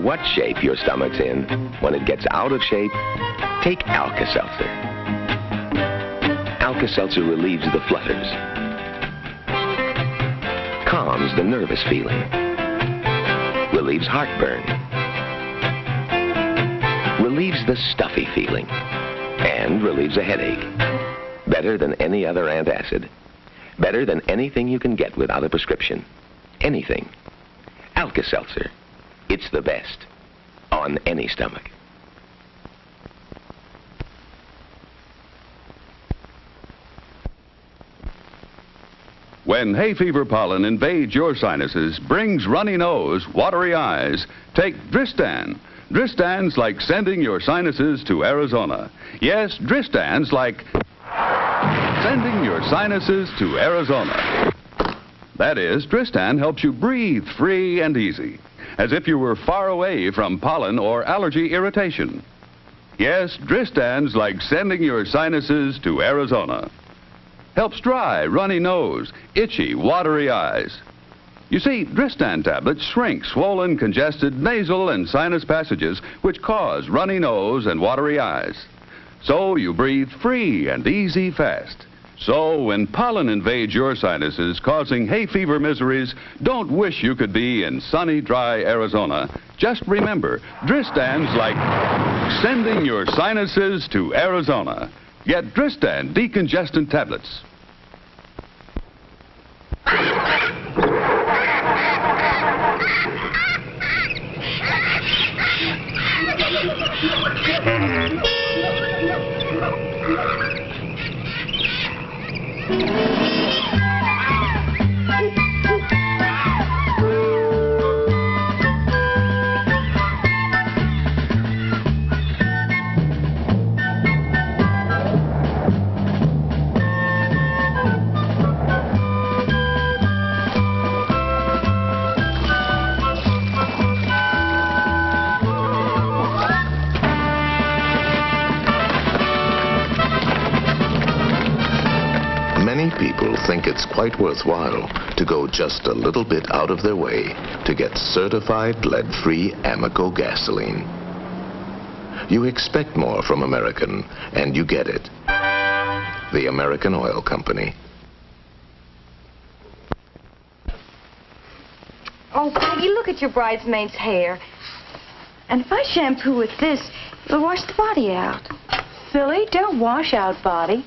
what shape your stomach's in, when it gets out of shape, take Alka-Seltzer. Alka-Seltzer relieves the flutters, calms the nervous feeling, relieves heartburn, relieves the stuffy feeling, and relieves a headache. Better than any other antacid. Better than anything you can get without a prescription. Anything. Alka-Seltzer. It's the best. On any stomach. When hay fever pollen invades your sinuses, brings runny nose, watery eyes, take Dristan. Dristan's like sending your sinuses to Arizona. Yes, Dristan's like sending your sinuses to Arizona. That is, Dristan helps you breathe free and easy, as if you were far away from pollen or allergy irritation. Yes, Dristan's like sending your sinuses to Arizona. Helps dry, runny nose, itchy, watery eyes. You see, Dristan tablets shrink swollen, congested nasal and sinus passages which cause runny nose and watery eyes. So you breathe free and easy fast. So when pollen invades your sinuses causing hay fever miseries, don't wish you could be in sunny, dry Arizona. Just remember, Dristan's like sending your sinuses to Arizona. Get Dristan decongestant tablets. Many people think it's quite worthwhile to go just a little bit out of their way to get certified lead-free Amoco gasoline. You expect more from American, and you get it. The American Oil Company. Oh, Peggy, look at your bridesmaid's hair. And if I shampoo with this, it'll wash the body out. Silly, don't wash out body.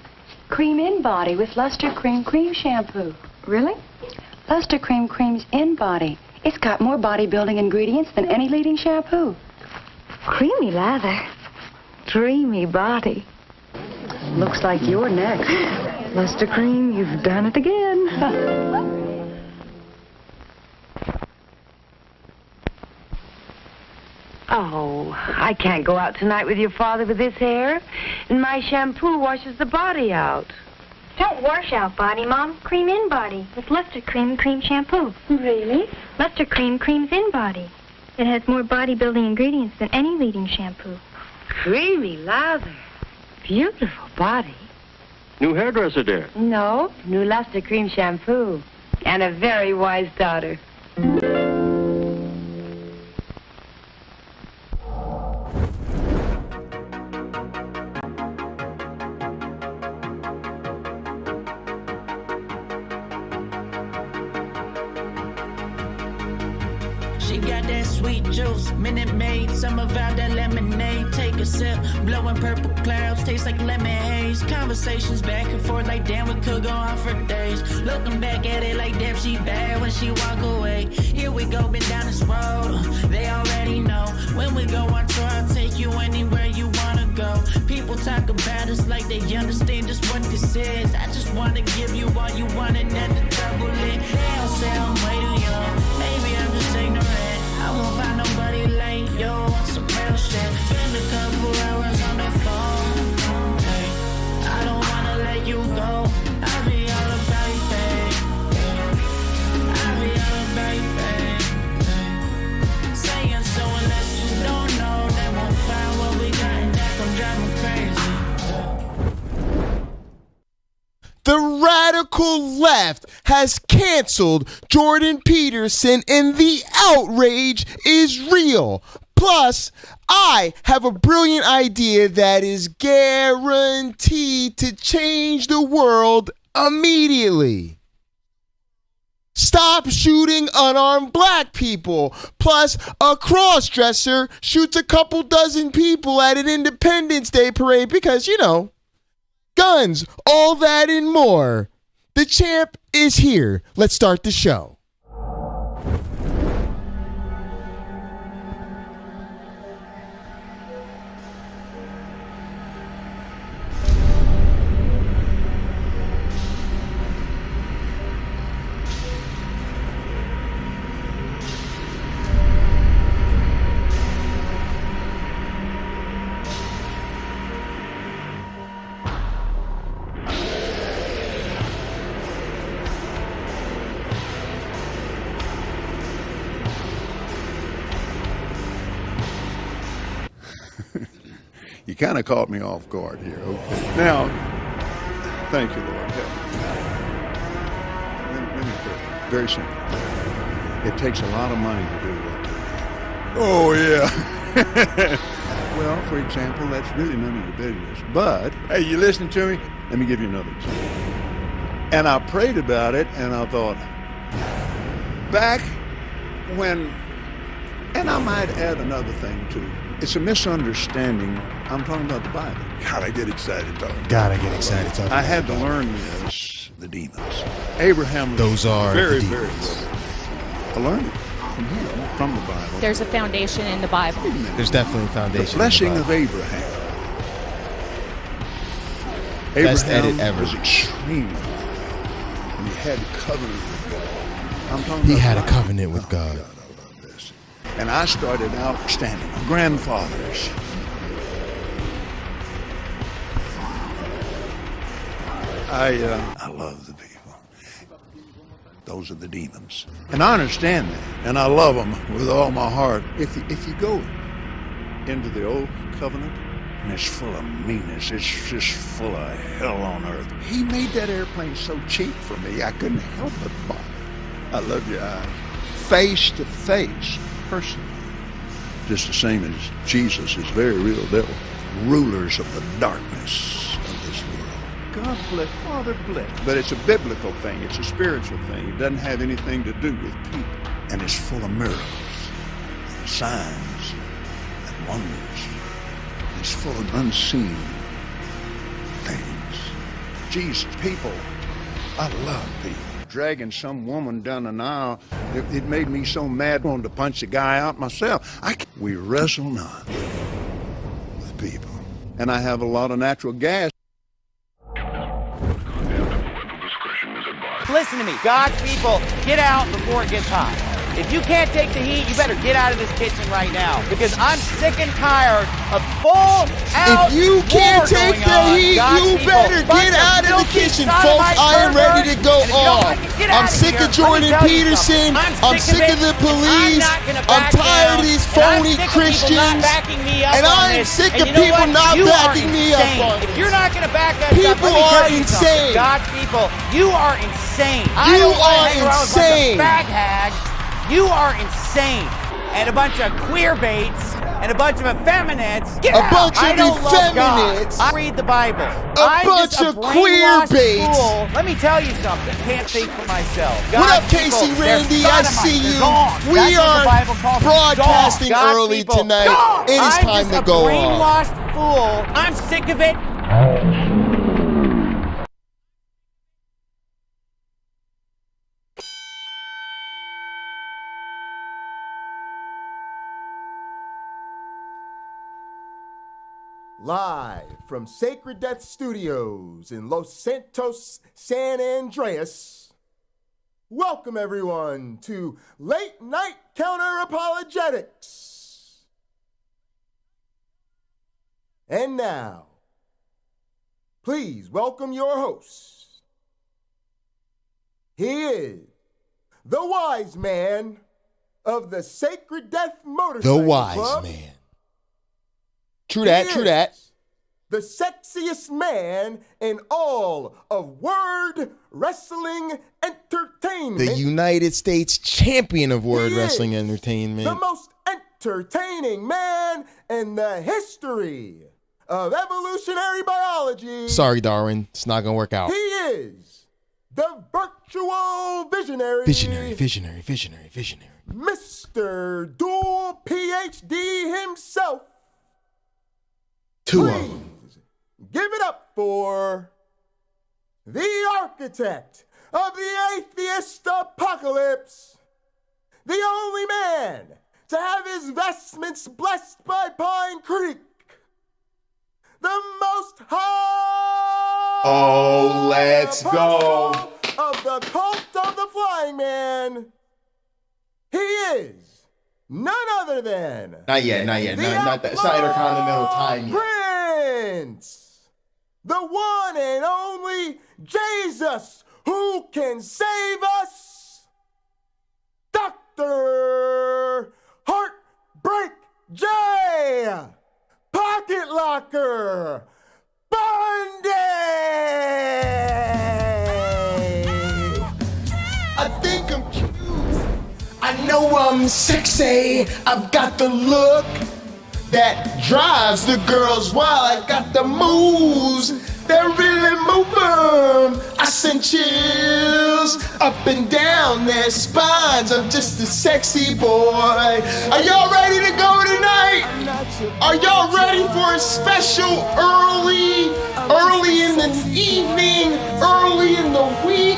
Cream in body with Luster Cream shampoo. Really? Luster Cream's in body. It's got more bodybuilding ingredients than any leading shampoo. Creamy lather. Dreamy body. Looks like you're next. Luster Cream, you've done it again. Oh, I can't go out tonight with your father with this hair. And my shampoo washes the body out. Don't wash out body, Mom. Cream in body with Luster Cream shampoo. Really? Luster Cream's in body. It has more body-building ingredients than any leading shampoo. Creamy lather. Beautiful body. New hairdresser, dear. No, new Luster Cream shampoo. And a very wise daughter. She got that sweet juice, Minute Maid, summer vibe, that lemonade. Take a sip, blowing purple clouds, taste like lemon haze. Conversations back and forth like damn, we could go on for days. Looking back at it like damn, she bad when she walk away. Here we go, been down this road, they already know. When we go on tour, I'll take you anywhere you wanna go. People talk about us like they understand just what this is. I just wanna give you all you want and then the double it. They all say I'm way too young, maybe I'm just ignorant. I won't find nobody like you on some real shit. Spend a couple hours on the phone. Hey, I don't wanna let you go. I'll be all about you, babe. I'll be all about you, babe. Saying so unless you don't know, they won't find what we got and that gon' drive me crazy. The radical left has canceled Jordan Peterson and the outrage is real. Plus, I have a brilliant idea that is guaranteed to change the world immediately. Stop shooting unarmed black people. Plus, a cross-dresser shoots a couple dozen people at an Independence Day parade because, you know, guns, all that and more. The champ is here. Let's start the show. You kind of caught me off guard here. Okay. Now, thank you, Lord. Let me pray. Very simple. It takes a lot of money to do what we do. Oh, yeah. Well, for example, that's really none of your business. But, hey, you listening to me? Let me give you another example. And I prayed about it, and I thought, back when, and I might add another thing, too. It's a misunderstanding. I'm talking about the Bible. God, I get excited talking. I had to learn this, the demons. Abraham. Those are very, the very demons. good. I learned it from him, from the Bible. There's a foundation in the Bible. There's definitely a foundation. The blessing in the Bible. of Abraham. Best Abraham edit ever. was extremely good. And he had a covenant with God. I'm talking He about had a the Bible. covenant with God. I love this. And I started out standing. My grandfathers. I love the people. Those are the demons. And I understand that. And I love them with all my heart. If you go into the old covenant, and it's full of meanness, it's just full of hell on earth. He made that airplane so cheap for me, I couldn't help but buy it. I love your eyes. Face to face, personally. Just the same as Jesus is very real. They're rulers of the darkness of this world. God bless, Father bless. But it's a biblical thing. It's a spiritual thing. It doesn't have anything to do with people. And it's full of miracles, and signs, and wonders. And it's full of unseen things. Jesus, people, I love people. Dragging some woman down an aisle, it made me so mad I wanted to punch the guy out myself. We wrestle not with people. And I have a lot of natural gas. Listen to me, God's people, get out before it gets hot. If you can't take the heat, you better get out of this kitchen right now, because I'm sick and tired of full out. If you can't take the heat, you better get out of the kitchen, folks. I am ready to go off. I'm sick of Jordan Peterson. I'm sick of the police. I'm tired of these phony Christians. And I'm sick of people not backing me up on it. If you're not going to back us up, people are insane. God's people, you are insane. You are insane. Bag hags. You are insane. And a bunch of queer baits and a bunch of effeminates. Get out. A bunch of effeminates. I read the Bible. A bunch of queer baits. Fool. Let me tell you something. Can't think for myself. What up, Casey Randy? I see you. We are broadcasting early tonight. It is time to go on. I'm just a brainwashed fool. I'm sick of it. Live from Sacred Death Studios in Los Santos, San Andreas. Welcome, everyone, to Late-Night Counter-Apologetics. And now, please welcome your host. He is the wise man of the Sacred Death Motorcycle The wise Club. man. True that. The sexiest man in all of Word Wrestling Entertainment. The United States champion of Word Wrestling Entertainment. The most entertaining man in the history of evolutionary biology. Sorry, Darwin. It's not going to work out. He is the virtual visionary. Visionary. Mr. Dual PhD himself. Two of them. Give it up for the architect of the atheist apocalypse. The only man to have his vestments blessed by Pine Creek. The most high. Oh, let's go. Of the cult of the Flying Man. He is none other than. Not yet. Not that. It's not intercontinental time yet. Prince. The one and only Jesus who can save us. Dr. Heartbreak J. Pocketlocker Bundy. I think I'm cute. I know I'm sexy. I've got the look that drives the girls wild. I got the moves that really move them. I send chills up and down their spines. I'm just a sexy boy. Are y'all ready to go tonight? Are y'all ready for a special early in the evening, early in the week?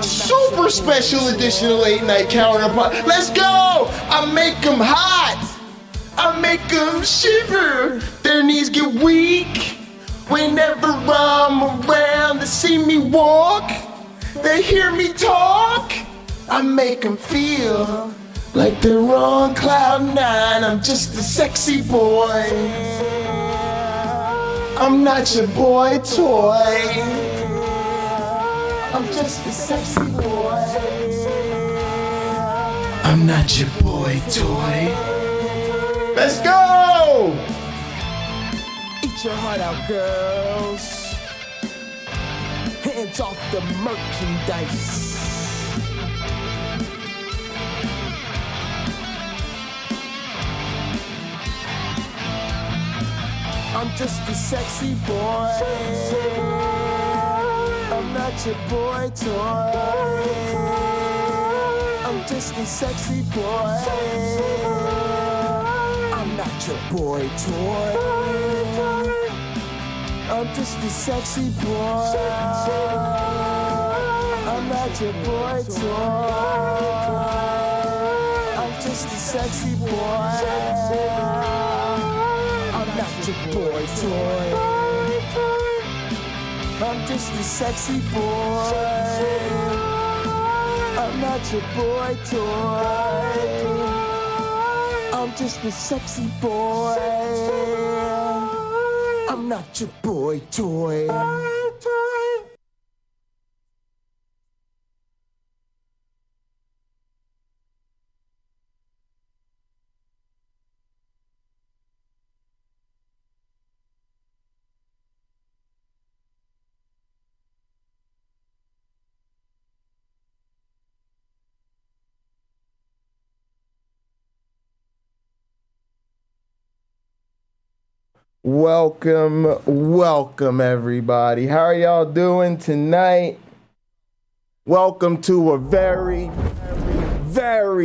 Super special edition of Late-Night Counter-Apologetics. Let's go! I make them hot. I make them shiver. Their knees get weak. Whenever I'm around, they see me walk. They hear me talk. I make them feel like they're on cloud nine. I'm just a sexy boy. I'm not your boy toy. I'm just a sexy boy. I'm not your boy toy. Let's go! Eat your heart out, girls. Hands off the merchandise. I'm just a sexy boy. I'm not your boy toy. I'm just a sexy boy. I'm not your boy toy. I'm just a sexy boy. I'm not your boy toy. I'm just a sexy boy. I'm not your boy toy. I'm just a sexy boy. I'm not your boy toy. I'm just a sexy boy. I'm not your boy toy. Welcome everybody. How are y'all doing tonight? Welcome to a very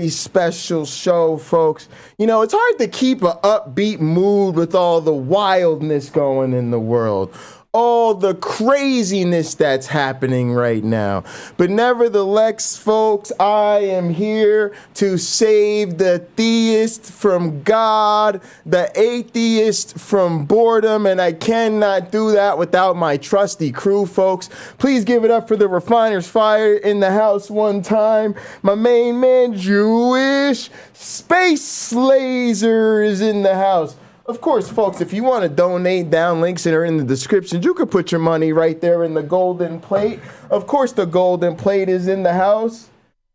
special show, folks. You know, it's hard to keep an upbeat mood with all the wildness going in the world. All the craziness that's happening right now. But nevertheless, folks, I am here to save the theist from God, the atheist from boredom, and I cannot do that without my trusty crew, folks. Please give it up for the Refiner's Fire in the house one time. My main man, Jewish Space Laser, is in the house. Of course, folks, if you want to donate, down links that are in the description. You can put your money right there in the golden plate. Of course, the golden plate is in the house.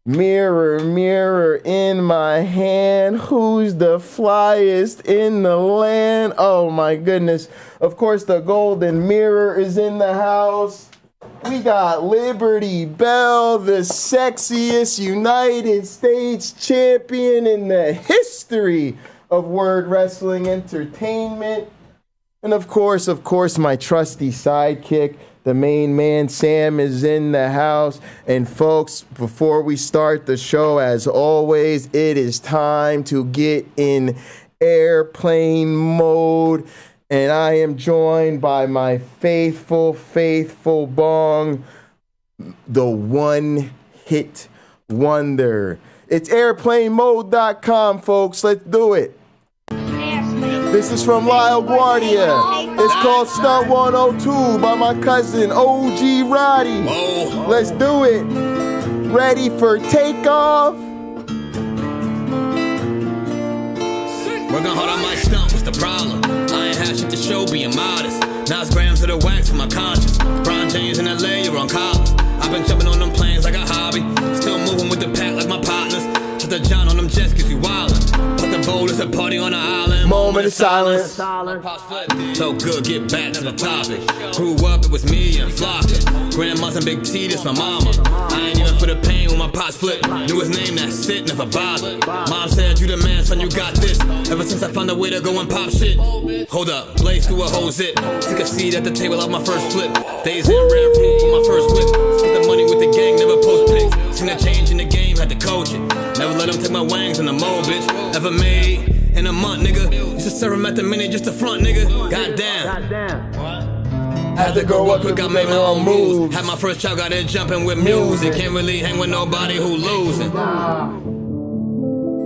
Mirror, mirror in my hand, who's the flyest in the land? Oh my goodness. Of course, the golden mirror is in the house. We got Liberty Bell, the sexiest United States champion in the history of Word Wrestling Entertainment. And of course, my trusty sidekick, the main man, Sam, is in the house. And folks, before we start the show, as always, it is time to get in airplane mode. And I am joined by my faithful bong, the one-hit wonder. It's airplanemode.com, folks. Let's do it. This is from Lyle Guardia. It's called Stunt 102 by my cousin, OG Roddy. Let's do it. Ready for takeoff? Working hard on my stunt, what's the problem? I ain't had shit to show, being modest. Now it's grams of the wax for my conscience. Brian James in LA, you're on college. I've been jumping on them planes like a hobby. Still moving with the pack like my partners. Shut the John on them jets cause you wildin'. But the bowl is a party on the island. Moment of silence. So good, get back to the topic. Grew up, it was me and Flocka. Grandma's and Big T, this my mama. I ain't even for the pain when my pots flip. Knew his name, that's it, never bothered. Mom said, you the man, son, you got this. Ever since I found a way to go and pop shit. Hold up, blaze through a whole zip. Took a seat at the table of my first flip. Days in rare roof with my first whip. Spent the money with the gang, never post pics. Seen a change in the game, had to coach it. Never let them take my wangs in the mold, bitch. Ever made in a month, nigga. Used to serve him at the minute just to front, nigga. Goddamn. Had to grow up quick, I made my own moves. Had my first child, got it jumping with music. Can't really hang with nobody who losing.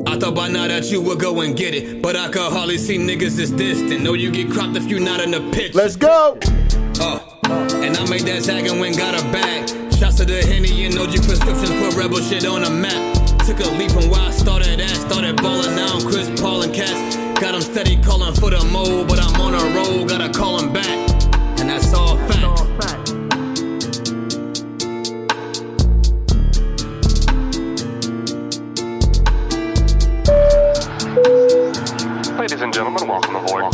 I thought by now that you would go and get it, but I could hardly see niggas this distant. Know you get cropped if you not in the pitch. Let's go. And I made that tag and went got a bag. Shots to the Henny and OG prescriptions, put rebel shit on the map. Took a leap from where I started at. Started ballin', now I'm Chris Paul and Cass. Got him steady calling for the mold, but I'm on a roll, gotta call him back. And that's all fact. Ladies and gentlemen, welcome aboard.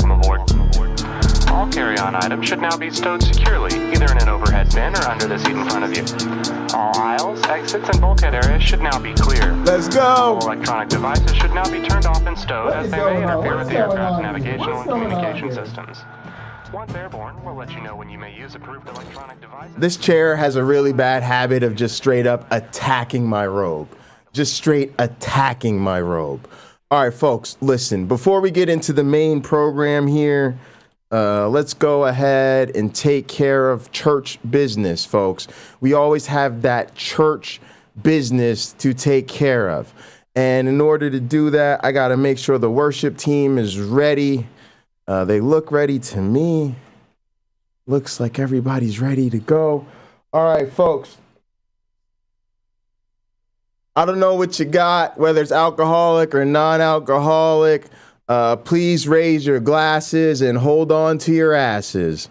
All carry-on items should now be stowed securely, either in an overhead bin or under the seat in front of you. All aisles, exits, and bulkhead areas should now be clear. Let's go! All electronic devices should now be turned off and stowed, as they may interfere with the aircraft navigational and communication systems. Once airborne, we'll let you know when you may use approved electronic devices. This chair has a really bad habit of just straight up attacking my robe. Just straight attacking my robe. All right, folks, listen. Before we get into the main program here, let's go ahead and take care of church business, folks. We always have that church business to take care of. And in order to do that, I got to make sure the worship team is ready. They look ready to me. Looks like everybody's ready to go. All right, folks. I don't know what you got, whether it's alcoholic or non-alcoholic. Please raise your glasses and hold on to your asses.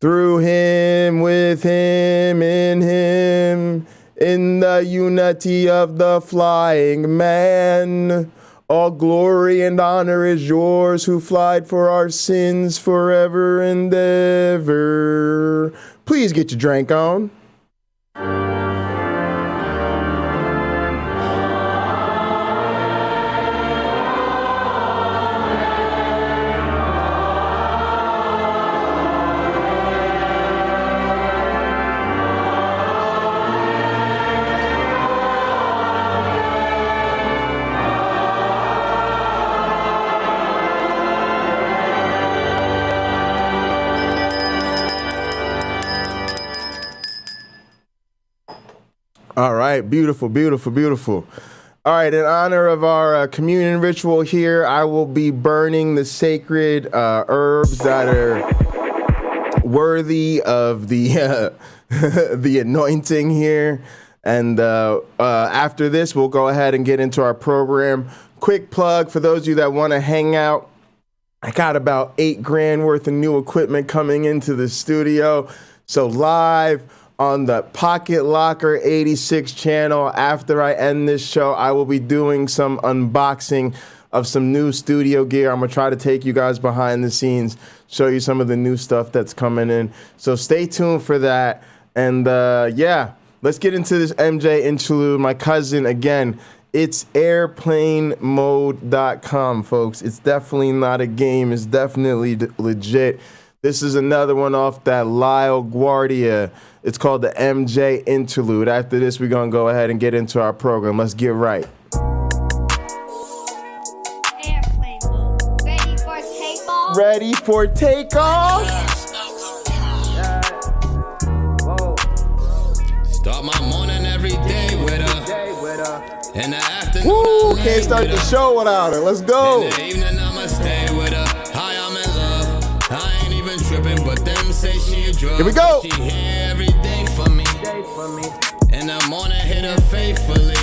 Through him, with him, in the unity of the flying man. All glory and honor is yours, who flied for our sins forever and ever. Please get your drink on. All right, beautiful. All right, in honor of our communion ritual here, I will be burning the sacred herbs that are worthy of the the anointing here. And after this, we'll go ahead and get into our program. Quick plug for those of you that want to hang out. I got about $8,000 worth of new equipment coming into the studio. So live on the Pocketlocker86 channel, after I end this show, I will be doing some unboxing of some new studio gear. I'm going to try to take you guys behind the scenes, show you some of the new stuff that's coming in. So stay tuned for that. And yeah, let's get into this MJ interlude. My cousin, again, It's airplanemode.com, folks. It's definitely not a game. It's definitely legit. This is another one off that Lyle Guardia. It's called the MJ Interlude. After this, we're going to go ahead and get into our program. Let's get right. Airplane mode. Ready for takeoff? Ready for takeoff? Start my morning every day with her. In the afternoon, woo, can't start the show without her. Let's go. In the evening, I'ma stay with her. Hi, I'm in love. I ain't even tripping, but them say she a drug. Here we go. She hear everything for me. In the morning, hit her faithfully.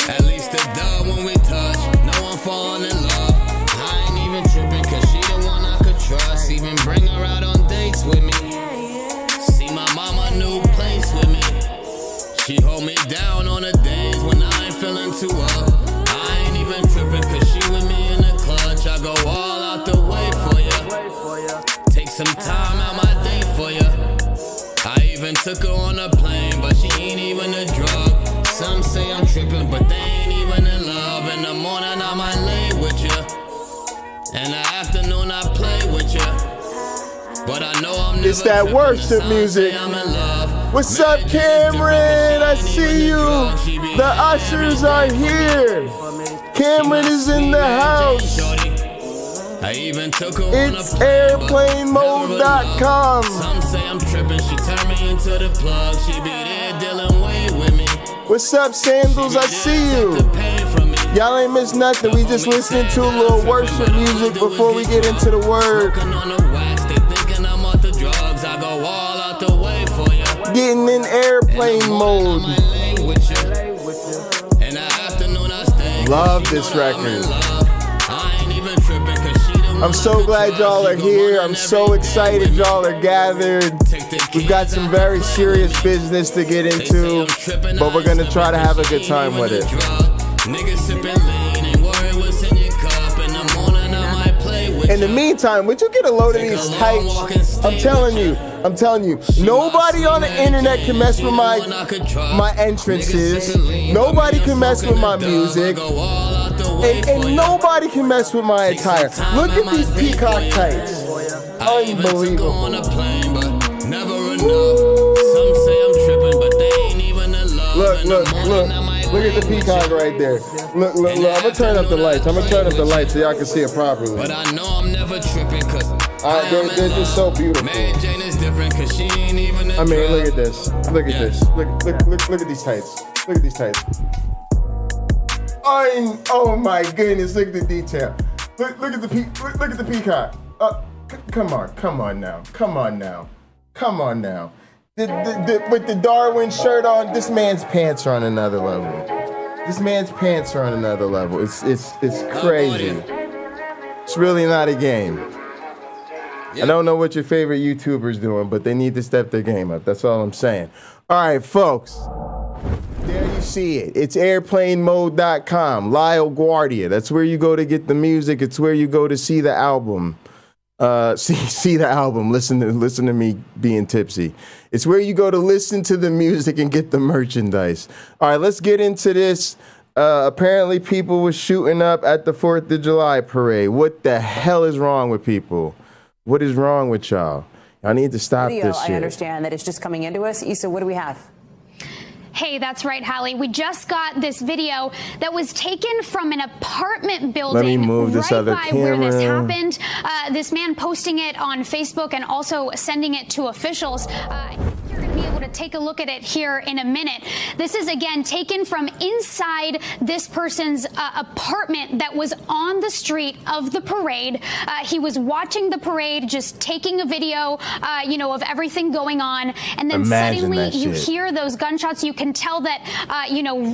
At least a dub when we touch. No one falling in love. I ain't even tripping, cause she the one I could trust. Even bring her out on dates with me. See my mama new place with me. She hold me down on the days when I ain't feeling too up. I ain't even tripping, cause she with me in the clutch. I go all out the way for ya. Take some time out my day for ya. I even took her on a plane, but she ain't even a drug. Some say I'm tripping, but they ain't even in love. In the morning I might lay with ya. In the afternoon I play with ya. But I know I'm never It's that worship music. I'm in love. What's up, Cameron? I see you. The ushers are here. Cameron is in the house. I even took her It's airplanemode.com. Some say I'm tripping. She turned me into the plug. She be there dealing way with me. What's up, Sandals? I see you. Y'all ain't missed nothing. We just listened to a little worship music before we get into the word. I go all out the way for you. Getting in airplane mode. Love this record. I'm so glad y'all are here. I'm so excited y'all are gathered. We've got some very serious business to get into, but we're gonna try to have a good time with it. In the meantime, would you get a load of these tights? I'm telling you, nobody on the internet can mess with my entrances. Nobody can mess with my music. And nobody can mess with my attire. Look at these peacock tights. Unbelievable. Look at the peacock right there. Look. I'm gonna turn up the lights. So y'all can see it properly. But I know I'm never tripping, cause they're just so beautiful. Mary Jane is different, cause she ain't even a I mean, drug. look at this. Look at this. Look at these tights. Look at these tights. Oh my goodness, look at the detail. Look at the peacock. Come on now. With the Darwin shirt on, this man's pants are on another level. It's crazy. It's really not a game. I don't know what your favorite YouTuber's doing, but they need to step their game up. That's all I'm saying. All right, folks. There you see it. It's airplanemode.com. Lyle Guardia. That's where you go to get the music. It's where you go to see the album. See the album. Listen to me being tipsy. It's where you go to listen to the music and get the merchandise. All right, let's get into this. Apparently people were shooting up at the 4th of July parade. What the hell is wrong with people? What is wrong with y'all? Y'all need to stop this shit. I understand that it's just coming into us. Issa, what do we have? Hey, that's right, Hallie. We just got this video that was taken from an apartment building. Let me move this right other by camera. where this happened. This man posting it on Facebook and also sending it to officials. You're going to be able to take a look at it here in a minute. This is, again, taken from inside this person's apartment that was on the street of the parade. He was watching the parade, just taking a video, of everything going on. And then suddenly you hear those gunshots. You can tell that,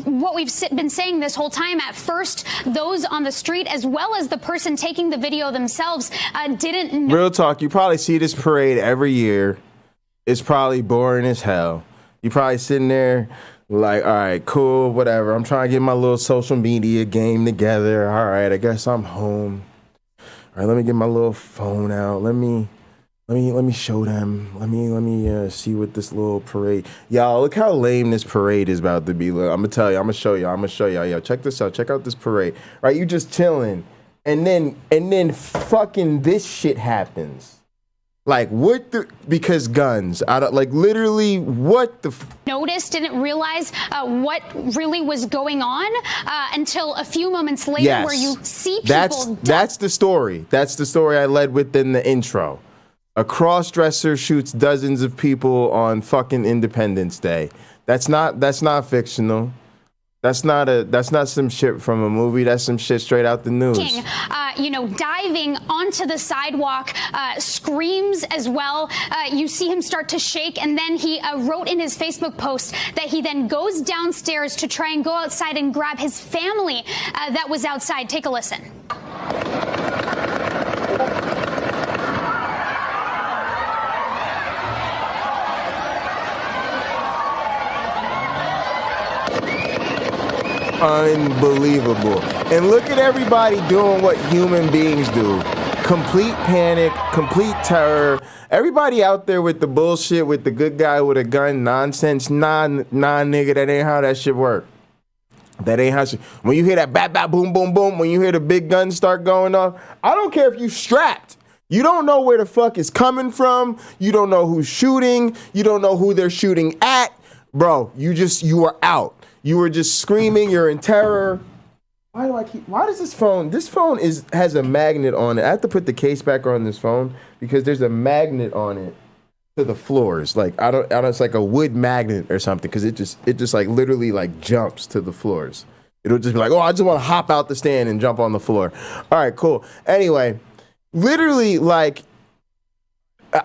what we've been saying this whole time. At first, those on the street, as well as the person taking the video themselves, didn't know. Real talk, you probably see this parade every year. It's probably boring as hell. You probably sitting there like, all right, cool, whatever. I'm trying to get my little social media game together. All right, I guess I'm home. All right, let me get my little phone out. Let me Let me show them. Let me see what this little parade. Y'all, look how lame this parade is about to be. Look, I'm gonna tell you. I'm gonna show y'all. Yo, check this out. Check out this parade. Right, you just chilling, and then fucking this shit happens. Like what the? Because guns. I don't like literally what the. Noticed, didn't realize what really was going on until a few moments later, Yes. where you see people. That's the story. That's the story I led with in the intro. A cross-dresser shoots dozens of people on fucking Independence Day. That's not fictional. That's not some shit from a movie. That's some shit straight out the news. Diving onto the sidewalk, screams as well. You see him start to shake, and then he wrote in his Facebook post that he then goes downstairs to try and go outside and grab his family that was outside. Take a listen. Unbelievable. And look at everybody doing what human beings do. Complete panic, complete terror. Everybody out there with the bullshit, with the good guy with a gun nonsense. Nah, nigga, that ain't how that shit work. That ain't how shit. When you hear that bat, bat, boom, boom, boom, when you hear the big guns start going off, I don't care if you strapped. You don't know where the fuck it's coming from. You don't know who's shooting. You don't know who they're shooting at. Bro, you are out. You were just screaming, you're in terror. Why does this phone has a magnet on it. I have to put the case back on this phone because there's a magnet on it to the floors. Like, it's like a wood magnet or something because it just like literally like jumps to the floors. It'll just be like, oh, I just want to hop out the stand and jump on the floor. All right, cool. Anyway, literally like,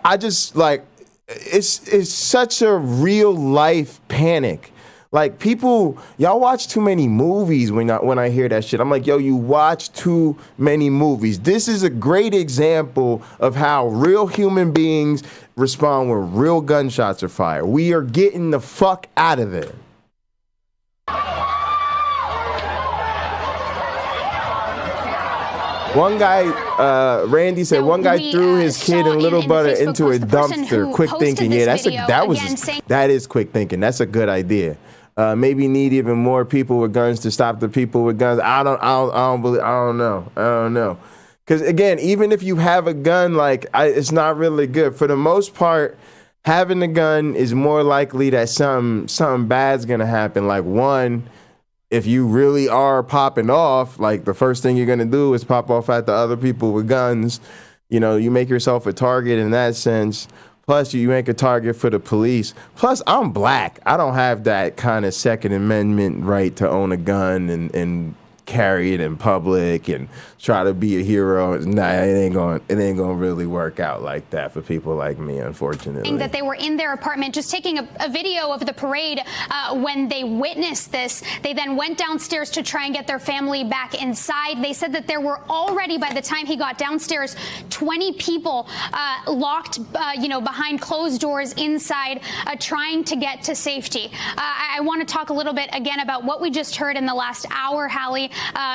I just like, it's such a real life panic. Like people, y'all watch too many movies when I hear that shit. I'm like, yo, you watch too many movies. This is a great example of how real human beings respond when real gunshots are fired. We are getting the fuck out of there. One guy, Randy said, one guy threw his kid and little brother into a dumpster. Quick thinking. Yeah, that is quick thinking. That's a good idea. Maybe need even more people with guns to stop the people with guns. I don't know. Because again, even if you have a gun, it's not really good. For the most part, having a gun is more likely that something bad's gonna happen. Like one, if you really are popping off, like the first thing you're gonna do is pop off at the other people with guns. You know, you make yourself a target in that sense. Plus, you make a target for the police. Plus, I'm black. I don't have that kind of Second Amendment right to own a gun and carry it in public and try to be a hero. Nah, it ain't gonna really work out like that for people like me, unfortunately. That they were in their apartment just taking a video of the parade when they witnessed this. They then went downstairs to try and get their family back inside. They said that there were already, by the time he got downstairs, 20 people locked behind closed doors inside trying to get to safety. I want to talk a little bit again about what we just heard in the last hour, Hallie.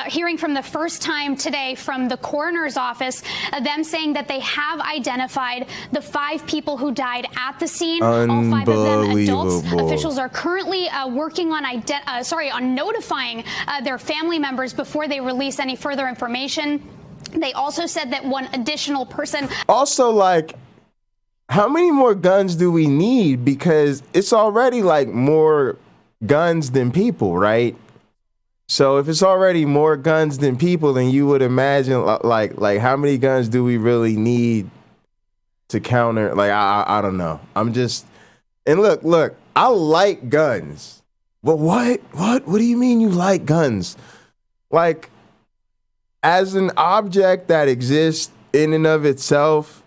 Hearing from the first time today from the coroner's office, them saying that they have identified the 5 people who died at the scene. All 5 of them adults. Officials are currently working on notifying their family members before they release any further information. They also said that one additional person. Also, like, how many more guns do we need? Because it's already like more guns than people, right? So if it's already more guns than people, then you would imagine like how many guns do we really need to counter? Like, I don't know. I'm just, and look, I like guns, but what do you mean you like guns? Like, as an object that exists in and of itself,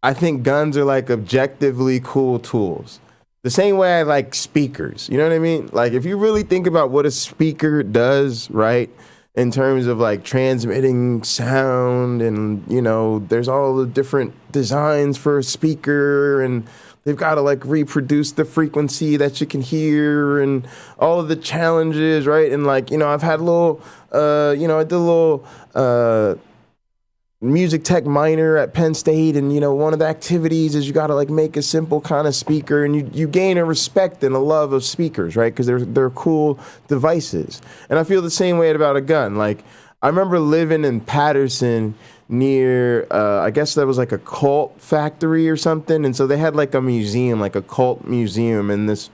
I think guns are like objectively cool tools. The same way I like speakers, you know what I mean? Like, if you really think about what a speaker does, right, in terms of like transmitting sound and, you know, there's all the different designs for a speaker and they've got to like reproduce the frequency that you can hear and all of the challenges, right? And like, you know, I've had I did a little music tech minor at Penn State, and one of the activities is you got to like make a simple kind of speaker, and you gain a respect and a love of speakers, right? Because they're cool devices. And I feel the same way about a gun. Like I remember living in Peterson near I guess that was like a cult factory or something, and so they had like a museum, like a cult museum in this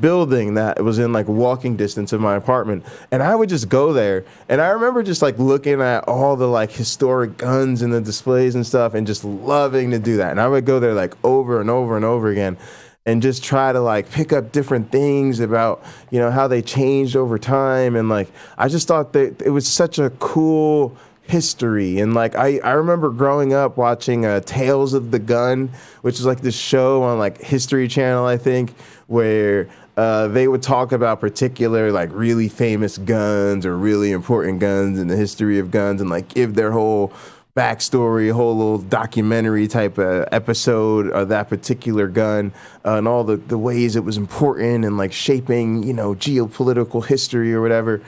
building that was in like walking distance of my apartment, and I would just go there, and I remember just like looking at all the like historic guns and the displays and stuff and just loving to do that. And I would go there like over and over and over again and just try to like pick up different things about how they changed over time, and like I just thought that it was such a cool history. And like I remember growing up watching Tales of the Gun, which is like this show on like History Channel, I think, where they would talk about particular like really famous guns or really important guns in the history of guns, and like give their whole backstory, a whole little documentary type of episode of that particular gun, and all the ways it was important and like shaping geopolitical history or whatever.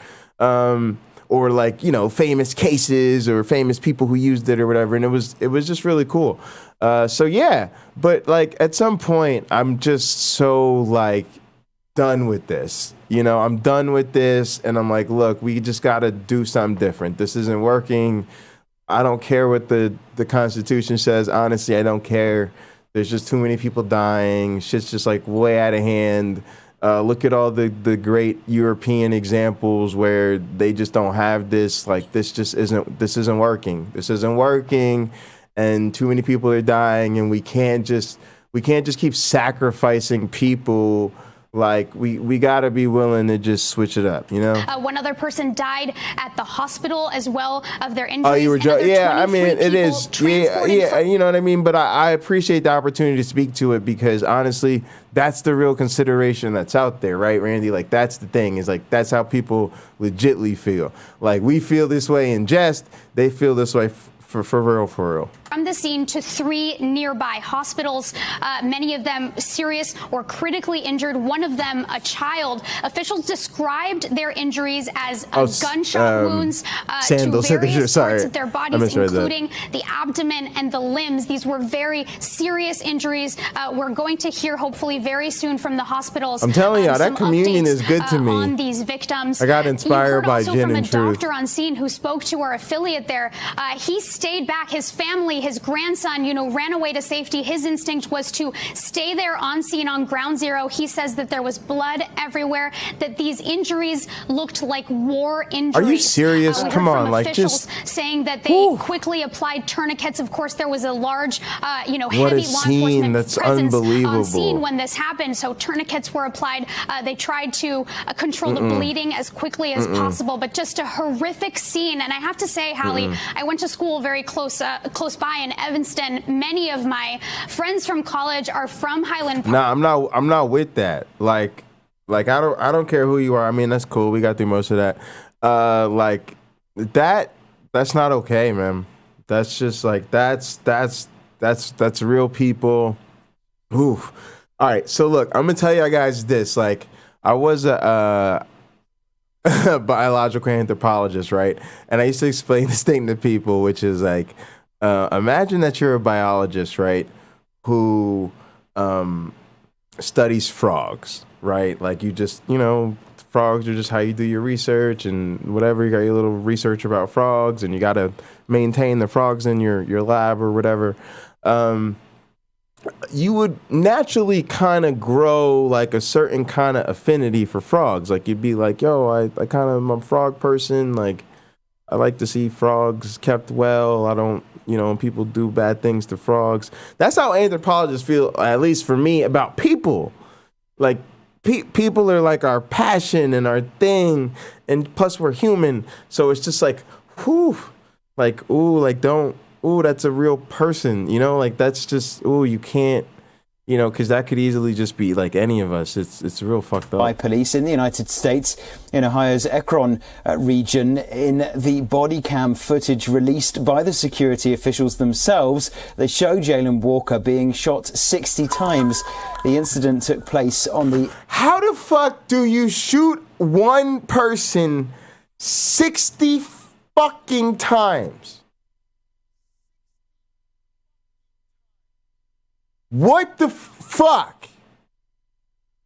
Or like famous cases or famous people who used it or whatever, and it was just really cool. So yeah, but like at some point I'm just so like done with this. I'm done with this, and I'm like, look, we just got to do something different. This isn't working. I don't care what the Constitution says. Honestly, I don't care. There's just too many people dying. Shit's just like way out of hand. Look at all the great European examples where they just don't have this. Like this isn't working. This isn't working, and too many people are dying, and we can't just keep sacrificing people. Like we gotta be willing to just switch it up, One other person died at the hospital as well of their injuries. Oh, you were joking? Yeah, I mean it is. Yeah, you know what I mean. But I appreciate the opportunity to speak to it, because honestly, that's the real consideration that's out there, right, Randy? Like that's the thing, is like that's how people legitly feel. Like we feel this way in jest, they feel this way for real. From the scene to 3 nearby hospitals, many of them serious or critically injured, one of them a child. Officials described their injuries as gunshot wounds to various parts of their bodies, including the abdomen and the limbs. These were very serious injuries. We're going to hear hopefully very soon from the hospitals. I'm telling you, that communion is good to me. On these victims. I got inspired by Gin and Truth. From a doctor on scene who spoke to our affiliate there. He stayed back. His family, his grandson, ran away to safety. His instinct was to stay there on scene on ground zero. He says that there was blood everywhere, that these injuries looked like war injuries. Are you serious? Come on, like just saying that they quickly applied tourniquets. Of course, there was a large, heavy law enforcement that's presence unbelievable on scene when this happened. So tourniquets were applied. They tried to control the bleeding as quickly as possible, but just a horrific scene. And I have to say, Hallie, I went to school very close by in Evanston. Many of my friends from college are from Highland Park. No, I'm not with that. Like I don't care who you are. I mean, that's cool. We got through most of that. Like that's not okay, man. That's just like that's real people. Oof. All right, so look, I'm gonna tell you guys this. Like, I was a biological anthropologist, right? And I used to explain this thing to people, which is like, imagine that you're a biologist, right, who studies frogs, right? Like you just, frogs are just how you do your research and whatever. You got your little research about frogs, and you got to maintain the frogs in your lab or whatever. You would naturally kind of grow like a certain kind of affinity for frogs. Like you'd be like, yo, I kind of am a frog person. Like I like to see frogs kept well. I don't, when people do bad things to frogs. That's how anthropologists feel, at least for me, about people. Like people are like our passion and our thing, and plus we're human. So it's just like, whew, like, ooh, like don't. Ooh, that's a real person, like that's just, ooh, you can't, because that could easily just be like any of us. It's real fucked up. By police in the United States, in Ohio's Akron region, in the body cam footage released by the security officials themselves, they show Jalen Walker being shot 60 times. The incident took place on the... How the fuck do you shoot one person 60 fucking times? What the fuck?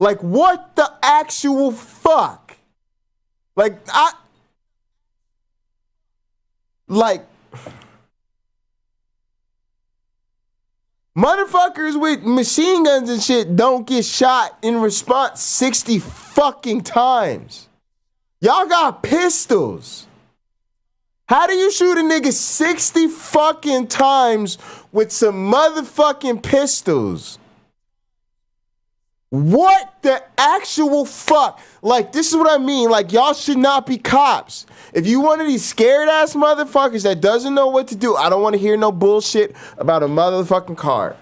Like, what the actual fuck? Like, motherfuckers with machine guns and shit don't get shot in response 60 fucking times. Y'all got pistols. How do you shoot a nigga 60 fucking times with some motherfucking pistols? What the actual fuck? Like, this is what I mean. Like, y'all should not be cops. If you one of these scared ass motherfuckers that doesn't know what to do, I don't want to hear no bullshit about a motherfucking car.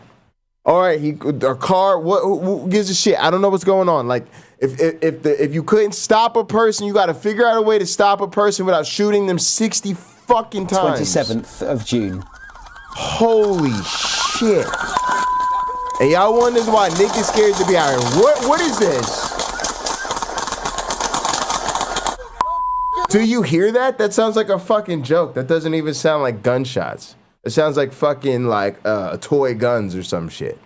All right, a car. Who gives a shit? I don't know what's going on. Like, if you couldn't stop a person, you got to figure out a way to stop a person without shooting them 60 fucking times. 27th of June. Holy shit. And y'all wondering why Nick is scared to be out here. What is this? Do you hear that? That sounds like a fucking joke. That doesn't even sound like gunshots. It sounds like fucking like toy guns or some shit.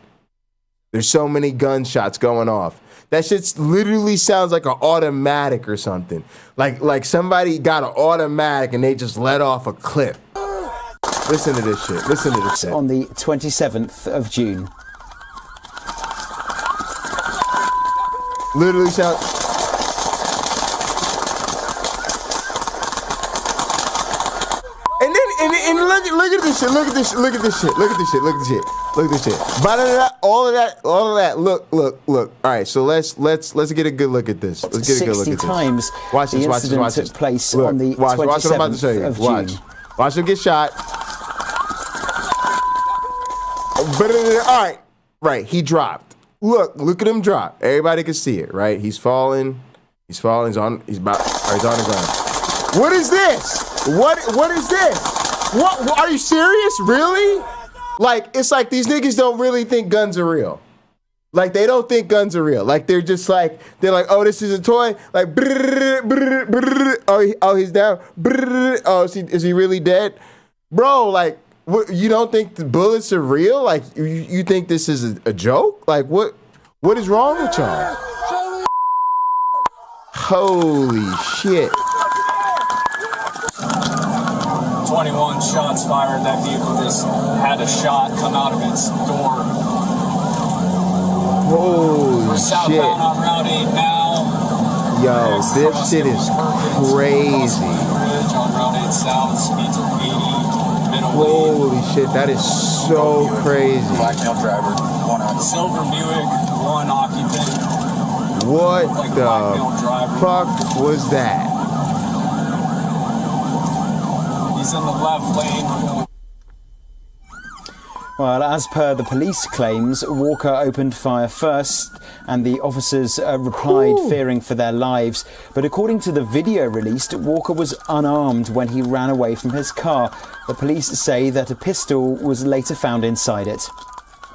There's so many gunshots going off. That shit literally sounds like an automatic or something. Like somebody got an automatic and they just let off a clip. Listen to this shit. Listen to this shit. On the 27th of June. Literally sound. And look at this shit. Look at this shit. Look at this shit. Look at this shit. Look at this shit. Look at this shit. But all of that. Look. All right. So let's get a good look at this. Let's get a good look at this. 60 times watch this. the Watch this. incident Watch this. took place Look, on the watch 27th what I'm about to show you. of Watch. June. Watch him get shot. All right. Right. He dropped. Look at him drop. Everybody can see it, right? He's falling. He's on the ground. What is this? What is this? What are you serious? Really? Like, it's like these niggas don't really think guns are real. Like, they don't think guns are real. Like, they're like, oh, this is a toy. Like, oh, he's down. Oh, is he really dead? Bro, like, what, you don't think the bullets are real? Like, you think this is a joke? Like, what is wrong with y'all? Holy shit. 21 shots fired. That vehicle just had a shot come out of its door. Holy We're southbound shit. on Route 8 now. Yo, this shit is crazy. Bridge on Route 8 South, speeds are 80. Holy shit, that is so crazy. Black male driver, one occupant. Silver Buick, one occupant. What the fuck was that? He's in the left lane. Well, as per the police claims, Walker opened fire first and the officers replied, fearing for their lives. But according to the video released, Walker was unarmed when he ran away from his car. The police say that a pistol was later found inside it.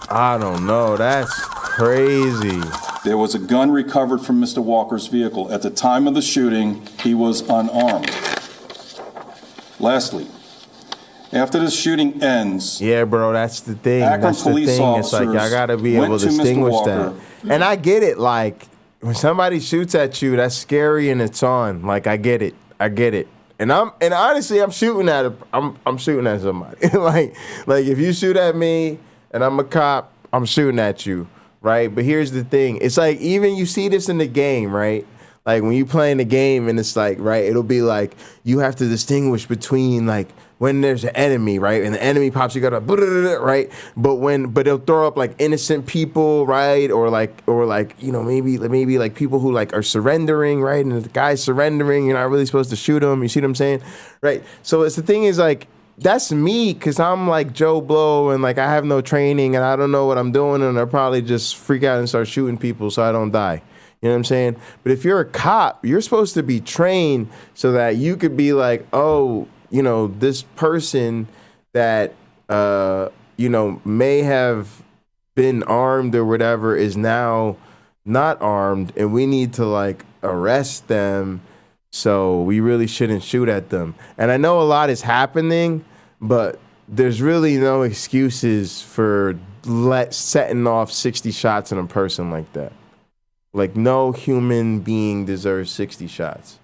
I don't know. That's crazy. There was a gun recovered from Mr. Walker's vehicle. At the time of the shooting, he was unarmed. Lastly, after the shooting ends... Yeah, bro, that's the thing. Akron That's the police thing. It's like, y'all officers gotta be able to went to Mr. distinguish Walker. that. And I get it, like, when somebody shoots at you, that's scary and it's on. Like, I get it. And honestly, I'm shooting at I'm shooting at somebody. like if you shoot at me and I'm a cop, I'm shooting at you, right? But here's the thing. It's like, even you see this in the game, right? Like, when you playing the game and it's like, right, it'll be like, you have to distinguish between, like, when there's an enemy, right? And the enemy pops, you gotta, right? But they'll throw up, like, innocent people, right? Or like, you know, maybe like people who, like, are surrendering, right? And the guy's surrendering, you're not really supposed to shoot him. You see what I'm saying? Right? So it's the thing is, like, that's me, because I'm like Joe Blow and, like, I have no training and I don't know what I'm doing, and I'll probably just freak out and start shooting people so I don't die. You know what I'm saying? But if you're a cop, you're supposed to be trained so that you could be like, oh, you know, this person that, you know, may have been armed or whatever is now not armed, and we need to, like, arrest them, so we really shouldn't shoot at them. And I know a lot is happening, but there's really no excuses for setting off 60 shots on a person like that. Like, no human being deserves 60 shots.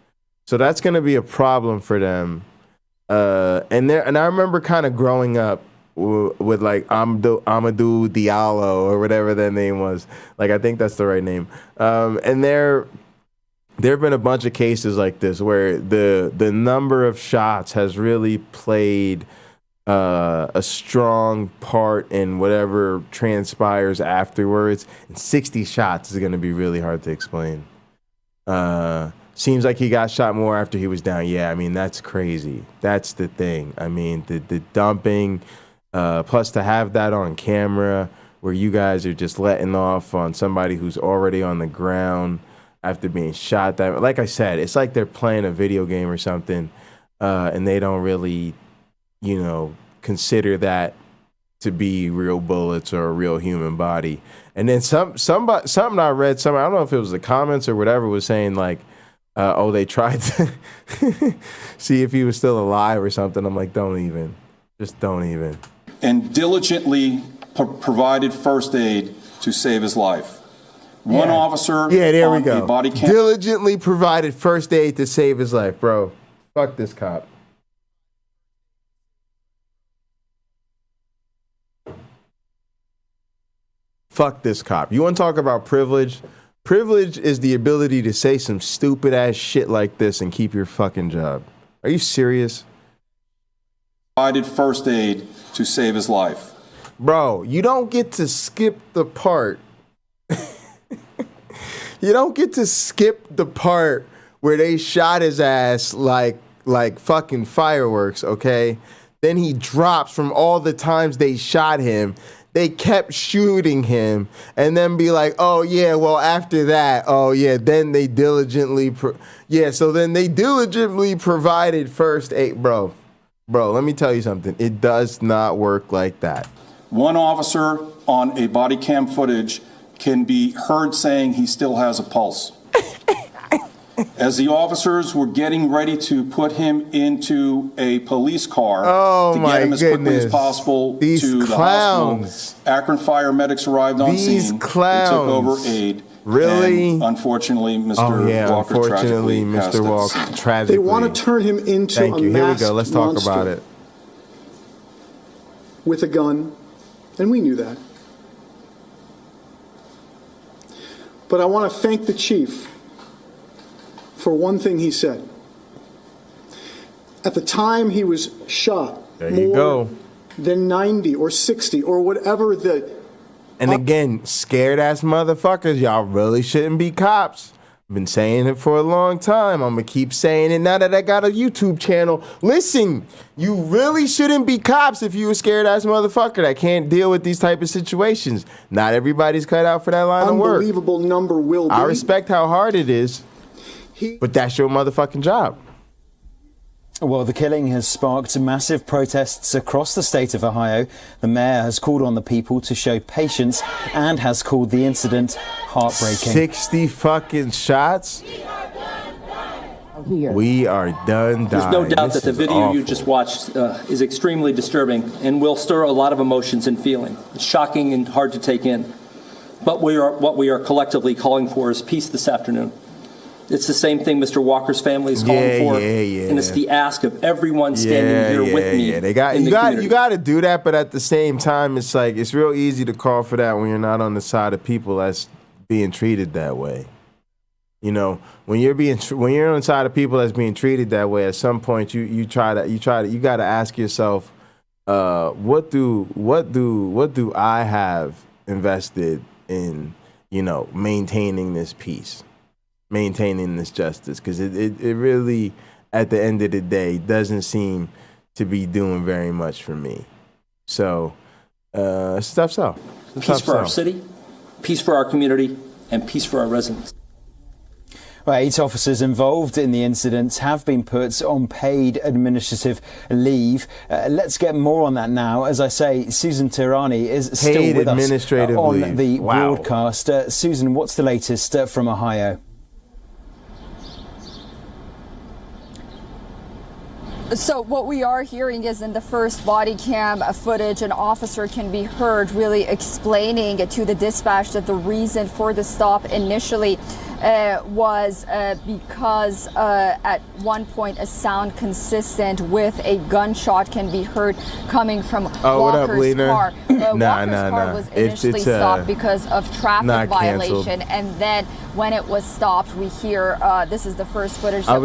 So that's going to be a problem for them. And I remember kind of growing up with like Amadou Diallo or whatever that name was. Like, I think that's the right name. And there have been a bunch of cases like this where the number of shots has really played a strong part in whatever transpires afterwards. And 60 shots is going to be really hard to explain. Seems like he got shot more after he was down. Yeah, I mean, that's crazy. That's the thing. I mean, the dumping, plus to have that on camera where you guys are just letting off on somebody who's already on the ground after being shot. That, like I said, it's like they're playing a video game or something, and they don't really, you know, consider that to be real bullets or a real human body. And then something I read, I don't know if it was the comments or whatever, was saying like, oh, they tried to see if he was still alive or something. I'm like, don't even. Just don't even. And diligently provided first aid to save his life. One officer there we on go. a body cam. Diligently provided first aid to save his life, bro. Fuck this cop. Fuck this cop. You want to talk about privilege? Privilege is the ability to say some stupid ass shit like this and keep your fucking job. Are you serious? Provided first aid to save his life. Bro, you don't get to skip the part. You don't get to skip the part where they shot his ass like fucking fireworks, okay? Then he drops from all the times they shot him. They kept shooting him and then be like, oh, yeah, well, after that, oh, yeah, then they diligently, so then they diligently provided first aid. Bro, let me tell you something. It does not work like that. One officer on a body cam footage can be heard saying he still has a pulse. As the officers were getting ready to put him into a police car to get him as quickly as possible to the hospital, Akron fire medics arrived on scene. They took over aid. Really? And unfortunately, Mr. Walker tragically passed at the scene. They want to turn him into a Here we masked go. Let's talk monster about it. with a gun, and we knew that. But I want to thank the chief for one thing he said. At the time he was shot, more than 90 or 60 or whatever the... And again, scared ass motherfuckers, y'all really shouldn't be cops. I've been saying it for a long time. I'm going to keep saying it now that I got a YouTube channel. Listen, you really shouldn't be cops if you a scared ass motherfucker that can't deal with these type of situations. Not everybody's cut out for that line of work. Unbelievable number will be. I respect how hard it is, but that's your motherfucking job. Well, the killing has sparked massive protests across the state of Ohio. The mayor has called on the people to show patience and has called the incident heartbreaking. 60 fucking shots? We are done dying. There's no doubt that the video you just watched is extremely disturbing and will stir a lot of emotions and feeling. It's shocking and hard to take in. But what we are collectively calling for is peace this afternoon. It's the same thing Mr. Walker's family is calling for, and it's the ask of everyone standing here with me. You got to do that, but at the same time, it's like it's real easy to call for that when you're not on the side of people that's being treated that way. You know, when you're on the side of people that's being treated that way, at some point you got to ask yourself, what do I have invested in, you know, maintaining this peace? Maintaining this justice, because it really, at the end of the day, doesn't seem to be doing very much for me. So, stuff's up. Peace for our city, peace for our community, and peace for our residents. Well, 8 officers involved in the incident have been put on paid administrative leave. Let's get more on that now. As I say, Susan Tirani is still with us on the broadcast. Susan, what's the latest from Ohio? So what we are hearing is in the first body cam footage, an officer can be heard really explaining to the dispatch that the reason for the stop initially was because at one point a sound consistent with a gunshot can be heard coming from Walker's car. Walker's car was initially stopped because of traffic violation, and then when it was stopped, we hear this is the first footage that I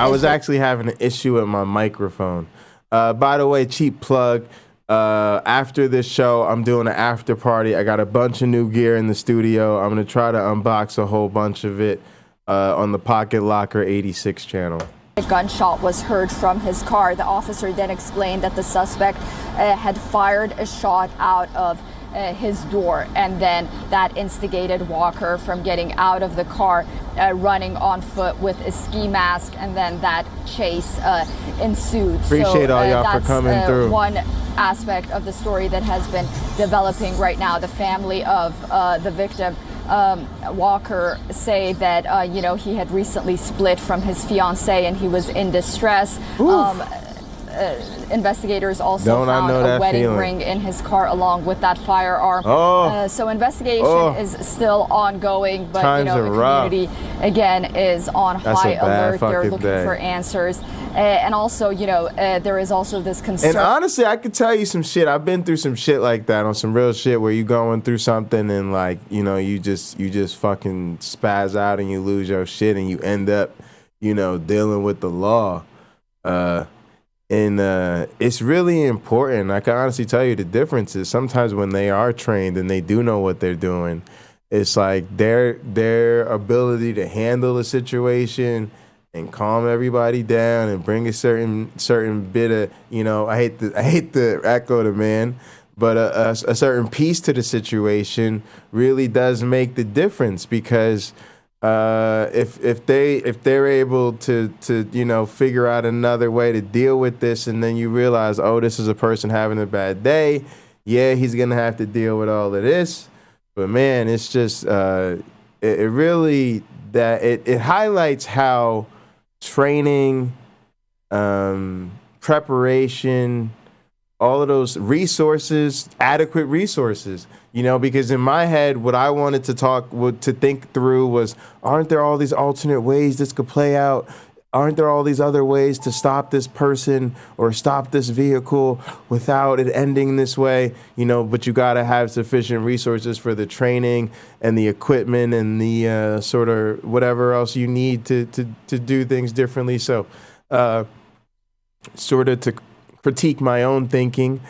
was actually having an issue with my microphone. By the way, cheap plug. After this show, I'm doing an after party. I got a bunch of new gear in the studio. I'm gonna try to unbox a whole bunch of it on the Pocketlocker86 channel. A gunshot was heard from his car. The officer then explained that the suspect had fired a shot out of his door, and then that instigated Walker from getting out of the car, running on foot with a ski mask, and then that chase ensued. Appreciate all y'all for coming through. One aspect of the story that has been developing right now. The family of the victim, Walker, say that he had recently split from his fiancée and he was in distress. Investigators also found a wedding ring in his car along with that firearm. So investigation is still ongoing, but the community again is on high alert. They're looking for answers. And also, there is also this concern. And honestly, I could tell you some shit. I've been through some shit like that, on some real shit where you going through something and you just fucking spaz out and you lose your shit and you end up, dealing with the law. And it's really important. I can honestly tell you the difference is sometimes when they are trained and they do know what they're doing, it's like their ability to handle a situation and calm everybody down and bring a certain bit of, I hate to echo the man, but a certain piece to the situation really does make the difference, because if they're able to figure out another way to deal with this, and then you realize, oh, this is a person having a bad day, yeah, he's gonna have to deal with all of this. But man, it's just it highlights how training, preparation, all of those resources, adequate resources, because in my head, what I wanted to think through was, aren't there all these alternate ways this could play out? Aren't there all these other ways to stop this person or stop this vehicle without it ending this way? But you got to have sufficient resources for the training and the equipment and the sort of whatever else you need to do things differently. So sort of to critique my own thinking,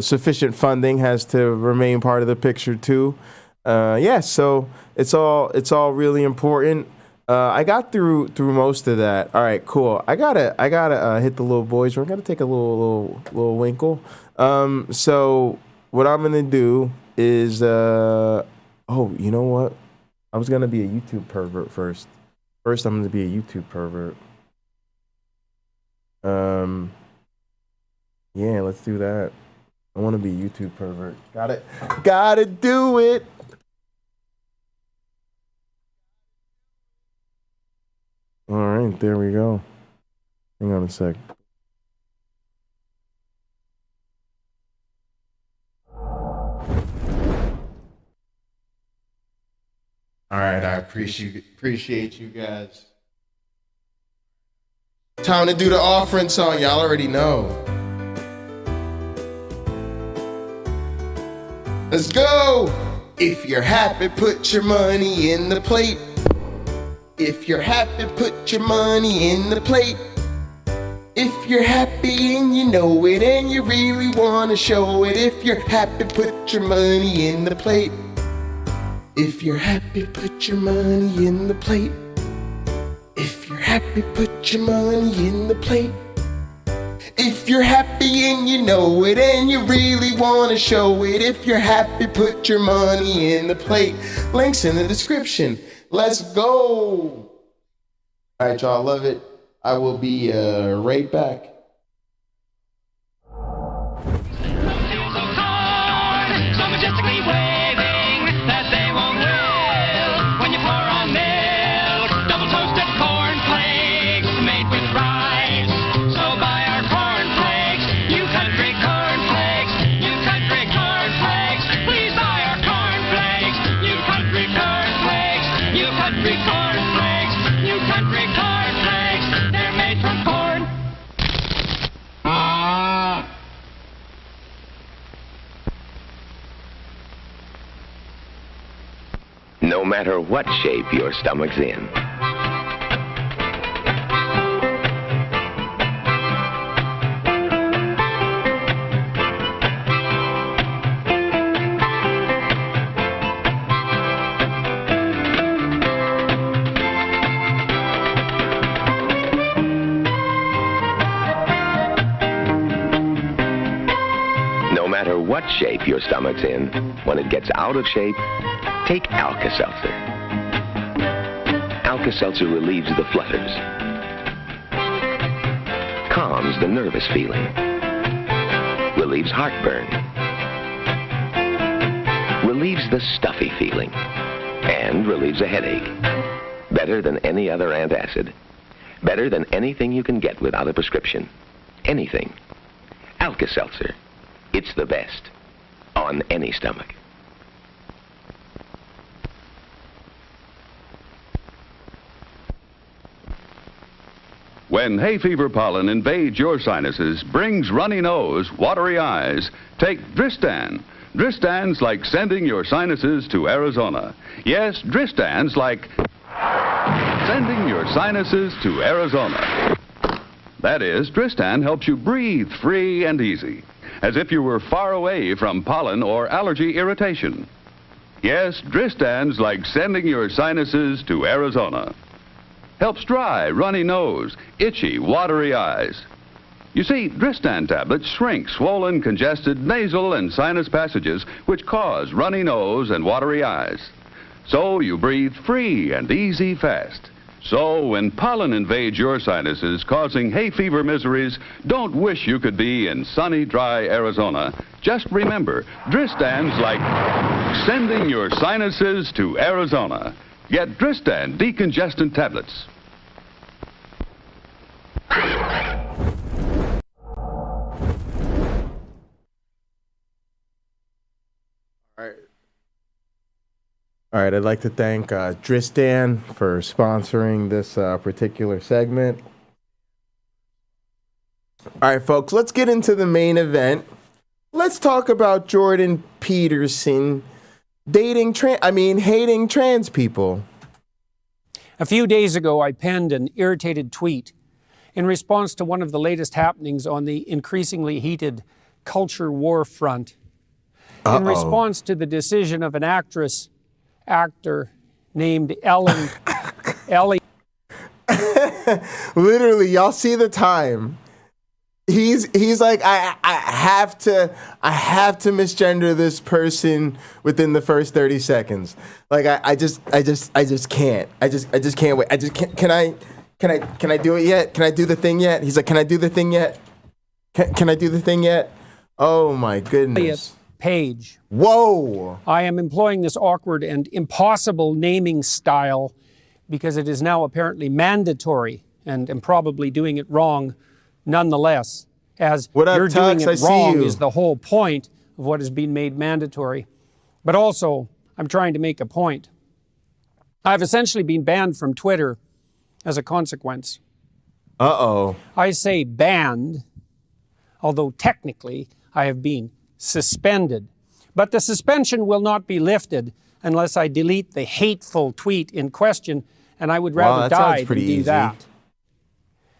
sufficient funding has to remain part of the picture too. So it's all really important. I got through most of that. All right, cool. I gotta hit the little boys. We're gonna take a little winkle. So what I'm gonna do is, you know what? I was gonna be a YouTube pervert first. First, I'm gonna be a YouTube pervert. Yeah, let's do that. I want to be a YouTube pervert. Gotta do it. All right, there we go. Hang on a sec. All right, I appreciate you guys. Time to do the offering song. Y'all already know. Let's go. If you're happy, put your money in the plate. If you're happy, put your money in the plate. If you're happy and you know it and you really want to show it. If you're happy, put your money in the plate. If you're happy, put your money in the plate. If you're happy, put your money in the plate. If you're happy and you know it and you really want to show it. If you're happy, put your money in the plate. Links in the description. Let's go. All right, y'all, love it. I will be right back. When you pour on milk, double toasted cornflakes made with New country cornflakes, new country cornflakes, they're made from corn. No matter what shape your stomach's in. No matter what shape your stomach's in, when it gets out of shape, take Alka-Seltzer. Alka-Seltzer relieves the flutters, calms the nervous feeling, relieves heartburn, relieves the stuffy feeling, and relieves a headache. Better than any other antacid. Better than anything you can get without a prescription. Anything. Alka-Seltzer. It's the best. On any stomach. When hay fever pollen invades your sinuses, brings runny nose, watery eyes, take Dristan. Dristan's like sending your sinuses to Arizona. Yes, Dristan's like sending your sinuses to Arizona. That is, Dristan helps you breathe free and easy, as if you were far away from pollen or allergy irritation. Yes, Dristan's like sending your sinuses to Arizona. Helps dry, runny nose, itchy, watery eyes. You see, Dristan tablets shrink swollen, congested nasal and sinus passages which cause runny nose and watery eyes. So you breathe free and easy fast. So when pollen invades your sinuses, causing hay fever miseries, don't wish you could be in sunny, dry Arizona. Just remember, Dristan's like sending your sinuses to Arizona. Get Dristan decongestant tablets. All right, I'd like to thank Dristan for sponsoring this particular segment. All right, folks, let's get into the main event. Let's talk about Jordan Peterson hating trans people. A few days ago, I penned an irritated tweet in response to one of the latest happenings on the increasingly heated culture war front. In response to the decision of an actor named Ellie. Literally, y'all see the time. He's like, I have to misgender this person within the first 30 seconds. Like I just can't. I just can't wait. Can I do it yet? Can I do the thing yet? He's like, can I do the thing yet? Can I do the thing yet? Oh my goodness. Page. Whoa. I am employing this awkward and impossible naming style because it is now apparently mandatory, and am probably doing it wrong nonetheless, as what up, you're doing Tux? it wrong is the whole point of what is being made mandatory. But also, I'm trying to make a point. I've essentially been banned from Twitter as a consequence. I say banned, although technically I have been suspended. But the suspension will not be lifted unless I delete the hateful tweet in question, and I would rather die than do that.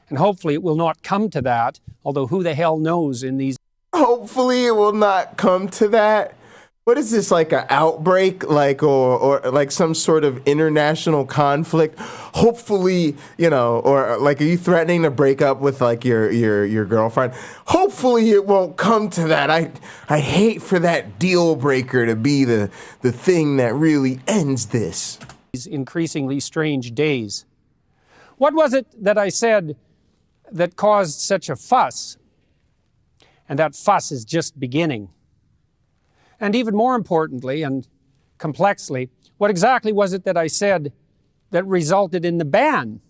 And hopefully it will not come to that, although who the hell knows in these... Hopefully it will not come to that. What is this, like an outbreak, or like some sort of international conflict? Hopefully, or like, are you threatening to break up with like your girlfriend? Hopefully it won't come to that. I hate for that deal breaker to be the thing that really ends this. These increasingly strange days. What was it that I said that caused such a fuss? And that fuss is just beginning. And even more importantly and complexly, what exactly was it that I said that resulted in the ban?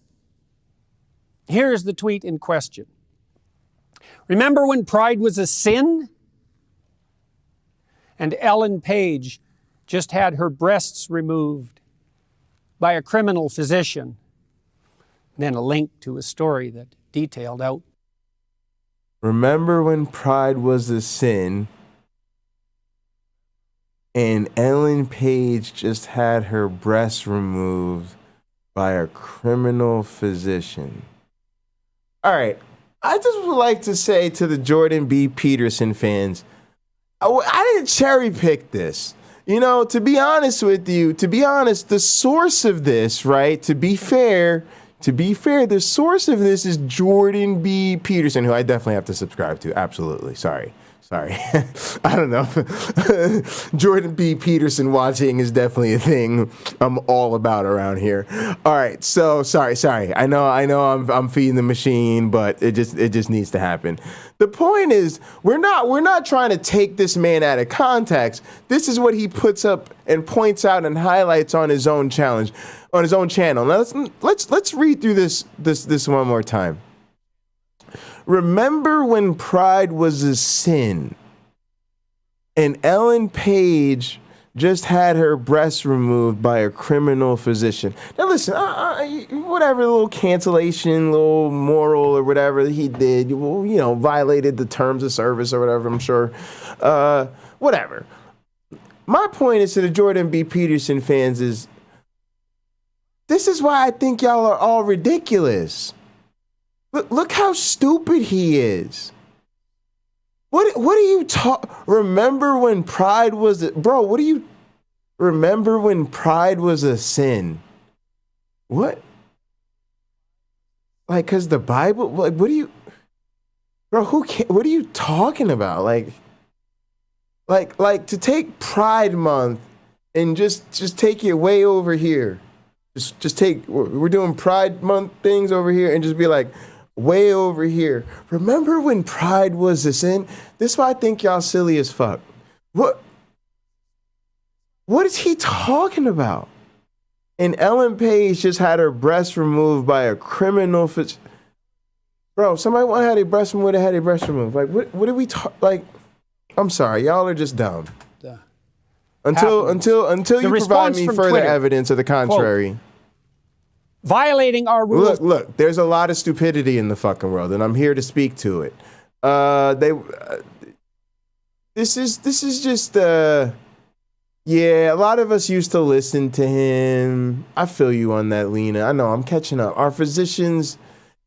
Here's the tweet in question. Remember when pride was a sin? And Ellen Page just had her breasts removed. by a criminal physician. And then a link to a story that detailed out. Remember when pride was a sin and Ellen Page just had her breasts removed by a criminal physician? All right, I just would like to say to the Jordan B. Peterson fans, I didn't cherry pick this. You know, to be honest with you, the source of this, right, to be fair, the source of this is Jordan B. Peterson, who I definitely have to subscribe to. Absolutely. Sorry. I don't know. Jordan B. Peterson watching is definitely a thing I'm all about around here. All right. So sorry. I know I'm feeding the machine, but it just needs to happen. The point is, we're not trying to take this man out of context. This is what he puts up and points out and highlights on his own challenge, on his own channel. Now let's read through this one more time. Remember when pride was a sin and Ellen Page just had her breasts removed by a criminal physician? Now listen, whatever little cancellation, little moral or whatever he did, violated the terms of service or whatever, I'm sure. Whatever. My point is to the Jordan B. Peterson fans is, this is why I think y'all are all ridiculous. Look how stupid he is. What are you remember when pride was remember when pride was a sin? What? Like, cause the Bible, like, what are you talking about? Like to take Pride Month and just take it way over here. We're doing Pride Month things over here and just be like, way over here. Remember when pride was a sin? This is why I think y'all silly as fuck. What is he talking about? And Ellen Page just had her breast removed by a criminal Bro, somebody want to have their breast removed, they had their breast removed. Like, what are we like? I'm sorry, y'all are just dumb. Until you provide me further Twitter, evidence of the contrary. Quote, violating our rules. Look, there's a lot of stupidity in the fucking world, and I'm here to speak to it. This is just a lot of us used to listen to him. I feel you on that, Lena. I know, I'm catching up. Our physicians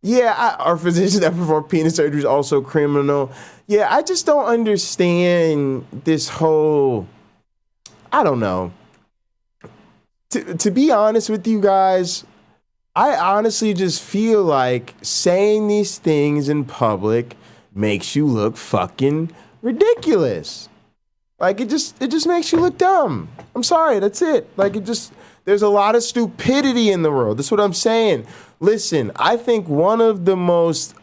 that perform penis surgery is also criminal. Yeah, I just don't understand this whole, I don't know. To be honest with you guys, I honestly just feel like saying these things in public makes you look fucking ridiculous. Like, it just makes you look dumb. I'm sorry, that's it. Like, there's a lot of stupidity in the world. That's what I'm saying. Listen, I think one of the most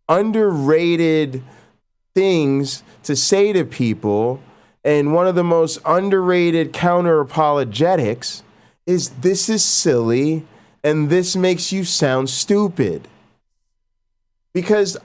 underrated things to say to people, and one of the most underrated counter-apologetics, is this is silly and this makes you sound stupid. Because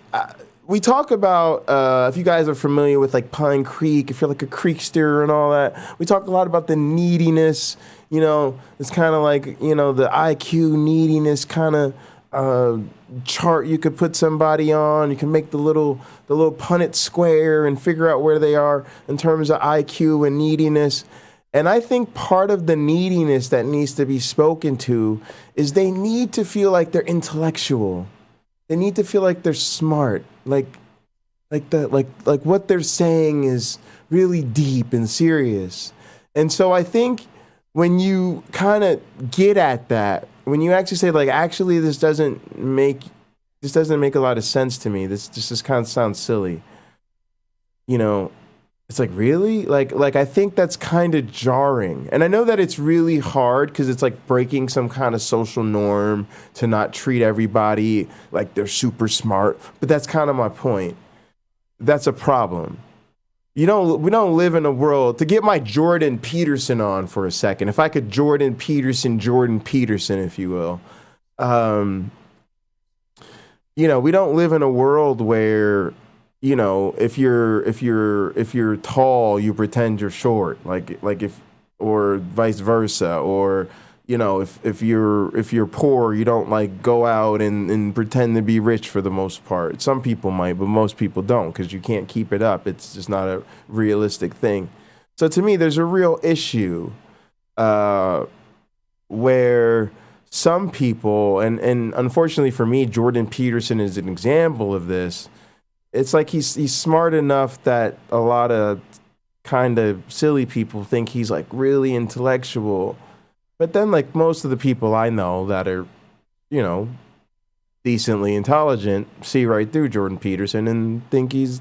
we talk about, if you guys are familiar with like Pine Creek, if you're like a creekster and all that, we talk a lot about the neediness, it's kind of like, the IQ neediness kind of chart you could put somebody on. You can make the little Punnett square and figure out where they are in terms of IQ and neediness. And I think part of the neediness that needs to be spoken to is they need to feel like they're intellectual. They need to feel like they're smart. Like what they're saying is really deep and serious. And so I think when you kind of get at that, when you actually say, like, actually this doesn't make a lot of sense to me. This just kind of sounds silly. It's like, really? Like I think that's kind of jarring. And I know that it's really hard because it's like breaking some kind of social norm to not treat everybody like they're super smart. But that's kind of my point. That's a problem. We don't live in a world, to get my Jordan Peterson on for a second, if I could Jordan Peterson, if you will. We don't live in a world where, if you're tall, you pretend you're short. Like or vice versa, or you know, if you're poor, you don't like go out and pretend to be rich for the most part. Some people might, but most people don't, because you can't keep it up. It's just not a realistic thing. So to me, there's a real issue where some people, and unfortunately for me, Jordan Peterson is an example of this. It's like he's smart enough that a lot of kind of silly people think he's like really intellectual. But then, like, most of the people I know that are, you know, decently intelligent see right through Jordan Peterson and think he's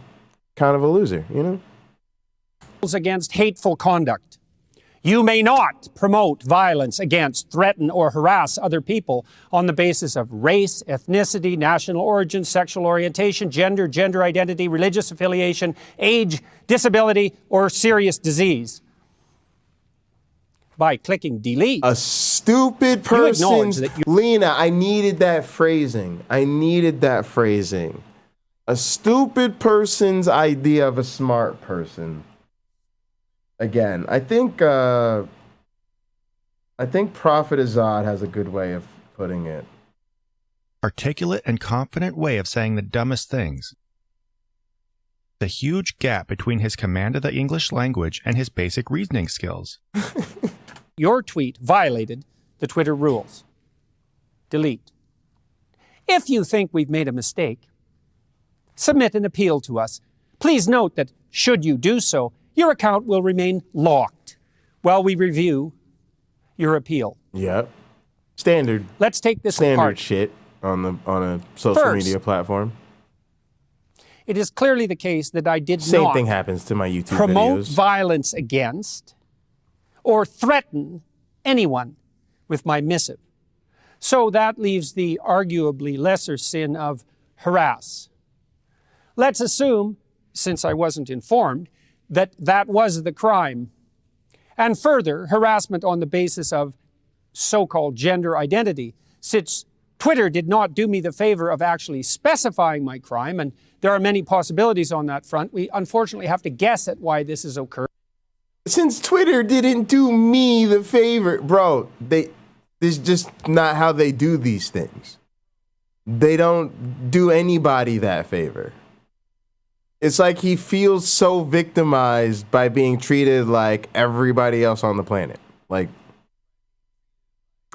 kind of a loser, you know? Against hateful conduct. You may not promote violence against, threaten, or harass other people on the basis of race, ethnicity, national origin, sexual orientation, gender, gender identity, religious affiliation, age, disability, or serious disease. By clicking delete. A stupid person. Lena, I needed that phrasing. A stupid person's idea of a smart person. Again, I think Prophet Azad has a good way of putting it. Articulate and confident way of saying the dumbest things. The huge gap between his command of the English language and his basic reasoning skills. Your tweet violated the Twitter rules. Delete. If you think we've made a mistake, submit an appeal to us. Please note that, should you do so, your account will remain locked while we review your appeal. Yep. Standard. Let's take this standard apart. Shit on a social media platform. It is clearly the case that I did Same not thing happens to my YouTube promote videos. violence against or threaten anyone with my missive. So that leaves the arguably lesser sin of harass. Let's assume, since I wasn't informed, that that was the crime. And further, harassment on the basis of so-called gender identity, since Twitter did not do me the favor of actually specifying my crime, and there are many possibilities on that front. We unfortunately have to guess at why this has occurred. Since Twitter didn't do me the favor, bro, this is just not how they do these things. They don't do anybody that favor. It's like he feels so victimized by being treated like everybody else on the planet. Like,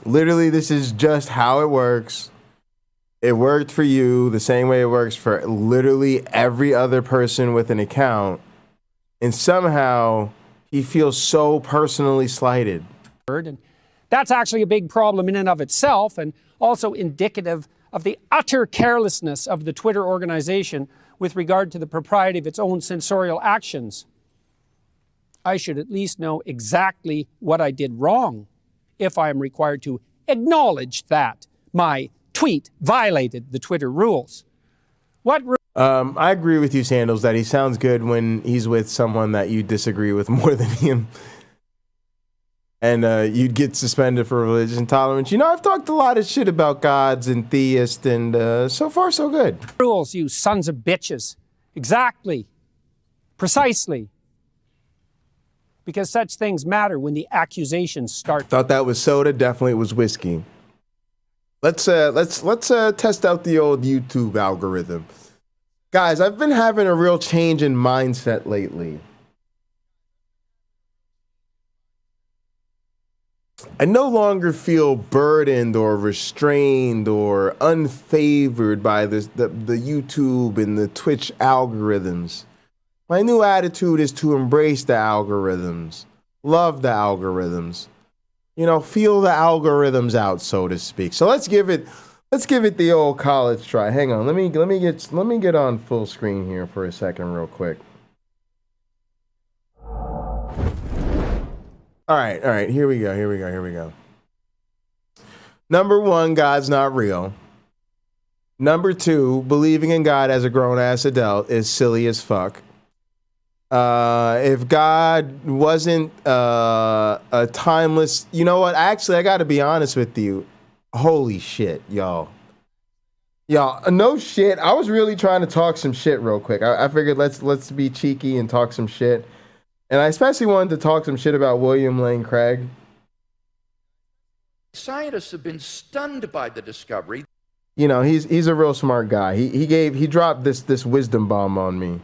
literally, this is just how it works. It worked for you the same way it works for literally every other person with an account. And somehow he feels so personally slighted. And that's actually a big problem in and of itself, and also indicative of the utter carelessness of the Twitter organization with regard to the propriety of its own censorial actions. I should at least know exactly what I did wrong if I am required to acknowledge that my tweet violated the Twitter rules. I agree with you, Sandals, that he sounds good when he's with someone that you disagree with more than him. And you'd get suspended for religious intolerance. You know, I've talked a lot of shit about gods and theists, and so far, so good. Rules, you sons of bitches. Exactly. Precisely. Because such things matter when the accusations start. Thought that was soda. Definitely it was whiskey. Let's test out the old YouTube algorithm. Guys, I've been having a real change in mindset lately. I no longer feel burdened or restrained or unfavored by the YouTube and the Twitch algorithms. My new attitude is to embrace the algorithms, love the algorithms, you know, feel the algorithms out, so to speak. So let's give it the old college try. Hang on, let me get on full screen here for a second, real quick. All right, here we go. Number 1, God's not real. Number 2, believing in God as a grown-ass adult is silly as fuck. If God wasn't a timeless... You know what? Actually, I got to be honest with you. Holy shit, y'all. Y'all, no shit. I was really trying to talk some shit real quick. I figured let's be cheeky and talk some shit. And I especially wanted to talk some shit about William Lane Craig. Scientists have been stunned by the discovery. You know, he's a real smart guy. He dropped this wisdom bomb on me.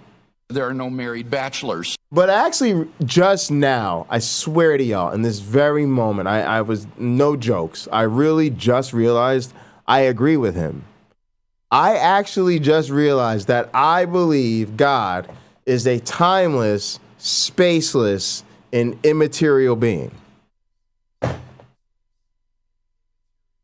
There are no married bachelors. But actually, just now, I swear to y'all, in this very moment, I was, no jokes, I really just realized I agree with him. I actually just realized that I believe God is a timeless, spaceless, and immaterial being.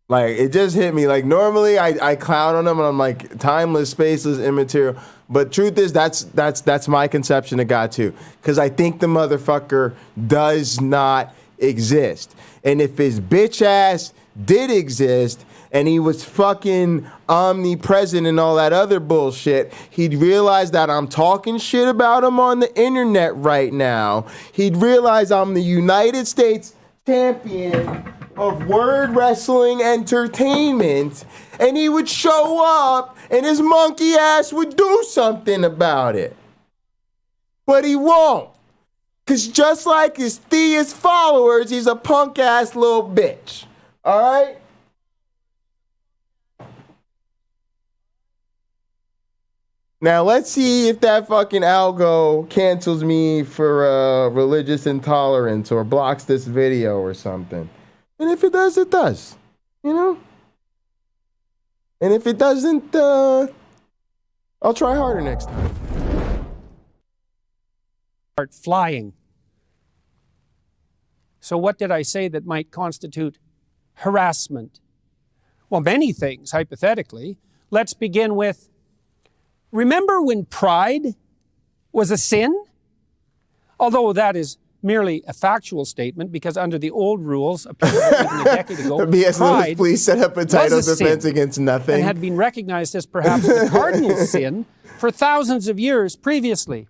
Like, it just hit me. Like, normally I clown on him and I'm like, timeless, spaceless, immaterial. But truth is, that's my conception of God too. Because I think the motherfucker does not exist. And if his bitch ass did exist and he was fucking omnipresent and all that other bullshit, he'd realize that I'm talking shit about him on the internet right now. He'd realize I'm the United States champion of word wrestling entertainment, and he would show up and his monkey ass would do something about it. But he won't. Because just like his theist followers, he's a punk ass little bitch. All right? Now let's see if that fucking algo cancels me for religious intolerance or blocks this video or something. And if it does, it does. You know? And if it doesn't, I'll try harder next time. Start flying. So what did I say that might constitute harassment? Well, many things, hypothetically. Let's begin with, remember when pride was a sin? Although that is merely a factual statement, because under the old rules, even a decade ago, B.S. Lewis, please set up a title defense sin against nothing. and had been recognized as perhaps the cardinal sin for thousands of years previously.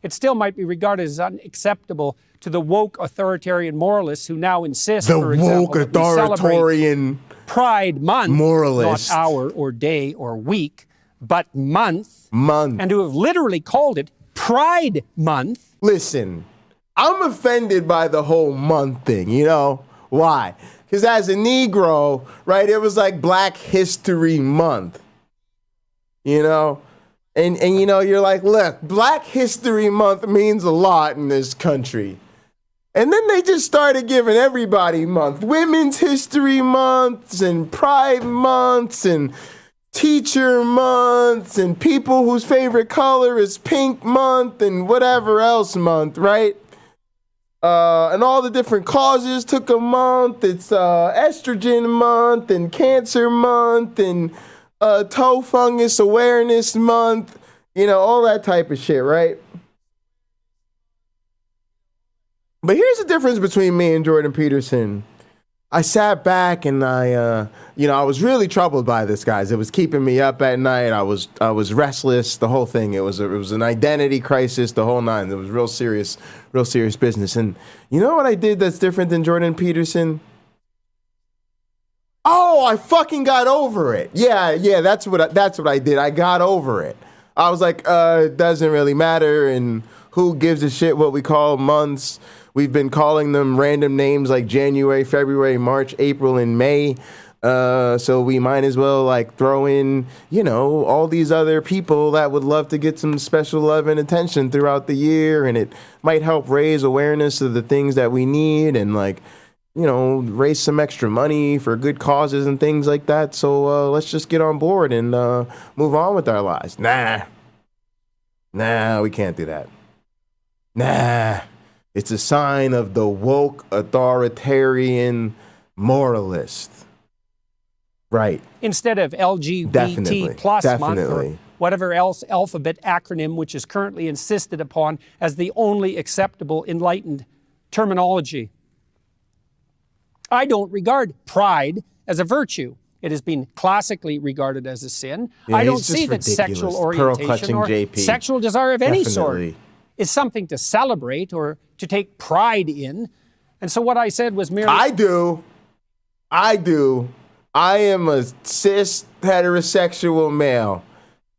It still might be regarded as unacceptable to the woke authoritarian moralists who now insist, for example, woke that we celebrate authoritarian Pride Month, moralist. not hour or day or week, but month, and who have literally called it Pride Month. Listen, I'm offended by the whole month thing, you know? Why? Because as a Negro, right, it was like Black History Month, you know? And you know, you're like, look, Black History Month means a lot in this country. And then they just started giving everybody month. Women's History Months and Pride Months and Teacher Months and people whose favorite color is pink month and whatever else month, right? And all the different causes took a month. It's estrogen month and cancer month and toe fungus awareness month, you know, all that type of shit, right? But here's the difference between me and Jordan Peterson. I sat back and I was really troubled by this, guys. It was keeping me up at night. I was restless, the whole thing. It was an identity crisis, the whole nine. It was real serious business. And you know what I did that's different than Jordan Peterson? Oh, I fucking got over it. Yeah, that's what I did. I got over it. I was like, it doesn't really matter, and who gives a shit what we call months? We've been calling them random names like January, February, March, April, and May. So we might as well like throw in, you know, all these other people that would love to get some special love and attention throughout the year, and it might help raise awareness of the things that we need and like, you know, raise some extra money for good causes and things like that. So let's just get on board and move on with our lives. Nah, we can't do that. Nah, it's a sign of the woke authoritarian moralist. Right. Instead of LGBT plus month or whatever else alphabet acronym which is currently insisted upon as the only acceptable enlightened terminology. I don't regard pride as a virtue. It has been classically regarded as a sin. Yeah, I don't see that sexual orientation or sexual desire of any sort is something to celebrate or to take pride in. And so what I said was merely... I do. I am a cis heterosexual male.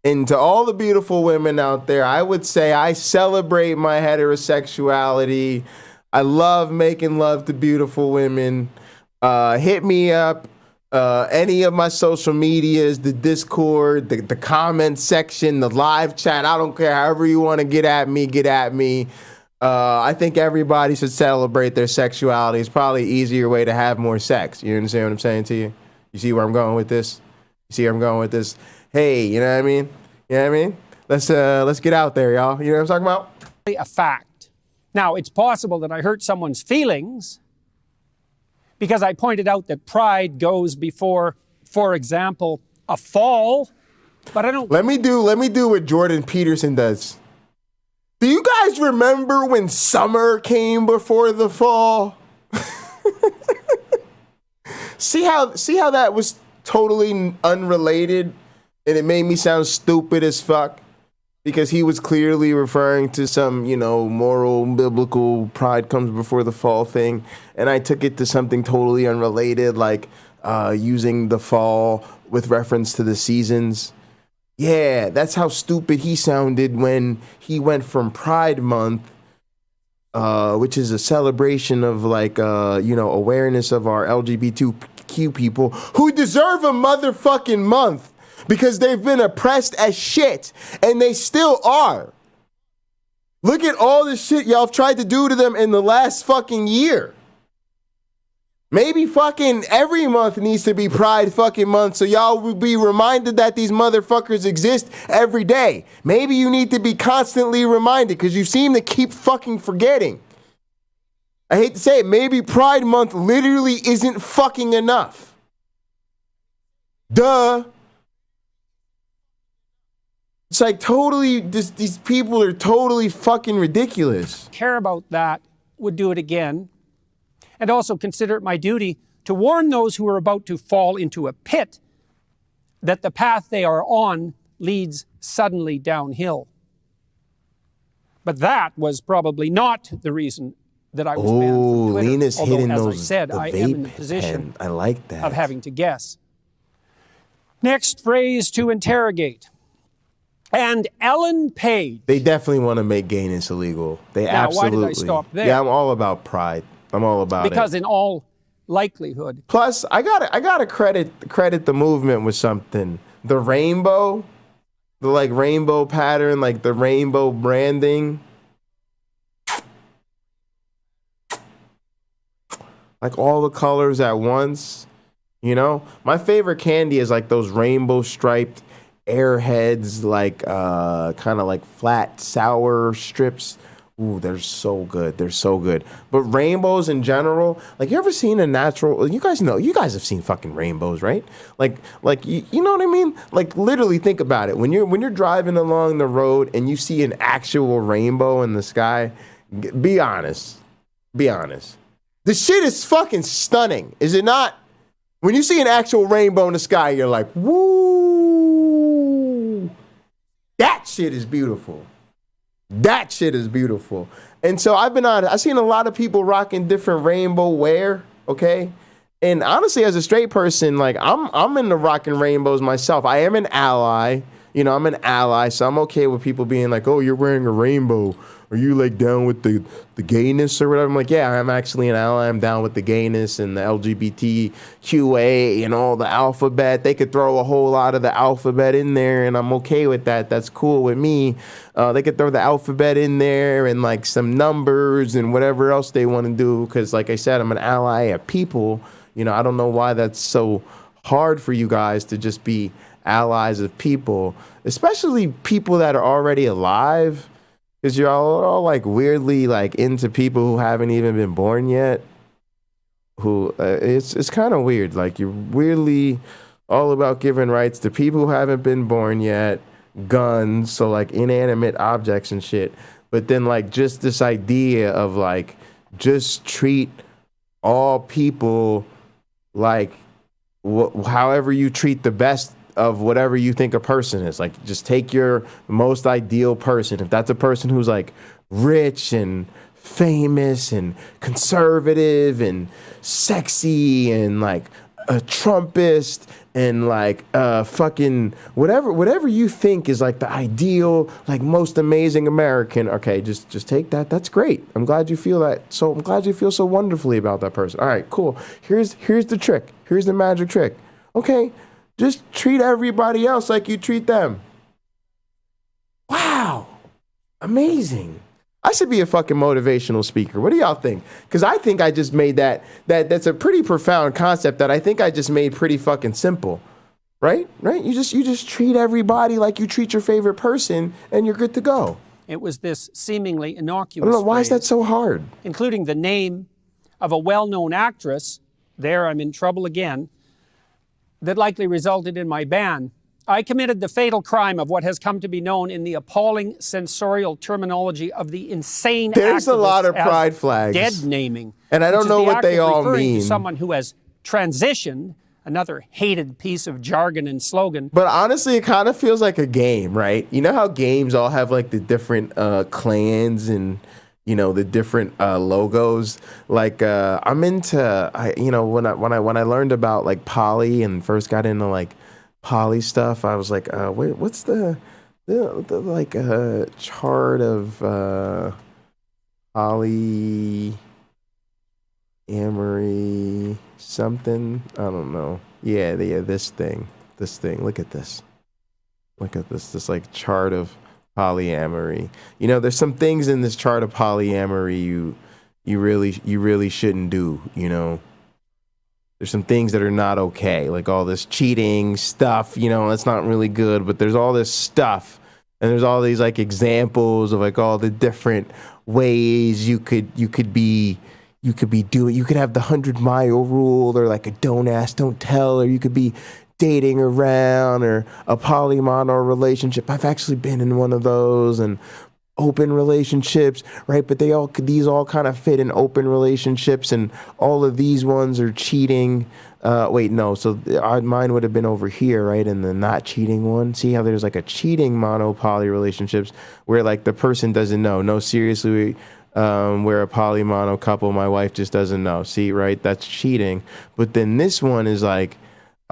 And to all the beautiful women out there, I would say I celebrate my heterosexuality. I love making love to beautiful women. Hit me up. Any of my social medias, the Discord, the comment section, the live chat. I don't care. However you want to get at me, get at me. I think everybody should celebrate their sexuality. It's probably an easier way to have more sex. You understand what I'm saying to you? You see where I'm going with this? You see where I'm going with this? Hey, you know what I mean? You know what I mean? Let's get out there, y'all. You know what I'm talking about? A fact. Now, it's possible that I hurt someone's feelings because I pointed out that pride goes before, for example, a fall. But I don't. Let me do what Jordan Peterson does. Do you guys remember when summer came before the fall? See how that was totally unrelated, and it made me sound stupid as fuck because he was clearly referring to some, moral, biblical pride comes before the fall thing, and I took it to something totally unrelated, like using the fall with reference to the seasons. Yeah, that's how stupid he sounded when he went from Pride Month, which is a celebration of awareness of our LGBTQ people who deserve a motherfucking month because they've been oppressed as shit, and they still are. Look at all the shit y'all have tried to do to them in the last fucking year. Maybe fucking every month needs to be Pride fucking month so y'all will be reminded that these motherfuckers exist every day. Maybe you need to be constantly reminded because you seem to keep fucking forgetting. I hate to say it, maybe Pride month literally isn't fucking enough. Duh. It's like totally, these people are totally fucking ridiculous. Care about that, would do it again. And also consider it my duty to warn those who are about to fall into a pit that the path they are on leads suddenly downhill. But that was probably not the reason that I was banned from Twitter. Lena's although, hitting as those, I said, the I vape am in the position pen. I like that. of having to guess. Next phrase to interrogate. And Ellen Page. They definitely want to make gayness illegal. They now, absolutely. why did I stop there? Yeah, I'm all about pride. I'm all about it. Because in all likelihood. Plus, I gotta credit the movement with something. The rainbow, the rainbow pattern, the rainbow branding. All the colors at once. My favorite candy is those rainbow striped Airheads, kind of flat sour strips. Ooh, they're so good. They're so good. But rainbows in general, you ever seen a natural? You guys have seen fucking rainbows, right? You know what I mean? Literally think about it. When you're driving along the road and you see an actual rainbow in the sky, be honest. Be honest. The shit is fucking stunning, is it not? When you see an actual rainbow in the sky, you're like, woo! That shit is beautiful. That shit is beautiful. And so I've seen a lot of people rocking different rainbow wear, okay? And honestly, as a straight person, I'm into rocking rainbows myself. I am an ally. I'm an ally, so I'm okay with people being like, oh, you're wearing a rainbow. Are you down with the gayness or whatever? I'm like, yeah, I'm actually an ally. I'm down with the gayness and the LGBTQA and all the alphabet. They could throw a whole lot of the alphabet in there, and I'm okay with that. That's cool with me. They could throw the alphabet in there and some numbers and whatever else they want to do. Because like I said, I'm an ally of people. I don't know why that's so hard for you guys to just be allies of people, especially people that are already alive. Because you're all weirdly into people who haven't even been born yet. Who it's kind of weird. You're weirdly all about giving rights to people who haven't been born yet, guns, so inanimate objects and shit. But then just this idea of just treat all people however you treat the best of whatever you think a person is. Just take your most ideal person. If that's a person who's rich and famous and conservative and sexy and a Trumpist and like fucking whatever you think is like the ideal, like most amazing American. Okay, just take that. That's great. I'm glad you feel that. So I'm glad you feel so wonderfully about that person. All right, cool. Here's the trick. Here's the magic trick. Okay, just treat everybody else like you treat them. Wow, amazing. I should be a fucking motivational speaker. What do y'all think? Because I think I just made that's a pretty profound concept that I think I just made pretty fucking simple. Right? You just treat everybody like you treat your favorite person and you're good to go. It was this seemingly innocuous I don't know, why is that phrase, so hard? including the name of a well-known actress, there I'm in trouble again, that likely resulted in my ban. I committed the fatal crime of what has come to be known in the appalling sensorial terminology of the insane There's a lot of activist pride as flags. dead naming. And I don't know what they all mean. To someone who has transitioned, another hated piece of jargon and slogan. But honestly, it kind of feels like a game, right? You know how games all have like the different clans and, you know, the different logos. Like I'm into, when I learned about like poly and first got into like poly stuff, I was like, wait, what's the like chart of polyamory something? I don't know. Yeah, this thing. Look at this. This like chart of polyamory. You know, there's some things in this chart of polyamory you really shouldn't do, you know. There's some things that are not okay, like all this cheating stuff, you know, that's not really good, but there's all this stuff, and there's all these like examples of like all the different ways you could be doing. You could have the 100-mile rule, or like a don't ask, don't tell, or you could be dating around, or a polymono relationship. I've actually been in one of those, and open relationships, right? But these all kind of fit in open relationships, and all of these ones are cheating. Wait, no. So mine would have been over here, right? And the not cheating one. See how there's like a cheating mono-poly relationships where like the person doesn't know. No, seriously, we're a poly-mono couple. My wife just doesn't know. See, right? That's cheating. But then this one is like,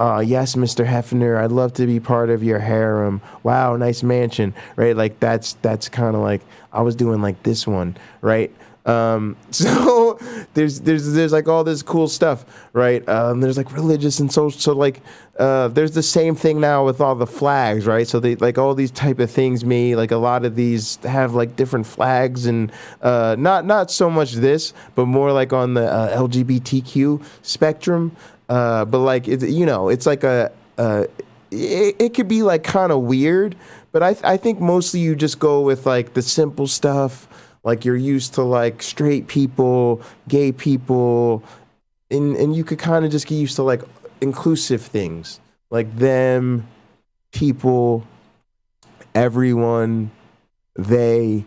yes, Mr. Hefner, I'd love to be part of your harem. Wow, nice mansion, right? Like that's kind of like I was doing like this one, right? So there's like all this cool stuff, right? There's like religious and social. So like there's the same thing now with all the flags, right? So they like all these type of things. Like a lot of these have like different flags, and not so much this, but more like on the LGBTQ spectrum. But like it's like it could be like kind of weird, but I think mostly you just go with like the simple stuff, like you're used to like straight people, gay people, and you could kind of just get used to like inclusive things, like them, people, everyone, they,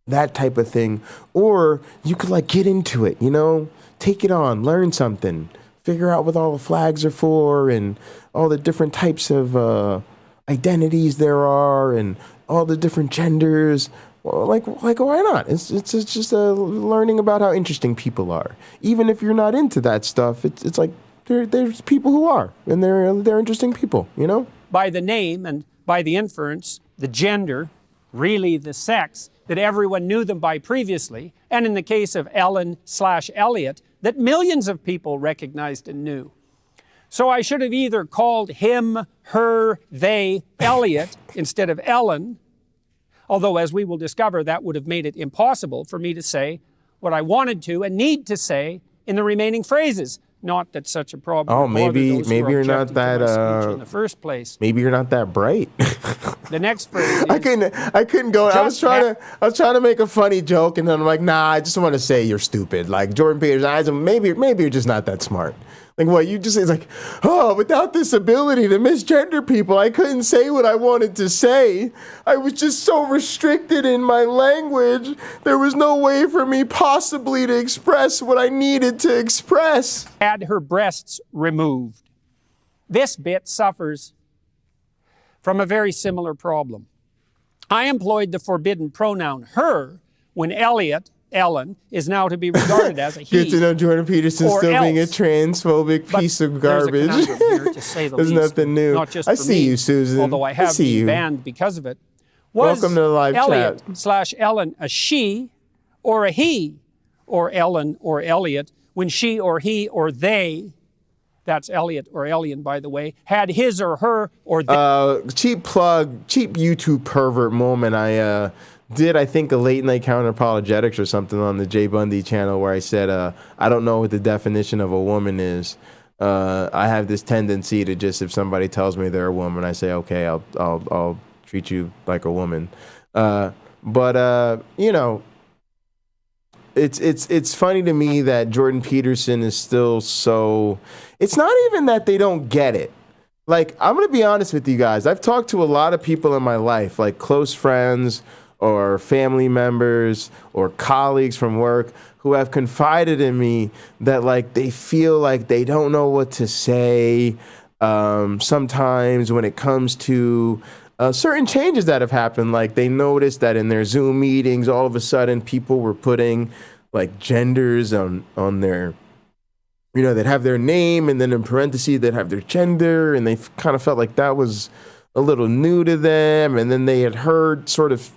that type of thing. Or you could like get into it, take it on, learn something. Figure out what all the flags are for, and all the different types of identities there are, and all the different genders. Well, like why not? It's just learning about how interesting people are. Even if you're not into that stuff, it's like there's people who are, and they're interesting people. By the name and by the inference, the gender, really the sex that everyone knew them by previously, and in the case of Ellen/Elliot, that millions of people recognized and knew. So I should have either called him, her, they, Elliot, instead of Ellen, although as we will discover, that would have made it impossible for me to say what I wanted to and need to say in the remaining phrases. Not that such a problem. Oh, maybe you're not that in the first place. Maybe you're not that bright. The next phrase. I couldn't go. I was trying to make a funny joke, and then I'm like, nah, I just want to say you're stupid. Like Jordan Peterson, maybe you're just not that smart. Like what you just say is like, without this ability to misgender people, I couldn't say what I wanted to say. I was just so restricted in my language. There was no way for me possibly to express what I needed to express. Had her breasts removed. This bit suffers from a very similar problem. I employed the forbidden pronoun her when Elliot, Ellen, is now to be regarded as a he. Good to know Jordan Peterson or still being a else. transphobic But piece of there's a garbage. conundrum here, to say the There's least. nothing new. Not just I for see me, you, Susan. although I have see been you. banned because of it. Was Welcome to the live Elliot chat. / Ellen a she or a he, or Ellen or Elliot, when she or he or they, that's Elliot or Elian, by the way, had his or her or their. Cheap plug, cheap YouTube pervert moment. I did, I think, a late-night counter-apologetics or something on the Jay Bundy channel where I said, I don't know what the definition of a woman is. I have this tendency to just, if somebody tells me they're a woman, I say, okay, I'll treat you like a woman. But you know, it's funny to me that Jordan Peterson is still so. It's not even that they don't get it. Like, I'm gonna be honest with you guys. I've talked to a lot of people in my life, like close friends or family members or colleagues from work, who have confided in me that, like, they feel like they don't know what to say sometimes when it comes to certain changes that have happened. Like, they noticed that in their Zoom meetings, all of a sudden people were putting like genders on their, you know, they'd have their name and then in parentheses they'd have their gender, and they kind of felt like that was a little new to them. And then they had heard sort of,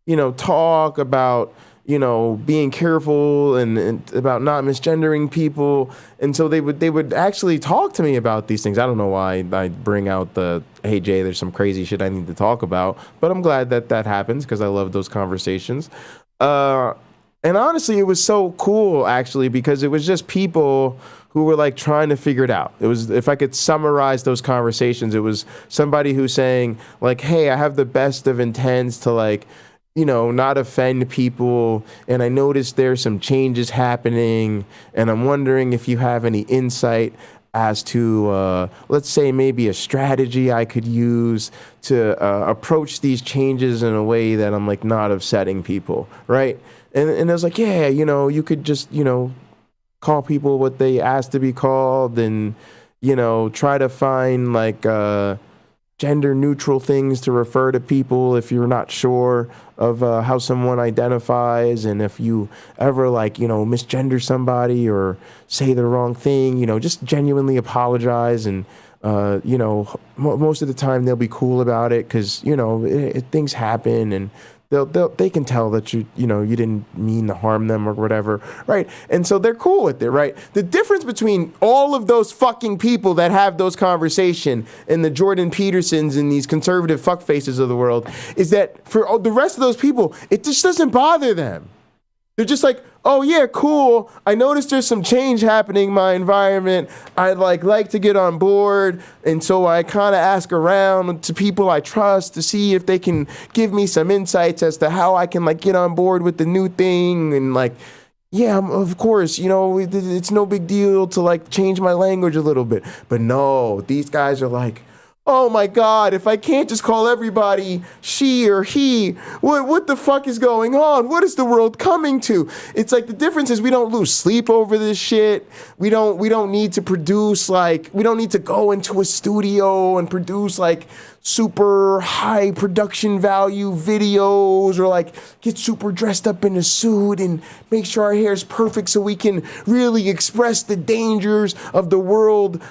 you know, talk about, you know, being careful and about not misgendering people. And so they would actually talk to me about these things. I don't know why I bring out the, hey, Jay, there's some crazy shit I need to talk about. But I'm glad that that happens because I love those conversations. And honestly, it was so cool, actually, because it was just people who were like trying to figure it out. It was, if I could summarize those conversations, it was somebody who's saying like, hey, I have the best of intents to, like, you know, not offend people, and I noticed there's some changes happening, and I'm wondering if you have any insight as to, let's say, maybe a strategy I could use to approach these changes in a way that I'm like not upsetting people, right? And I was like, yeah, you know, you could just, you know, call people what they ask to be called, and, you know, try to find like gender neutral things to refer to people if you're not sure of how someone identifies. And if you ever, like, you know, misgender somebody or say the wrong thing, you know, just genuinely apologize. And, you know, most of the time they'll be cool about it because, you know, things happen, and they can tell that you know, you didn't mean to harm them or whatever, right? And so they're cool with it, right? The difference between all of those fucking people that have those conversations and the Jordan Petersons and these conservative fuckfaces of the world is that for the rest of those people, it just doesn't bother them. They're just like, oh yeah, cool. I noticed there's some change happening in my environment. I'd like to get on board. And so I kind of ask around to people I trust to see if they can give me some insights as to how I can, like, get on board with the new thing. And like, yeah, of course, you know, it's no big deal to like change my language a little bit. But no, these guys are like, oh my God, if I can't just call everybody she or he, what the fuck is going on? What is the world coming to? It's like, the difference is we don't lose sleep over this shit. We don't need to produce, like, we don't need to go into a studio and produce like super high production value videos, or like get super dressed up in a suit and make sure our hair is perfect so we can really express the dangers of the world,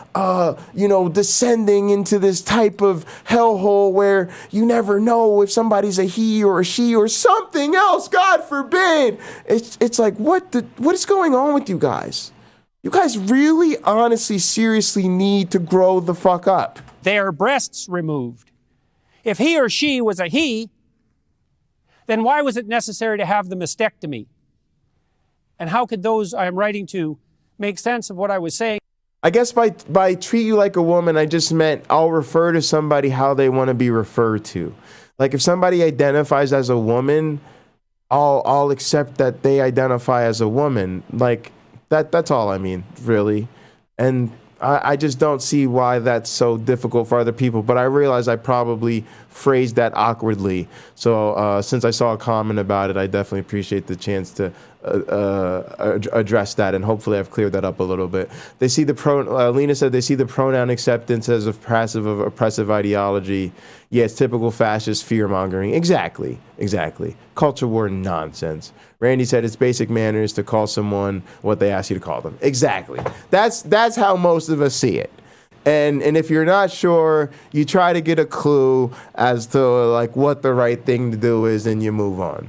you know, descending into this type of hellhole where you never know if somebody's a he or a she or something else, God forbid. It's like, what is going on with you guys? You guys really, honestly, seriously need to grow the fuck up. Their breasts removed. If he or she was a he, then why was it necessary to have the mastectomy? And how could those I am writing to make sense of what I was saying? I guess by treat you like a woman, I just meant I'll refer to somebody how they want to be referred to. Like, if somebody identifies as a woman, I'll accept that they identify as a woman. Like, that's all I mean, really. And I just don't see why that's so difficult for other people. But I realize I probably phrased that awkwardly. So since I saw a comment about it, I definitely appreciate the chance to address that, and hopefully I've cleared that up a little bit. They see Lena said they see the pronoun acceptance as a passive of oppressive ideology. Yeah, it's typical fascist fear-mongering. Exactly. Culture war nonsense. Randy said it's basic manners to call someone what they ask you to call them. Exactly. That's how most of us see it. And if you're not sure, you try to get a clue as to like what the right thing to do is, and you move on.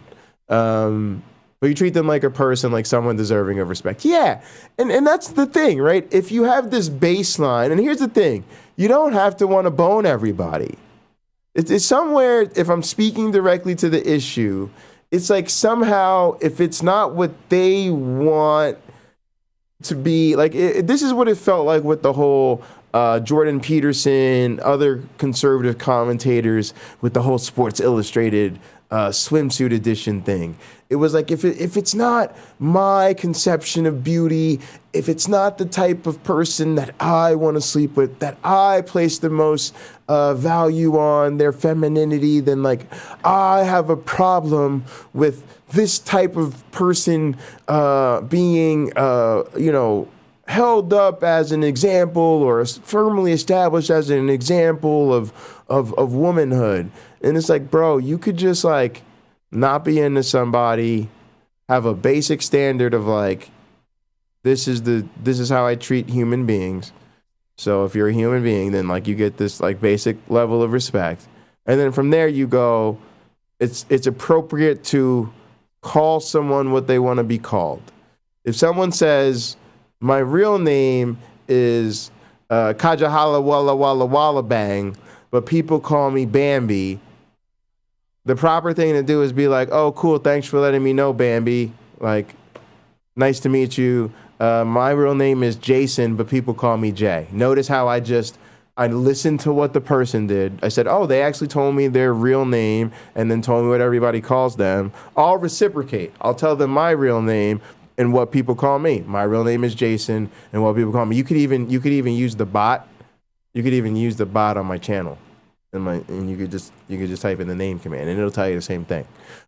But you treat them like a person, like someone deserving of respect. Yeah, and that's the thing, right? If you have this baseline, and here's the thing, you don't have to want to bone everybody. It's somewhere, if I'm speaking directly to the issue, it's like somehow, if it's not what they want to be, like this is what it felt like with the whole Jordan Peterson, other conservative commentators with the whole Sports Illustrated swimsuit edition thing. It was like, if it's not my conception of beauty, if it's not the type of person that I want to sleep with, that I place the most value on, their femininity, then like I have a problem with this type of person being, held up as an example or firmly established as an example of womanhood. And it's like, bro, you could just like not be into somebody, have a basic standard of like, this is how I treat human beings. So if you're a human being, then like you get this like basic level of respect. And then from there you go, it's appropriate to call someone what they want to be called. If someone says, my real name is Kajahala Walla Walla Walla Bang, but people call me Bambi, the proper thing to do is be like, oh, cool, thanks for letting me know, Bambi. Like, nice to meet you. My real name is Jason, but people call me Jay. Notice how I listened to what the person did. I said, oh, they actually told me their real name and then told me what everybody calls them. I'll reciprocate. I'll tell them my real name and what people call me. My real name is Jason, and what people call me. You could even use the bot. You could even use the bot on my channel, and you could just type in the name command, and it'll tell you the same thing.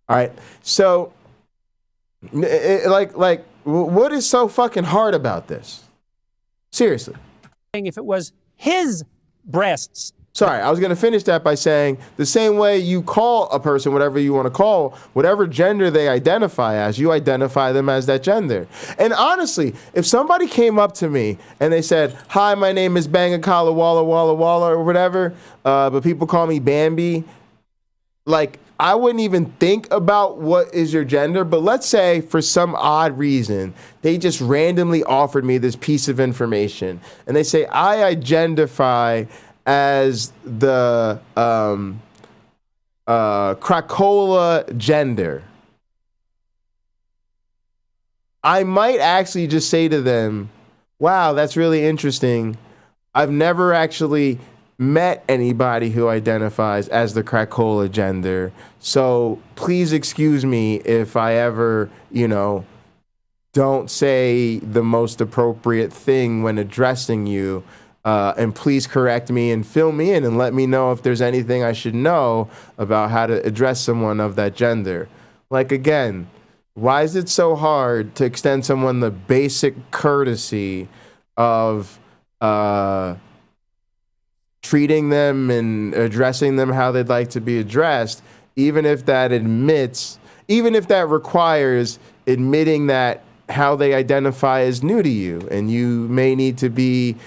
All right. So, what is so fucking hard about this? Seriously. If it was his breasts. Sorry, I was going to finish that by saying the same way you call a person whatever you want to call, whatever gender they identify as, you identify them as that gender. And honestly, if somebody came up to me and they said, hi, my name is Bangakala Walla Walla Walla or whatever, but people call me Bambi, like, I wouldn't even think about what is your gender, but let's say for some odd reason, they just randomly offered me this piece of information and they say, I identify as the Krakola gender. I might actually just say to them, wow, that's really interesting. I've never actually met anybody who identifies as the Krakola gender, so please excuse me if I ever, don't say the most appropriate thing when addressing you. And please correct me and fill me in and let me know if there's anything I should know about how to address someone of that gender. Like, again, why is it so hard to extend someone the basic courtesy of treating them and addressing them how they'd like to be addressed, even if that requires admitting that how they identify is new to you, and you may need to be,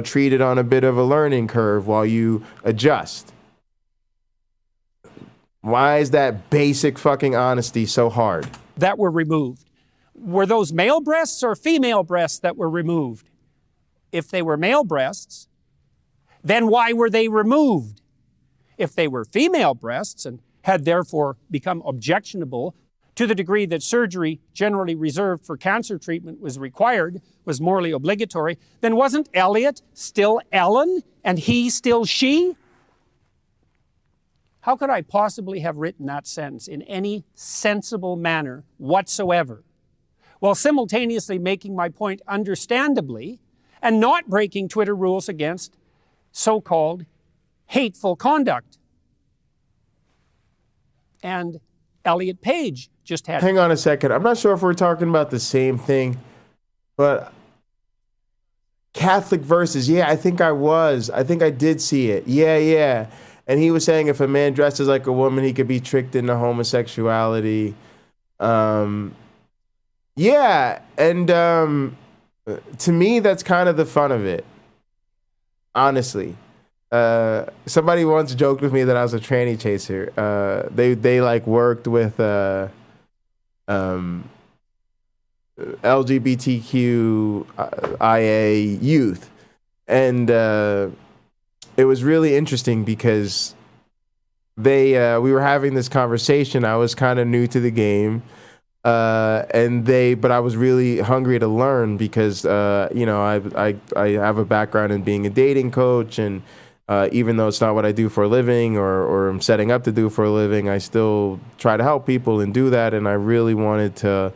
treated on a bit of a learning curve while you adjust. Why is that basic fucking honesty so hard? That were removed. Were those male breasts or female breasts that were removed? If they were male breasts, then why were they removed? If they were female breasts and had therefore become objectionable to the degree that surgery generally reserved for cancer treatment was required, was morally obligatory, then wasn't Elliot still Ellen and he still she? How could I possibly have written that sentence in any sensible manner whatsoever, while simultaneously making my point understandably and not breaking Twitter rules against so-called hateful conduct? and Elliot Page just had. Hang on a second. I'm not sure if we're talking about the same thing, but Catholic Verses. Yeah, I think I was. I think I did see it. Yeah. And he was saying if a man dresses like a woman, he could be tricked into homosexuality. Yeah, and to me, that's kind of the fun of it, honestly. Somebody once joked with me that I was a tranny chaser. They like worked with LGBTQIA youth, and it was really interesting because we were having this conversation. I was kind of new to the game. But I was really hungry to learn because, I have a background in being a dating coach, and even though it's not what I do for a living or I'm setting up to do for a living, I still try to help people and do that. And I really wanted to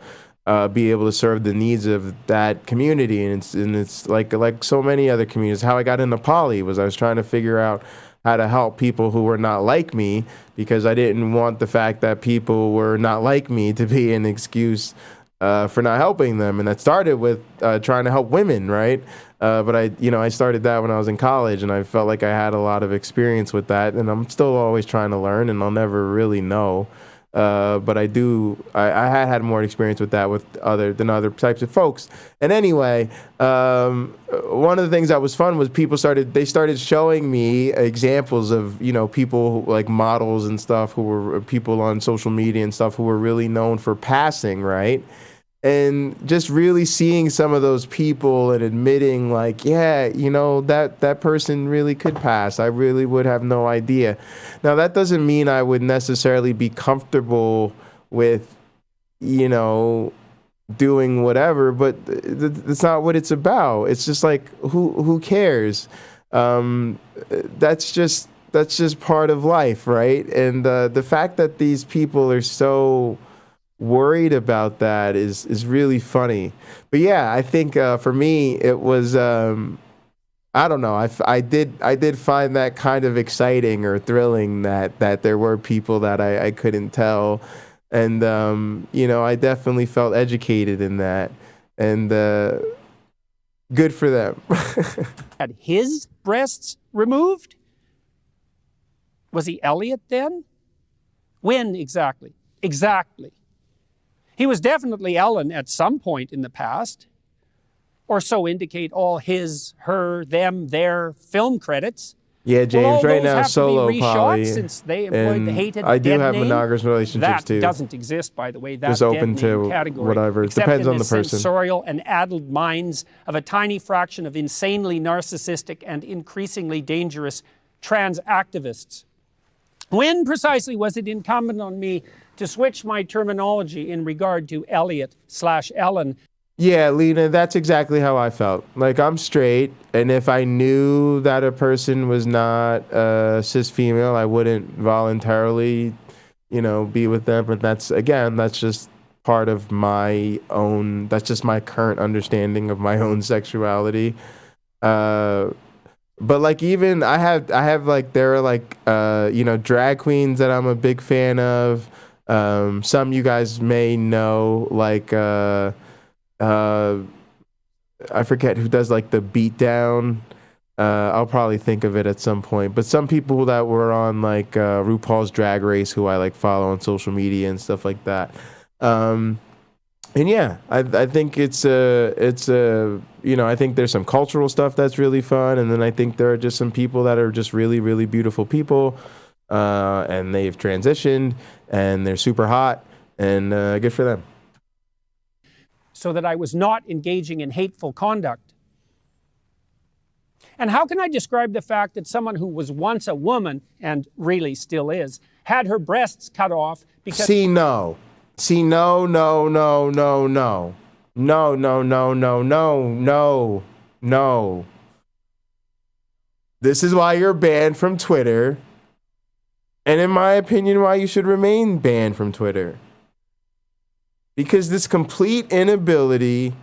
be able to serve the needs of that community. And it's like so many other communities. How I got into poly was I was trying to figure out how to help people who were not like me, because I didn't want the fact that people were not like me to be an excuse for not helping them. And that started with trying to help women, right? But I started that when I was in college, and I felt like I had a lot of experience with that, and I'm still always trying to learn, and I'll never really know. But I had more experience with that than other types of folks. And anyway, one of the things that was fun was they started showing me examples of, people like models and stuff who were people on social media and stuff who were really known for passing, right? And just really seeing some of those people and admitting like, yeah, that person really could pass. I really would have no idea. Now, that doesn't mean I would necessarily be comfortable with, doing whatever, but that's not what it's about. It's just like, who cares? That's just part of life, right? And the fact that these people are so worried about that is really funny. But yeah, I think for me it was I don't know, I did find that kind of exciting or thrilling that there were people that I couldn't tell, and I definitely felt educated in that, and good for them. Had his breasts removed? Was he Elliot then? When exactly? Exactly. He was definitely Ellen at some point in the past, or so indicate all his, her, them, their film credits. Yeah, James, right now solo poly, since they employed the hated I do dead have name. monogamous relationships too. That doesn't exist, by the way. That just open dead name to category, whatever. It depends on the person. Sensorial and addled minds of a tiny fraction of insanely narcissistic and increasingly dangerous trans activists. When precisely was it incumbent on me to switch my terminology in regard to Elliot/Ellen? Yeah, Lena, that's exactly how I felt. Like, I'm straight, and if I knew that a person was not cis female, I wouldn't voluntarily, be with them. But that's just part of that's just my current understanding of my own sexuality. But like, even I have like, there are like, drag queens that I'm a big fan of. Some you guys may know, like, I forget who does like the beatdown. I'll probably think of it at some point. But some people that were on like RuPaul's Drag Race, who I like follow on social media and stuff like that. And yeah, I think I think there's some cultural stuff that's really fun, and then I think there are just some people that are just really, really beautiful people, and they've transitioned, and they're super hot, and good for them. So that I was not engaging in hateful conduct. And how can I describe the fact that someone who was once a woman, and really still is, had her breasts cut off because... No. This is why you're banned from Twitter. And in my opinion, why you should remain banned from Twitter. Because this complete inability,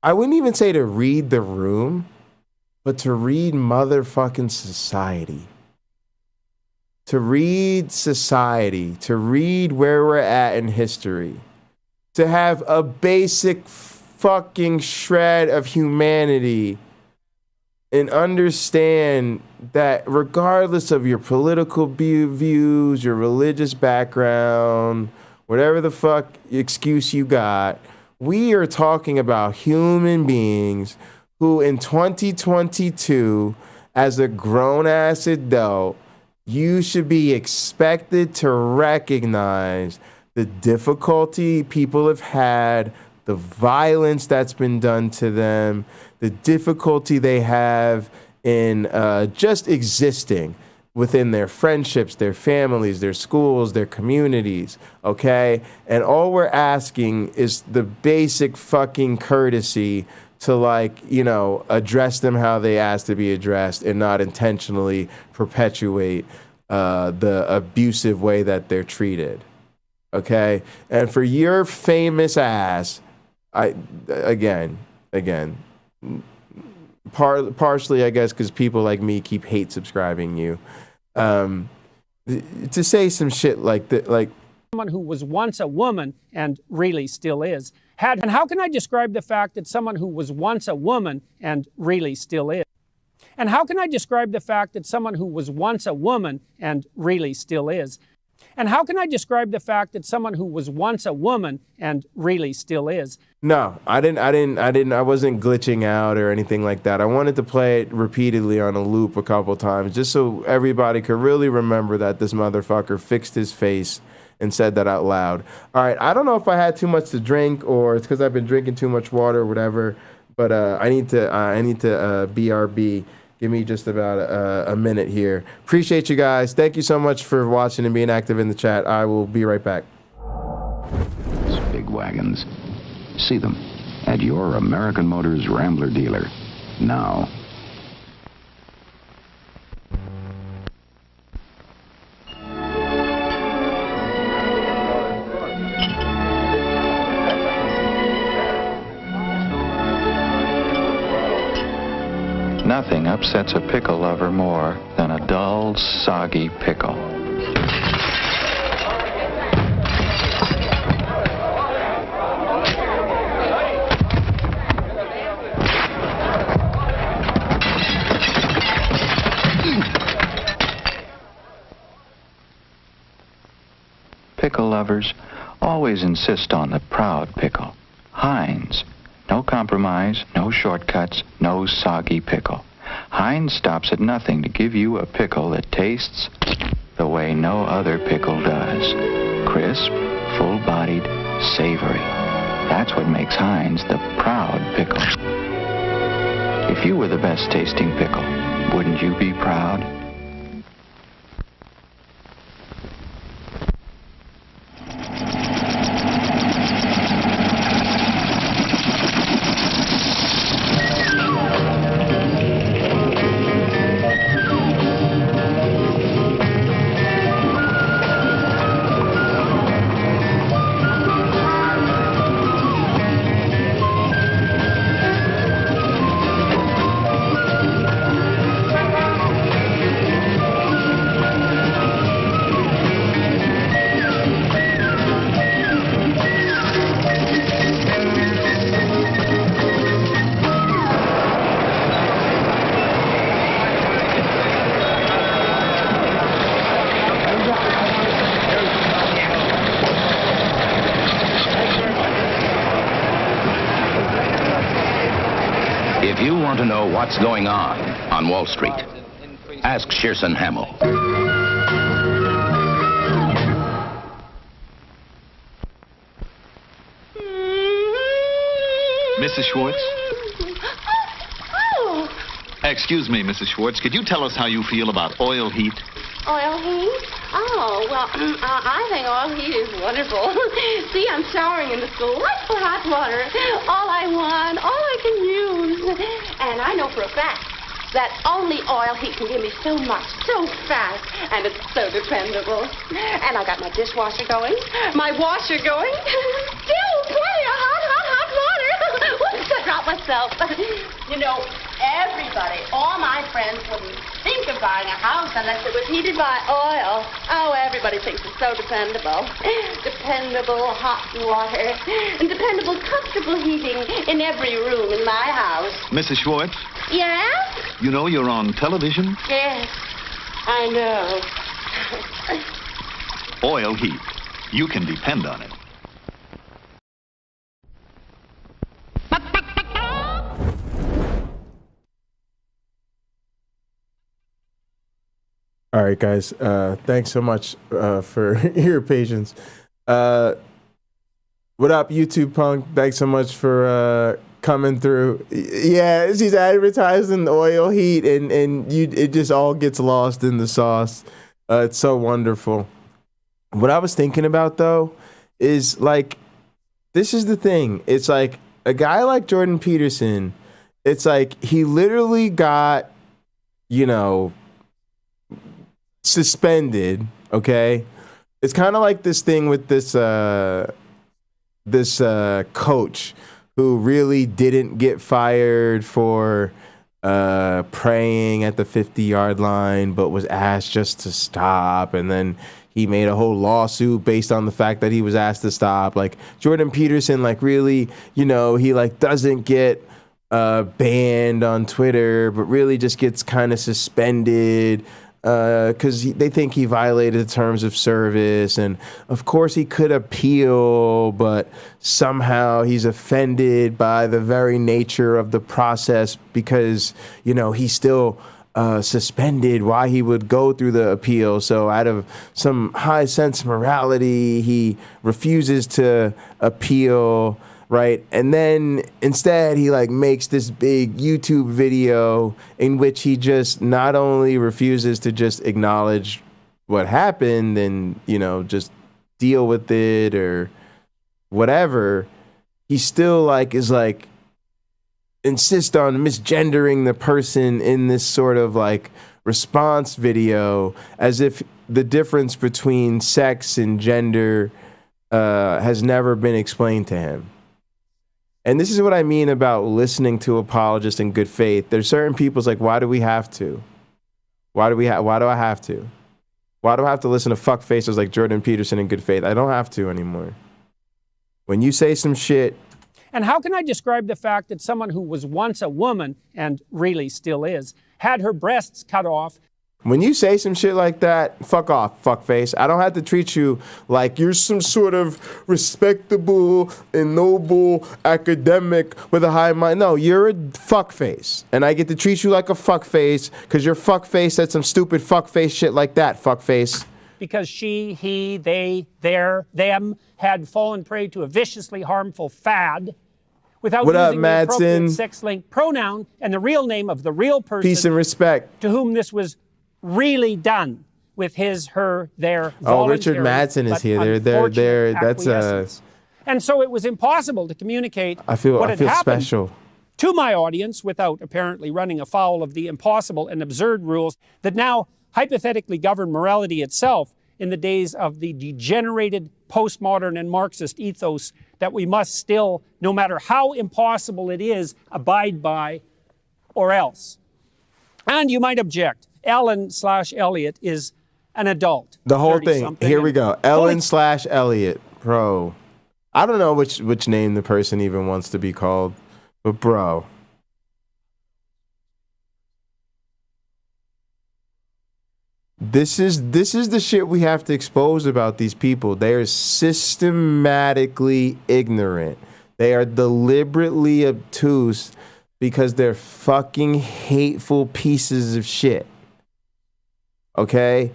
I wouldn't even say to read the room, but to read motherfucking society. to read society, to read where we're at in history, to have a basic fucking shred of humanity and understand that regardless of your political views, your religious background, whatever the fuck excuse you got, we are talking about human beings who in 2022, as a grown-ass adult, you should be expected to recognize the difficulty people have had, the violence that's been done to them, the difficulty they have in just existing within their friendships, their families, their schools, their communities, okay? And all we're asking is the basic fucking courtesy to, like, you know, address them how they ask to be addressed and not intentionally perpetuate the abusive way that they're treated, okay? And for your famous ass, partially, I guess, because people like me keep hate subscribing you, to say some shit like that, like someone who was once a woman and really still is. And how can I describe the fact that someone who was once a woman and really still is? And how can I describe the fact that someone who was once a woman and really still is? And how can I describe the fact that someone who was once a woman and really still is? No, I wasn't glitching out or anything like that. I wanted to play it repeatedly on a loop a couple times just so everybody could really remember that this motherfucker fixed his face and said that out loud. All right, I don't know if I had too much to drink or it's because I've been drinking too much water or whatever, but I need to BRB. Give me just about a minute here. Appreciate you guys. Thank you so much for watching and being active in the chat. I will be right back. Big wagons. See them at your American Motors Rambler dealer now. Nothing upsets a pickle lover more than a dull, soggy pickle. Pickle lovers always insist on the proud pickle. Heinz. No compromise, no shortcuts, no soggy pickle. Heinz stops at nothing to give you a pickle that tastes the way no other pickle does. Crisp, full-bodied, savory. That's what makes Heinz the proud pickle. If you were the best tasting pickle, wouldn't you be proud? If you want to know what's going on Wall Street, ask Shearson Hamill. Mrs. Schwartz? Oh. Excuse me, Mrs. Schwartz. Could you tell us how you feel about oil heat? Oil heat? Oh, well, I think oil heat is wonderful. See, I'm showering in the school. What's for hot water? All I want, all I can use. And I know for a fact that only oil heat can give me so much, so fast, and it's so dependable. And I got my dishwasher going, my washer going. Still plenty of hot water. Whoops, I dropped myself. You know, everybody, all my friends wouldn't think of buying a house unless it was heated by oil. Oh, everybody thinks it's so dependable. Dependable hot water and dependable comfortable heating in every room in my house. Mrs. Schwartz, Yes? you know you're on television? Yes, I know. Oil heat. You can depend on it. All right, guys. Thanks so much for your patience. What up, YouTube punk? Thanks so much for coming through. Yeah, she's advertising oil heat, and it just all gets lost in the sauce. It's so wonderful. What I was thinking about, though, is like, this is the thing. It's like a guy like Jordan Peterson, it's like he literally got, suspended, okay? It's kind of like this thing with this coach who really didn't get fired for praying at the 50-yard line, but was asked just to stop, and then he made a whole lawsuit based on the fact that he was asked to stop. Like, Jordan Peterson, like, really, he like doesn't get banned on Twitter, but really just gets kind of suspended because they think he violated the terms of service. And of course he could appeal, but somehow he's offended by the very nature of the process because, he's still suspended why he would go through the appeal. So out of some high sense of morality, he refuses to appeal, right? And then instead he like makes this big YouTube video in which he just not only refuses to just acknowledge what happened and, just deal with it or whatever, he still like is like insist on misgendering the person in this sort of like response video as if the difference between sex and gender has never been explained to him. And this is what I mean about listening to apologists in good faith. There's certain people's like, why do we have to? Why do I have to? Why do I have to listen to fuckfaces like Jordan Peterson in good faith? I don't have to anymore. When you say some shit. And how can I describe the fact that someone who was once a woman, and really still is, had her breasts cut off? When you say some shit like that, fuck off, fuckface. I don't have to treat you like you're some sort of respectable and noble academic with a high mind. No, you're a fuckface. And I get to treat you like a fuckface because your fuckface said some stupid fuckface shit like that, fuckface. Because she, he, they, their, them had fallen prey to a viciously harmful fad without using the appropriate sex-linked pronoun and the real name of the real person. Peace and respect. To whom this was really done with his, her, their. Oh, Richard Madsen is here. They're. That's And so it was impossible to communicate. I feel what had happened special to my audience without apparently running afoul of the impossible and absurd rules that now hypothetically govern morality itself in the days of the degenerated postmodern and Marxist ethos that we must still, no matter how impossible it is, abide by or else. And you might object. Ellen/Elliot is an adult. The whole thing. Here we go. Ellen/Elliot, bro. I don't know which name the person even wants to be called, but bro. This is the shit we have to expose about these people. They are systematically ignorant. They are deliberately obtuse because they're fucking hateful pieces of shit. Okay?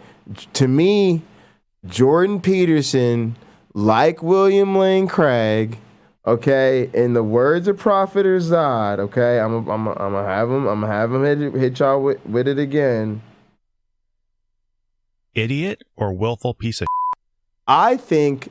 To me, Jordan Peterson, like William Lane Craig, okay, in the words of Prophet Zod, okay, I'm gonna have him hit y'all with it again. Idiot or willful piece of I think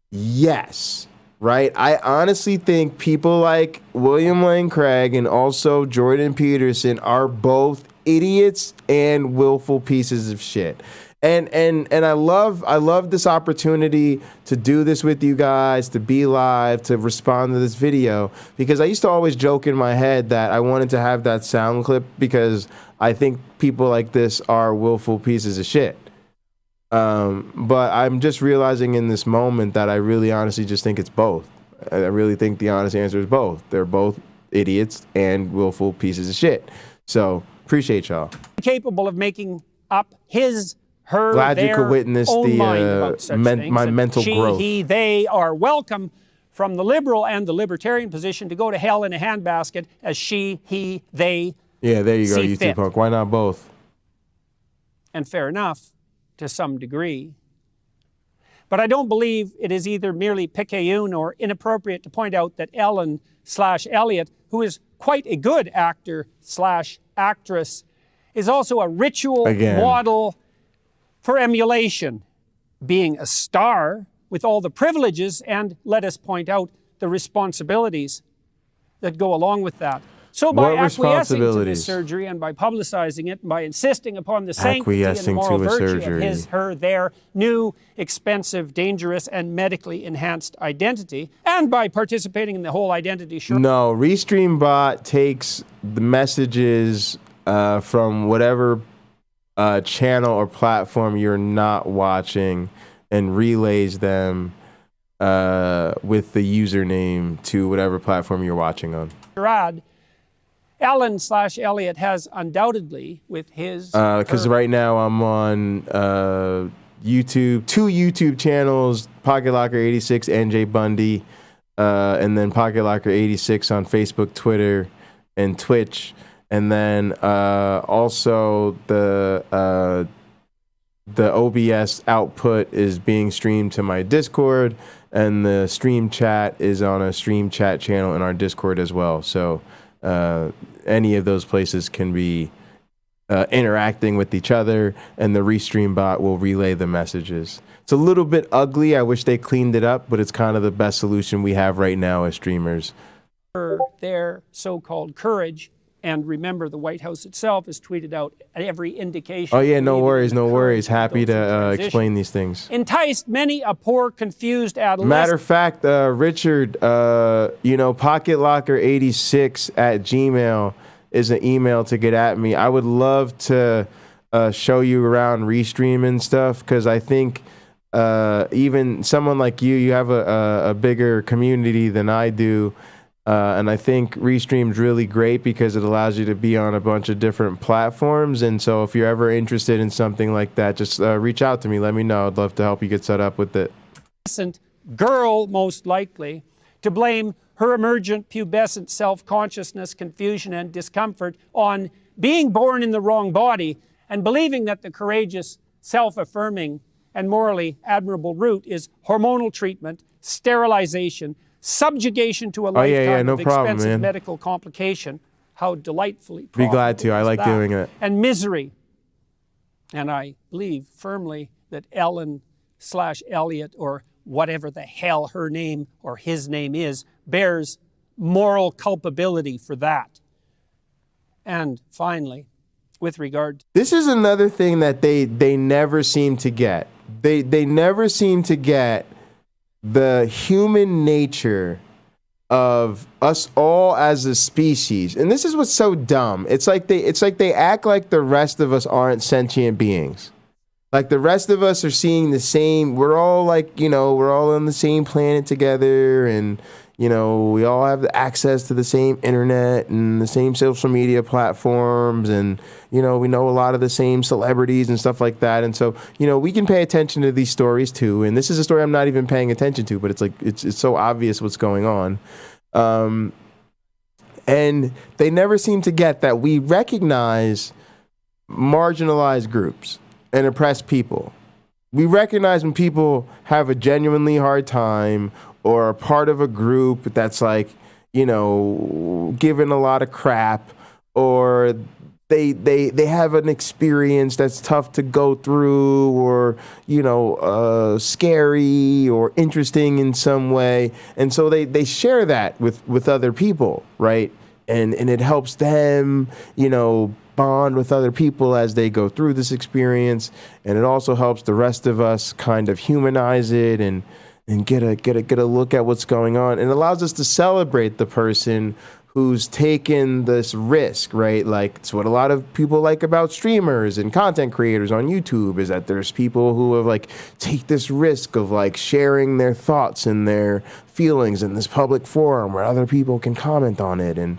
yes, right? I honestly think people like William Lane Craig and also Jordan Peterson are both idiots and willful pieces of shit. And I love this opportunity to do this with you guys, to be live, to respond to this video, because I used to always joke in my head that I wanted to have that sound clip because I think people like this are willful pieces of shit. But I'm just realizing in this moment that I really honestly just think it's both. I really think the honest answer is both. They're both idiots and willful pieces of shit. So appreciate y'all. Capable of making up her, glad you could witness own the mind about such things. my mental she, growth. He, they are welcome from the liberal and the libertarian position to go to hell in a handbasket as she, he, they. Yeah, there you go, see YouTube fit. punk. Why not both? And fair enough, to some degree. But I don't believe it is either merely picayune or inappropriate to point out that Ellen/Elliot, who is quite a good actor/actress, is also a ritual model for emulation, being a star with all the privileges and, let us point out, the responsibilities that go along with that. So by acquiescing to this surgery and by publicizing it, and by insisting upon the sanctity and the moral virtue of his, her, their new, expensive, dangerous, and medically enhanced identity, and by participating in the whole identity show. No, Restream takes the messages from whatever channel or platform you're not watching and relays them with the username to whatever platform you're watching on. Ellen/Elliot has undoubtedly, with his... Because right now I'm on YouTube, 2 YouTube channels, Pocketlocker86, NJ Bundy, and then Pocketlocker86 on Facebook, Twitter, and Twitch. And then also the OBS output is being streamed to my Discord, and the stream chat is on a stream chat channel in our Discord as well. So any of those places can be interacting with each other, and the Restream bot will relay the messages. It's a little bit ugly. I wish they cleaned it up, but it's kind of the best solution we have right now as streamers. Their so-called courage. And remember, the White House itself has tweeted out every indication. Oh, yeah, no worries, no worries. Happy to explain these things. Enticed many a poor, confused adolescent. Matter of fact, Richard, Pocketlocker86 at Gmail is an email to get at me. I would love to show you around Restream and stuff, because I think even someone like you have a bigger community than I do. And I think Restream's really great because it allows you to be on a bunch of different platforms. And so if you're ever interested in something like that, just reach out to me. Let me know. I'd love to help you get set up with it. Girl, most likely, to blame her emergent pubescent self-consciousness, confusion, and discomfort on being born in the wrong body and believing that the courageous, self-affirming, and morally admirable route is hormonal treatment, sterilization, subjugation to a lifetime of expensive medical complication. How delightfully be glad to. I like doing it. And misery. And I believe firmly that Ellen/Elliot, or whatever the hell her name or his name is, bears moral culpability for that. And finally, with regard to... This is another thing that they never seem to get. They never seem to get the human nature of us all as a species. And this is what's so dumb. It's like they act like the rest of us aren't sentient beings. Like the rest of us are seeing the same, we're all like, we're all on the same planet together, and we all have access to the same internet and the same social media platforms, and we know a lot of the same celebrities and stuff like that. And so, we can pay attention to these stories too. And this is a story I'm not even paying attention to, but it's like it's so obvious what's going on. And they never seem to get that we recognize marginalized groups and oppressed people. We recognize when people have a genuinely hard time, or are part of a group that's like, given a lot of crap, or they have an experience that's tough to go through, or scary or interesting in some way, and so they share that with other people, right? And it helps them, bond with other people as they go through this experience, and it also helps the rest of us kind of humanize it and get a look at what's going on, and allows us to celebrate the person who's taken this risk, right? Like, it's what a lot of people like about streamers and content creators on YouTube, is that there's people who have like take this risk of like sharing their thoughts and their feelings in this public forum where other people can comment on it and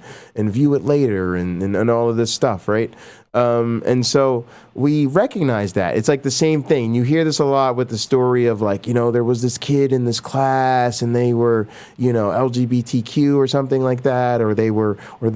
view it later and all of this stuff, right? And so we recognize that. It's like the same thing. You hear this a lot with the story of like, you know, there was this kid in this class and they were, you know, LGBTQ or something like that, or they were, you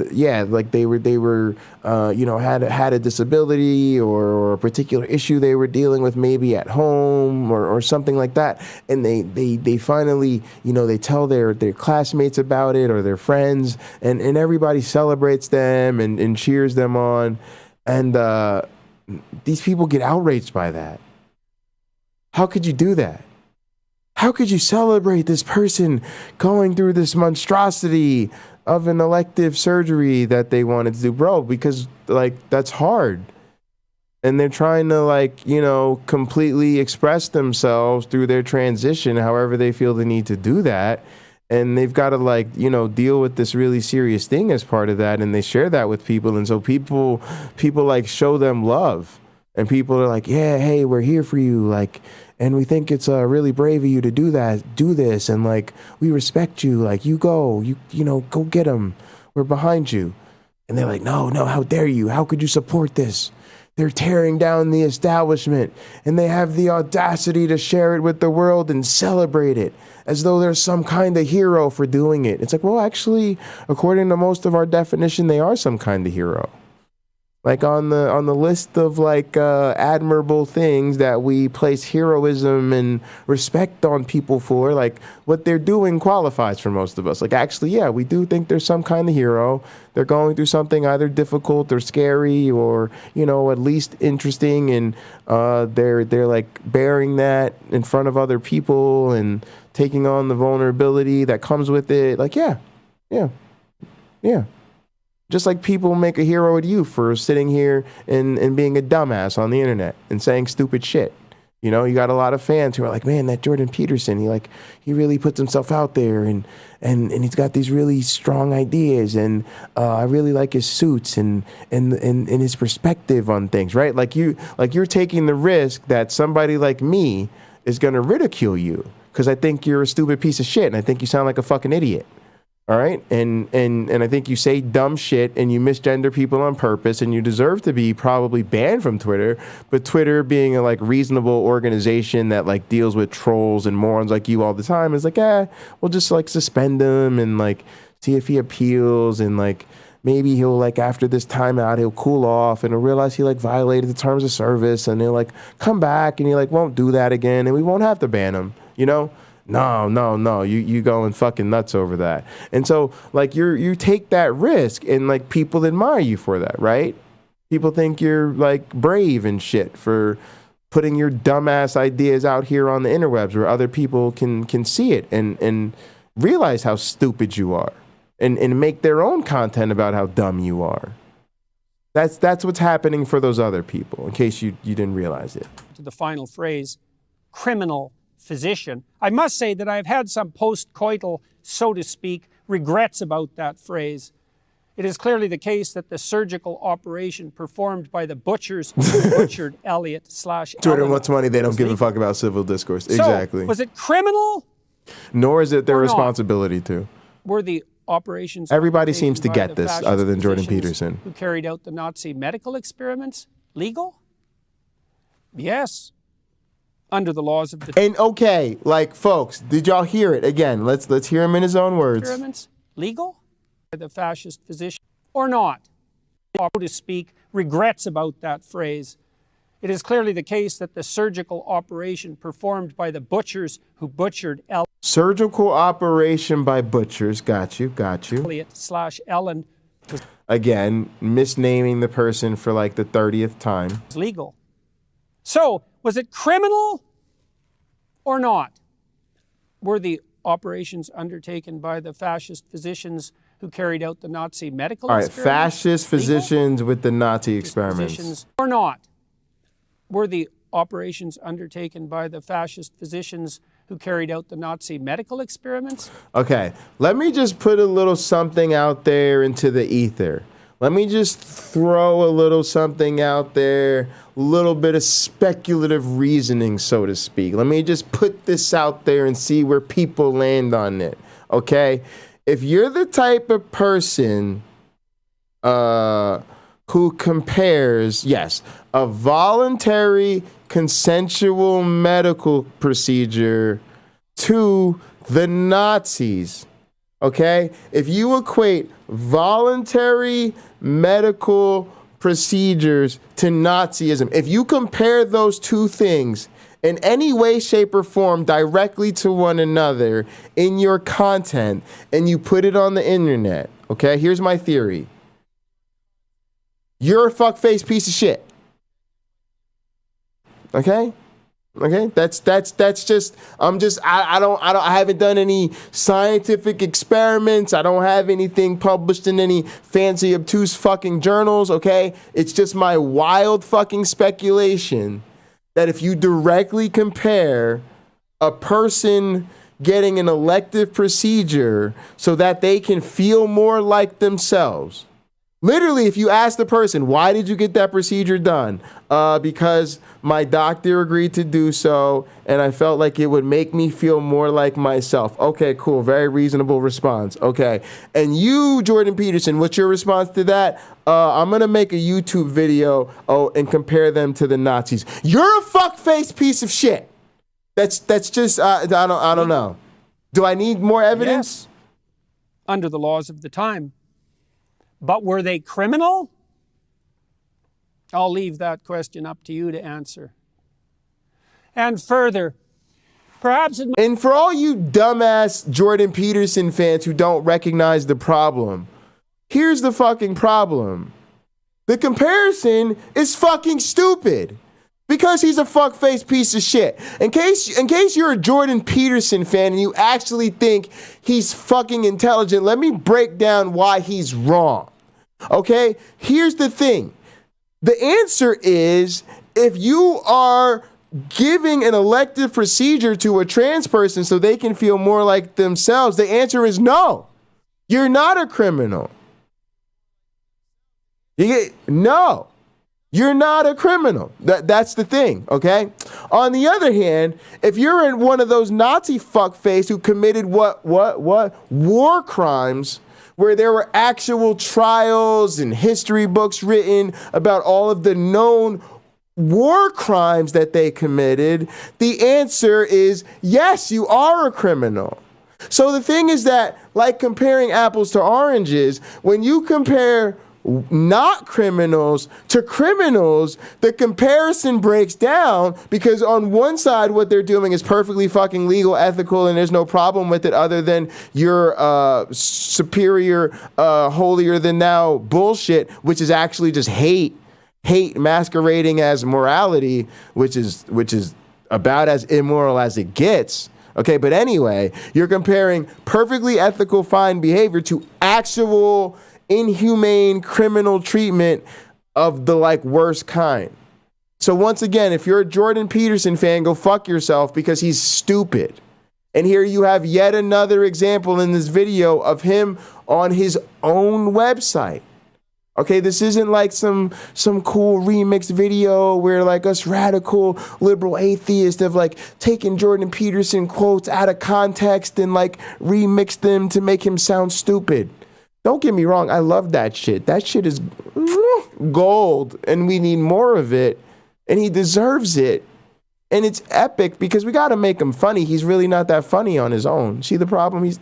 know, had a disability or a particular issue they were dealing with maybe at home or something like that. And they finally, you know, they tell their classmates about it or their friends, and everybody celebrates them and cheers them on. And these people get outraged by that. How could you do that? How could you celebrate this person going through this monstrosity of an elective surgery that they wanted to do? Bro, because like that's hard. And they're trying to like, you know, completely express themselves through their transition, however they feel the need to do that. And they've got to like, you know, deal with this really serious thing as part of that. And they share that with people. And so people like show them love, and people are like, yeah, hey, we're here for you. Like, and we think it's really brave of you to do this. And like, we respect you. Like, you go, you know, go get them. We're behind you. And they're like, no, how dare you? How could you support this? They're tearing down the establishment, and they have the audacity to share it with the world and celebrate it as though there's some kind of hero for doing it. It's like, well, actually, according to most of our definition, they are some kind of hero. Like on the list of like admirable things that we place heroism and respect on people for, like what they're doing qualifies for most of us. Like, actually, yeah, we do think there's some kind of hero. They're going through something either difficult or scary or, you know, at least interesting, and they're like bearing that in front of other people and taking on the vulnerability that comes with it. Like, yeah. Just like people make a hero of you for sitting here and being a dumbass on the internet and saying stupid shit. You know, you got a lot of fans who are like, man, that Jordan Peterson, he really puts himself out there and he's got these really strong ideas, and I really like his suits and his perspective on things, right? Like you're taking the risk that somebody like me is gonna ridicule you because I think you're a stupid piece of shit and I think you sound like a fucking idiot. All right. And I think you say dumb shit and you misgender people on purpose, and you deserve to be probably banned from Twitter. But Twitter, being a like reasonable organization that like deals with trolls and morons like you all the time, is like, we'll just like suspend him and like see if he appeals, and like maybe he'll like after this timeout he'll cool off and he'll realize he like violated the terms of service, and he'll like come back and he like won't do that again, and we won't have to ban him, you know? No, you going fucking nuts over that. And so like you take that risk, and like people admire you for that, right? People think you're like brave and shit for putting your dumbass ideas out here on the interwebs where other people can see it and realize how stupid you are and make their own content about how dumb you are. That's what's happening for those other people, in case you didn't realize it. To the final phrase, criminal physician. I must say that I've had some post-coital, so to speak, regrets about that phrase. It is clearly the case that the surgical operation performed by the butchers who butchered Elliot / Jordan wants money. They don't give a fuck about civil discourse. Exactly. So, was it criminal? Nor is it their responsibility to. Were the operations... Everybody seems to get this, other than Jordan Peterson, who carried out the Nazi medical experiments, legal? Yes. Under the laws of the... And okay, like, folks, did y'all hear it? Again, let's hear him in his own words. Experiments legal? The fascist physician or not? So to speak, regrets about that phrase. It is clearly the case that the surgical operation performed by the butchers who butchered Surgical operation by butchers, got you. Elliot / Ellen. Again, misnaming the person for like the 30th time. Legal. So, was it criminal or not? Were the operations undertaken by the fascist physicians who carried out the Nazi medical All right, experiments? fascist physicians with the Nazi experiments. Physicians or not? Were the operations undertaken by the fascist physicians who carried out the Nazi medical experiments? Okay, let me just put a little something out there into the ether. Let me just throw a little something out there, a little bit of speculative reasoning, so to speak. Let me just put this out there and see where people land on it, okay? If you're the type of person who compares, yes, a voluntary consensual medical procedure to the Nazis, okay? If you equate voluntary medical procedures to Nazism, if you compare those two things in any way, shape, or form directly to one another in your content and you put it on the internet, okay? Here's my theory. You're a fuckface piece of shit. Okay? Okay? That's just I haven't done any scientific experiments. I don't have anything published in any fancy obtuse fucking journals, okay? It's just my wild fucking speculation that if you directly compare a person getting an elective procedure so that they can feel more like themselves. Literally, if you ask the person, why did you get that procedure done? Because my doctor agreed to do so, and I felt like it would make me feel more like myself. Okay, cool. Very reasonable response. Okay. And you, Jordan Peterson, what's your response to that? I'm going to make a YouTube video and compare them to the Nazis. You're a fuckface piece of shit. That's just, I don't know. Do I need more evidence? Yes. Under the laws of the time. But were they criminal? I'll leave that question up to you to answer. And further, perhaps... And for all you dumbass Jordan Peterson fans who don't recognize the problem, here's the fucking problem. The comparison is fucking stupid. Because he's a fuckface piece of shit. In case you're a Jordan Peterson fan and you actually think he's fucking intelligent, let me break down why he's wrong. Okay? Here's the thing. The answer is, if you are giving an elective procedure to a trans person so they can feel more like themselves, the answer is no. You're not a criminal. No. You're not a criminal. That's the thing, okay? On the other hand, if you're in one of those Nazi fuckface who committed what? War crimes, where there were actual trials and history books written about all of the known war crimes that they committed, the answer is yes, you are a criminal. So the thing is that, like comparing apples to oranges, when you compare not criminals to criminals, the comparison breaks down, because on one side what they're doing is perfectly fucking legal, ethical, and there's no problem with it other than your superior, holier than thou bullshit, which is actually just hate masquerading as morality, which is about as immoral as it gets. Okay, but anyway, you're comparing perfectly ethical, fine behavior to actual inhumane criminal treatment of the worst kind. So once again, if you're a Jordan Peterson fan, go fuck yourself, because he's stupid. And here you have yet another example in this video of him on his own website. Okay, this isn't like some cool remix video where us radical liberal atheists have taken Jordan Peterson quotes out of context and remixed them to make him sound stupid. Don't get me wrong, I love that shit. That shit is gold, and we need more of it, and he deserves it. And it's epic because we got to make him funny. He's really not that funny on his own. See the problem? He's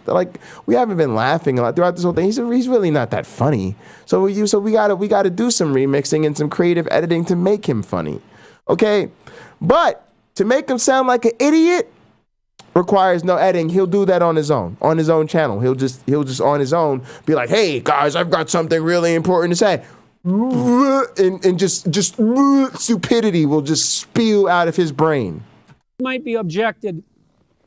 we haven't been laughing a lot throughout this whole thing. He's really not that funny. So we got to do some remixing and some creative editing to make him funny. Okay? But to make him sound like an idiot requires no editing. He'll do that on his own channel. He'll just on his own be like, "Hey guys, I've got something really important to say." And just stupidity will just spew out of his brain. Might be objected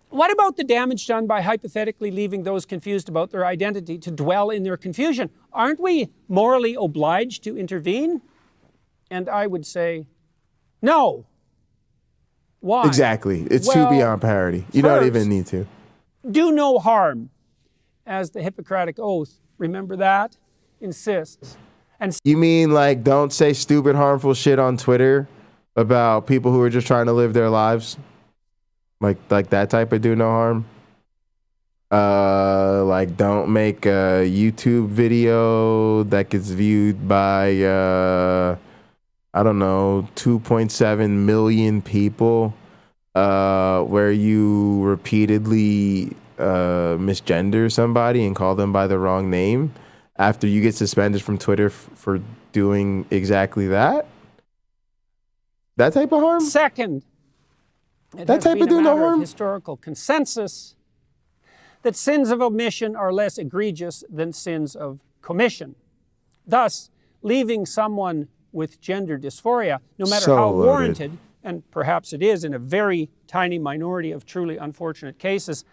What about the damage done by hypothetically leaving those confused about their identity to dwell in their confusion? Aren't we morally obliged to intervene? And I would say, no. Why? Exactly. It's too beyond parody. You don't even need to. Do no harm, as the Hippocratic Oath, remember that, insists. And you mean like don't say stupid, harmful shit on Twitter about people who are just trying to live their lives? Like that type of do no harm? Like don't make a YouTube video that gets viewed by, I don't know, 2.7 million people, where you repeatedly misgender somebody and call them by the wrong name after you get suspended from Twitter for doing exactly that? That type of harm? Second, that type of do no harm? Historical consensus that sins of omission are less egregious than sins of commission. Thus, leaving someone with gender dysphoria, no matter how warranted, and perhaps it is in a very tiny minority of truly unfortunate cases,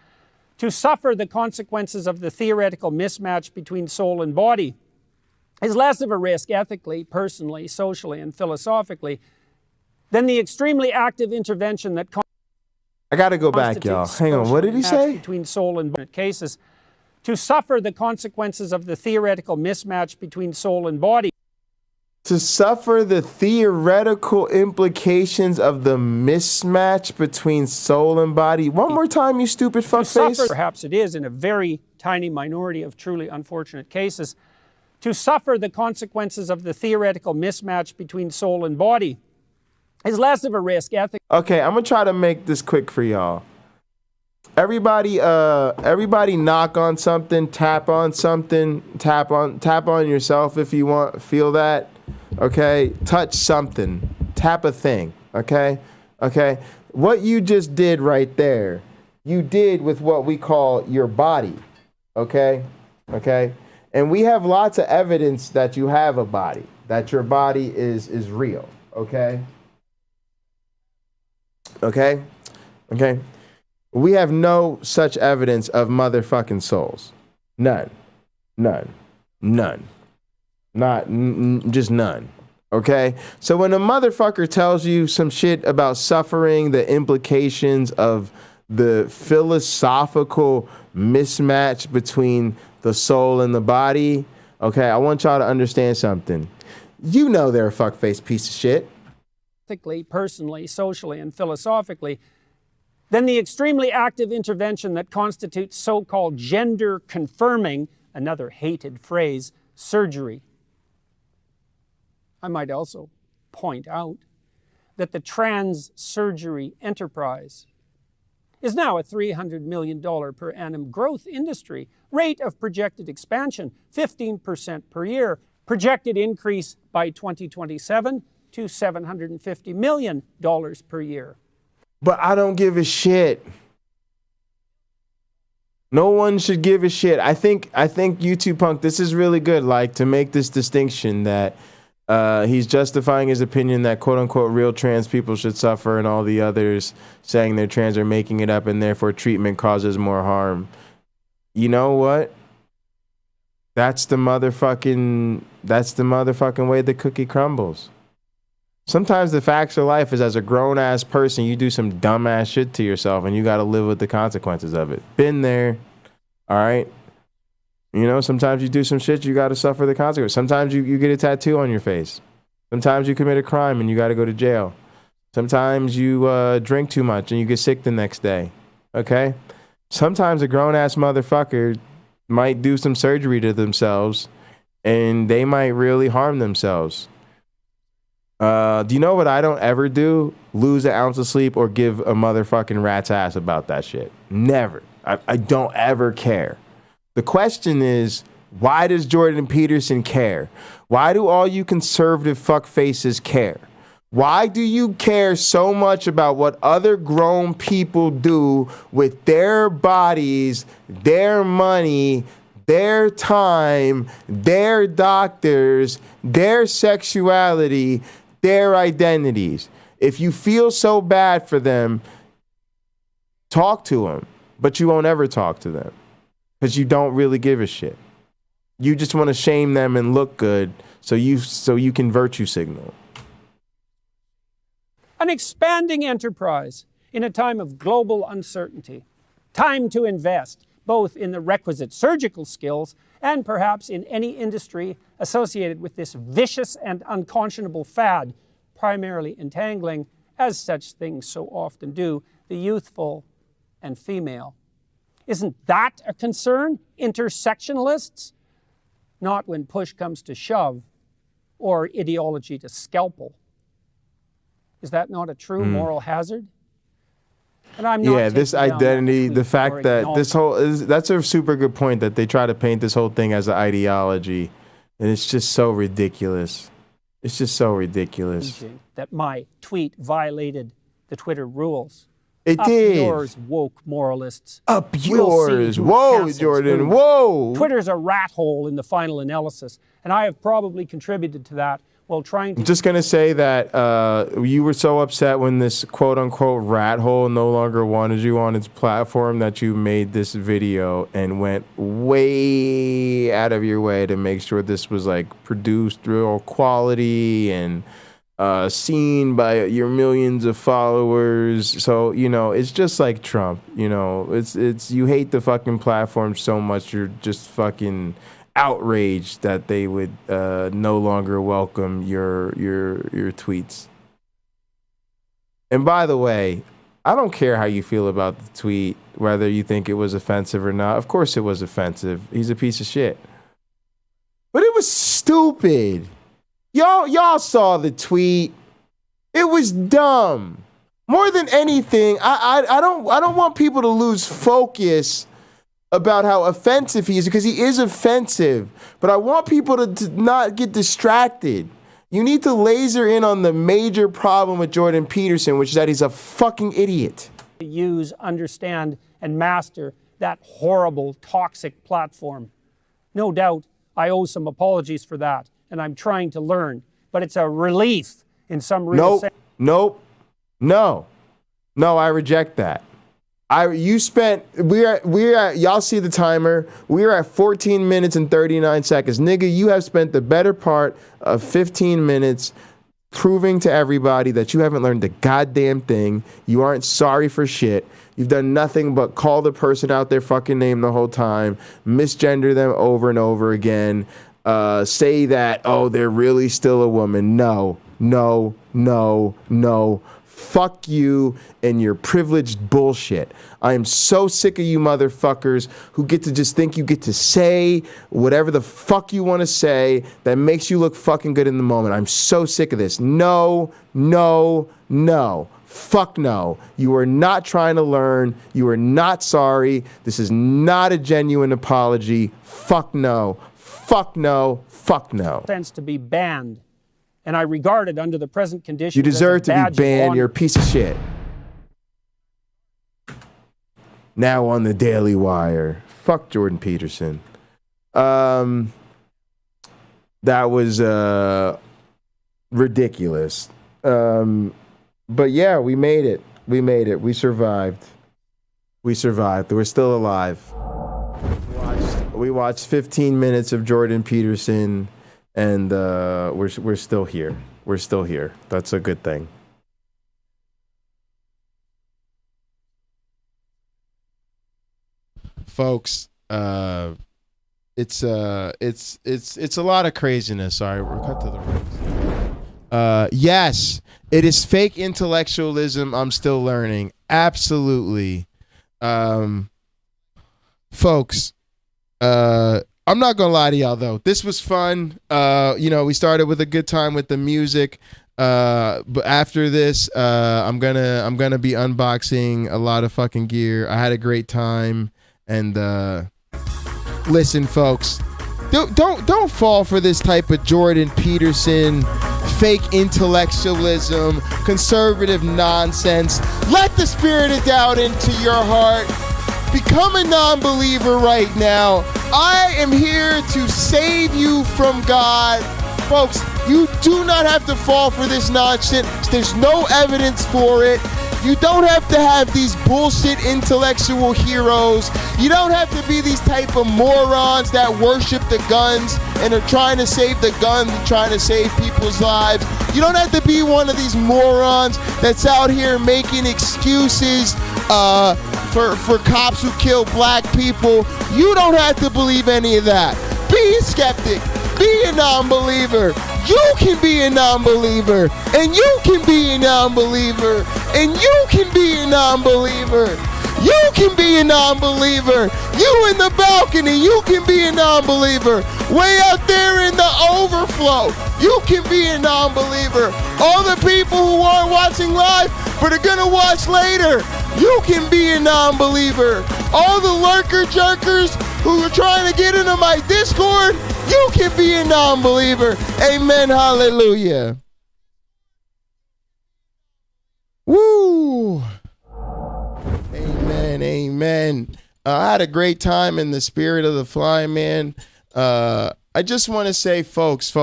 to suffer the consequences of the theoretical mismatch between soul and body is less of a risk ethically, personally, socially, and philosophically than the extremely active intervention that I gotta go back, y'all. Hang on, what did he say? Between soul and body cases, to suffer the consequences of the theoretical mismatch between soul and body. To suffer the theoretical implications of the mismatch between soul and body. One more time, you stupid fuckface. Perhaps it is in a very tiny minority of truly unfortunate cases. To suffer the consequences of the theoretical mismatch between soul and body is less of a risk ethically. Okay, I'm gonna try to make this quick for y'all. Everybody knock on something, tap on something, tap on yourself if you want, feel that. Okay, touch something, tap a thing. Okay. What you just did right there, you did with what we call your body. Okay. And we have lots of evidence that you have a body, that your body is real. Okay. We have no such evidence of motherfucking souls. None. Just none. Okay? So when a motherfucker tells you some shit about suffering the implications of the philosophical mismatch between the soul and the body, okay, I want y'all to understand something. You know they're a fuckface piece of shit. Ethically, personally, socially, and philosophically, than the extremely active intervention that constitutes so-called gender-confirming, another hated phrase, surgery. I might also point out that the trans surgery enterprise is now a $300 million per annum growth industry, rate of projected expansion, 15% per year, projected increase by 2027 to $750 million per year. But I don't give a shit. No one should give a shit. I think YouTube Punk, this is really good, like, to make this distinction that he's justifying his opinion that quote unquote real trans people should suffer and all the others saying they're trans are making it up and therefore treatment causes more harm. You know what? That's the motherfucking way the cookie crumbles. Sometimes the facts of life is, as a grown-ass person, you do some dumb-ass shit to yourself and you got to live with the consequences of it. Been there, all right? You know, sometimes you do some shit, you got to suffer the consequences. Sometimes you get a tattoo on your face. Sometimes you commit a crime and you got to go to jail. Sometimes you drink too much and you get sick the next day, okay? Sometimes a grown-ass motherfucker might do some surgery to themselves and they might really harm themselves. Do you know what I don't ever do? Lose an ounce of sleep or give a motherfucking rat's ass about that shit. Never. I don't ever care. The question is, why does Jordan Peterson care? Why do all you conservative fuckfaces care? Why do you care so much about what other grown people do with their bodies, their money, their time, their doctors, their sexuality, their identities? If you feel so bad for them, Talk to them, but you won't ever talk to them because you don't really give a shit. You just want to shame them and look good so you can virtue signal. An expanding enterprise in a time of global uncertainty. Time to invest both in the requisite surgical skills and perhaps in any industry associated with this vicious and unconscionable fad, primarily entangling, as such things so often do, the youthful and female. Isn't that a concern, intersectionalists? Not when push comes to shove or ideology to scalpel. Is that not a true moral hazard? And I'm not this identity, the fact that that's a super good point that they try to paint this whole thing as an ideology. And it's just so ridiculous. It's just so ridiculous. That my tweet violated the Twitter rules. It Up did. yours, woke moralists. Up We'll yours. see who Whoa, cancels Jordan. who. Whoa. Twitter's a rat hole in the final analysis, and I have probably contributed to that while trying to... I'm just going to say that you were so upset when this quote-unquote rat hole no longer wanted you on its platform that you made this video and went way out of your way to make sure this was like produced real quality and seen by your millions of followers. So, you know, it's just like Trump, you know, it's you hate the fucking platform so much you're just fucking outraged that they would no longer welcome your tweets. And by the way, I don't care how you feel about the tweet, whether you think it was offensive or not. Of course it was offensive. He's a piece of shit. But it was stupid. Y'all saw the tweet. It was dumb. More than anything, I don't want people to lose focus about how offensive he is, because he is offensive. But I want people to not get distracted. You need to laser in on the major problem with Jordan Peterson, which is that he's a fucking idiot. Use, understand, and master that horrible, toxic platform. No doubt I owe some apologies for that, and I'm trying to learn. But it's a relief in some real sense. No, I reject that. We're at, y'all see the timer. We're at 14 minutes and 39 seconds. Nigga, you have spent the better part of 15 minutes proving to everybody that you haven't learned a goddamn thing. You aren't sorry for shit. You've done nothing but call the person out their fucking name the whole time, misgender them over and over again, say that, oh, they're really still a woman. No. Fuck you and your privileged bullshit. I am so sick of you motherfuckers who get to just think you get to say whatever the fuck you want to say that makes you look fucking good in the moment. I'm so sick of this. No. Fuck no. You are not trying to learn. You are not sorry. This is not a genuine apology. Fuck no. Sense to be banned. And I regard it under the present conditions. You deserve as a to badge be banned. of You're a piece of shit. Now on the Daily Wire. Fuck Jordan Peterson. That was ridiculous. But yeah, we made it. We survived. We're still alive. We watched 15 minutes of Jordan Peterson. And we're still here. That's a good thing. Folks, it's a lot of craziness. Sorry, we're cut to the right. Yes, it is fake intellectualism. I'm still learning. Absolutely. Folks, I'm not gonna lie to y'all though. This was fun. We started with a good time with the music. But after this, I'm gonna be unboxing a lot of fucking gear. I had a great time. And listen, folks, don't fall for this type of Jordan Peterson fake intellectualism, conservative nonsense. Let the spirit of doubt into your heart. Become a non-believer right now. I am here to save you from God. Folks, You do not have to fall for this nonsense. There's no evidence for it. You don't have to have these bullshit intellectual heroes. You don't have to be these type of morons that worship the guns and are trying to save the guns and trying to save people's lives. You don't have to be one of these morons that's out here making excuses for cops who kill black people. You don't have to believe any of that. Be a skeptic. Be a non-believer. You can be a non-believer. And you can be a non-believer. And you can be a non-believer. You can be a non-believer. You in the balcony, you can be a non-believer. Way out there in the overflow, you can be a non-believer. All the people who aren't watching live but are gonna watch later, you can be a non-believer. All the lurker jerkers who are trying to get into my Discord, you can be a non-believer. Amen, hallelujah. Woo! Amen, amen. I had a great time in the spirit of the fly, man. I just want to say, folks,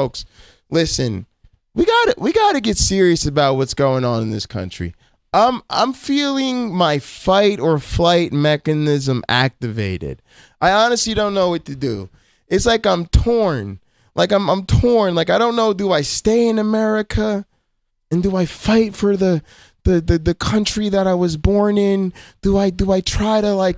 listen, we gotta get serious about what's going on in this country. I'm feeling my fight or flight mechanism activated. I honestly don't know what to do. It's like I'm torn. Like I'm torn. Like I don't know, do I stay in America? And do I fight for the country that I was born in? Do I try to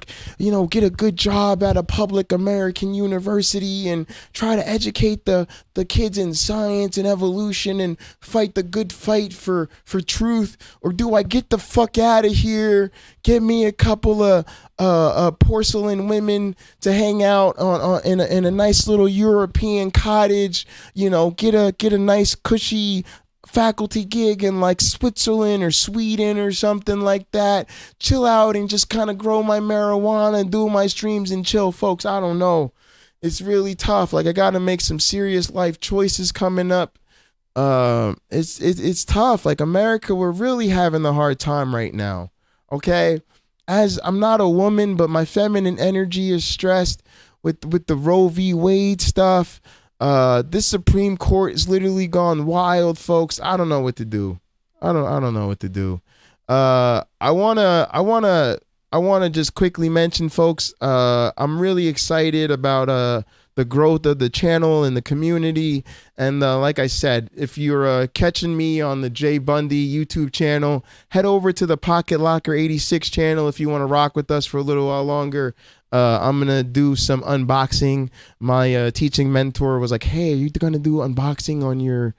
get a good job at a public American university and try to educate the kids in science and evolution and fight the good fight for truth? Or do I get the fuck out of here, get me a couple of porcelain women to hang out in a nice little European cottage, get a nice cushy faculty gig in like Switzerland or Sweden or something like that, chill out and just kind of grow my marijuana and do my streams and chill? Folks, I don't know. It's really tough. Like I got to make some serious life choices coming up. It's tough. Like America, we're really having a hard time right now. Okay. As I'm not a woman, but my feminine energy is stressed with the Roe v. Wade stuff. This Supreme Court is literally gone wild, folks. I don't know what to do. I don't know what to do. I wanna just quickly mention, folks. I'm really excited about the growth of the channel and the community. And like I said, if you're catching me on the Jay Bundy YouTube channel, head over to the Pocketlocker86 channel if you want to rock with us for a little while longer. I'm going to do some unboxing. My teaching mentor was like, hey, are you going to do unboxing on your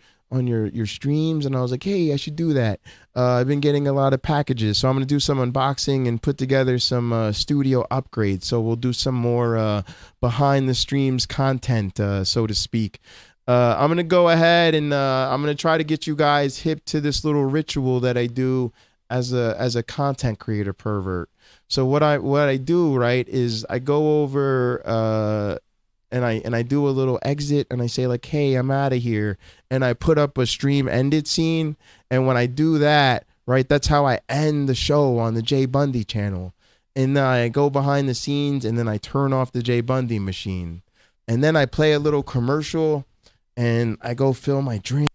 streams? And I was like, hey, I should do that. I've been getting a lot of packages. So I'm going to do some unboxing and put together some studio upgrades. So we'll do some more behind the streams content, so to speak. I'm going to go ahead and I'm going to try to get you guys hip to this little ritual that I do as a content creator pervert. So what I do, right, is I go over and I do a little exit and I say like, hey, I'm out of here. And I put up a stream ended scene. And when I do that, right, that's how I end the show on the Jay Bundy channel. And then I go behind the scenes and then I turn off the Jay Bundy machine. And then I play a little commercial and I go fill my drink.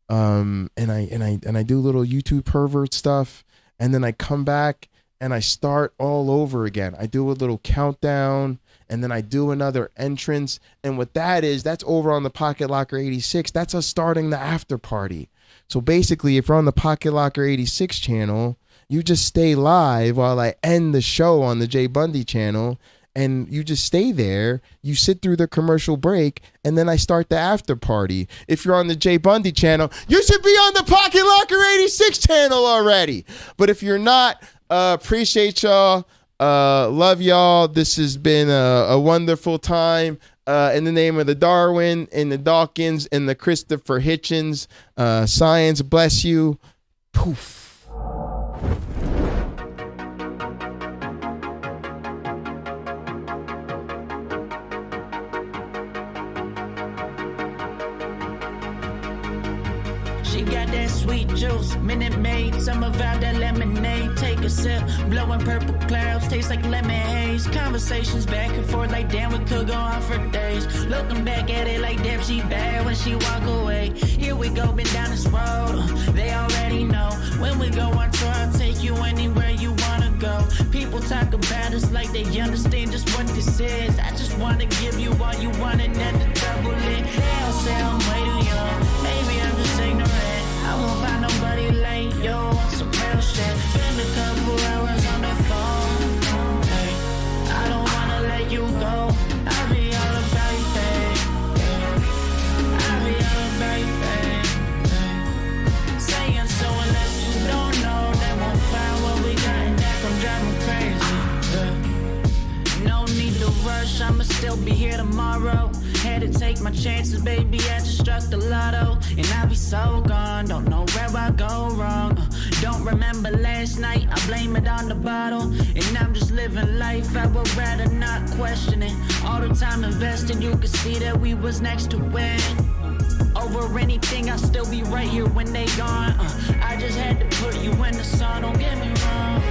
And I do little YouTube pervert stuff. And then I come back and I start all over again. I do a little countdown and then I do another entrance. And what that is, that's over on the Pocketlocker86. That's us starting the after party. So basically, if you're on the Pocketlocker86 channel, you just stay live while I end the show on the Jay Bundy channel. And you just stay there, you sit through the commercial break, and then I start the after party. If you're on the Jay Bundy channel, you should be on the Pocketlocker86 channel already. But if you're not, appreciate y'all. Love y'all. This has been a wonderful time. In the name of the Darwin and the Dawkins and the Christopher Hitchens, science bless you. Poof. She got that sweet juice. Minute Maid, some of out that lemonade. Take a sip, blowing purple clouds, taste like lemon haze. Conversations back and forth like damn, we could go on for days. Looking back at it like damn, she bad when she walk away. Here we go, been down this road, they already know. When we go on tour, I'll take you anywhere you wanna go. People talk about us like they understand just what this is. I just wanna give you all you want and then the double it. They all say I'm way too young, maybe I'm just ignorant. I won't find nobody like you on some real shit. Spend a couple hours on the phone, hey. I don't wanna let you go, I'll be all about you, babe. I'll be all about you, babe. Saying so unless you don't know, they won't find what we got and that gon' drive me crazy. No need to rush, I'ma still be here tomorrow. Had to take my chances, baby, I just struck the lotto. And I'll be so gone, don't know where I go wrong. Don't remember last night, I blame it on the bottle. And I'm just living life, I would rather not question it. All the time invested, you could see that we was next to win. Over anything, I'll still be right here when they gone. I just had to put you in the sun, don't get me wrong.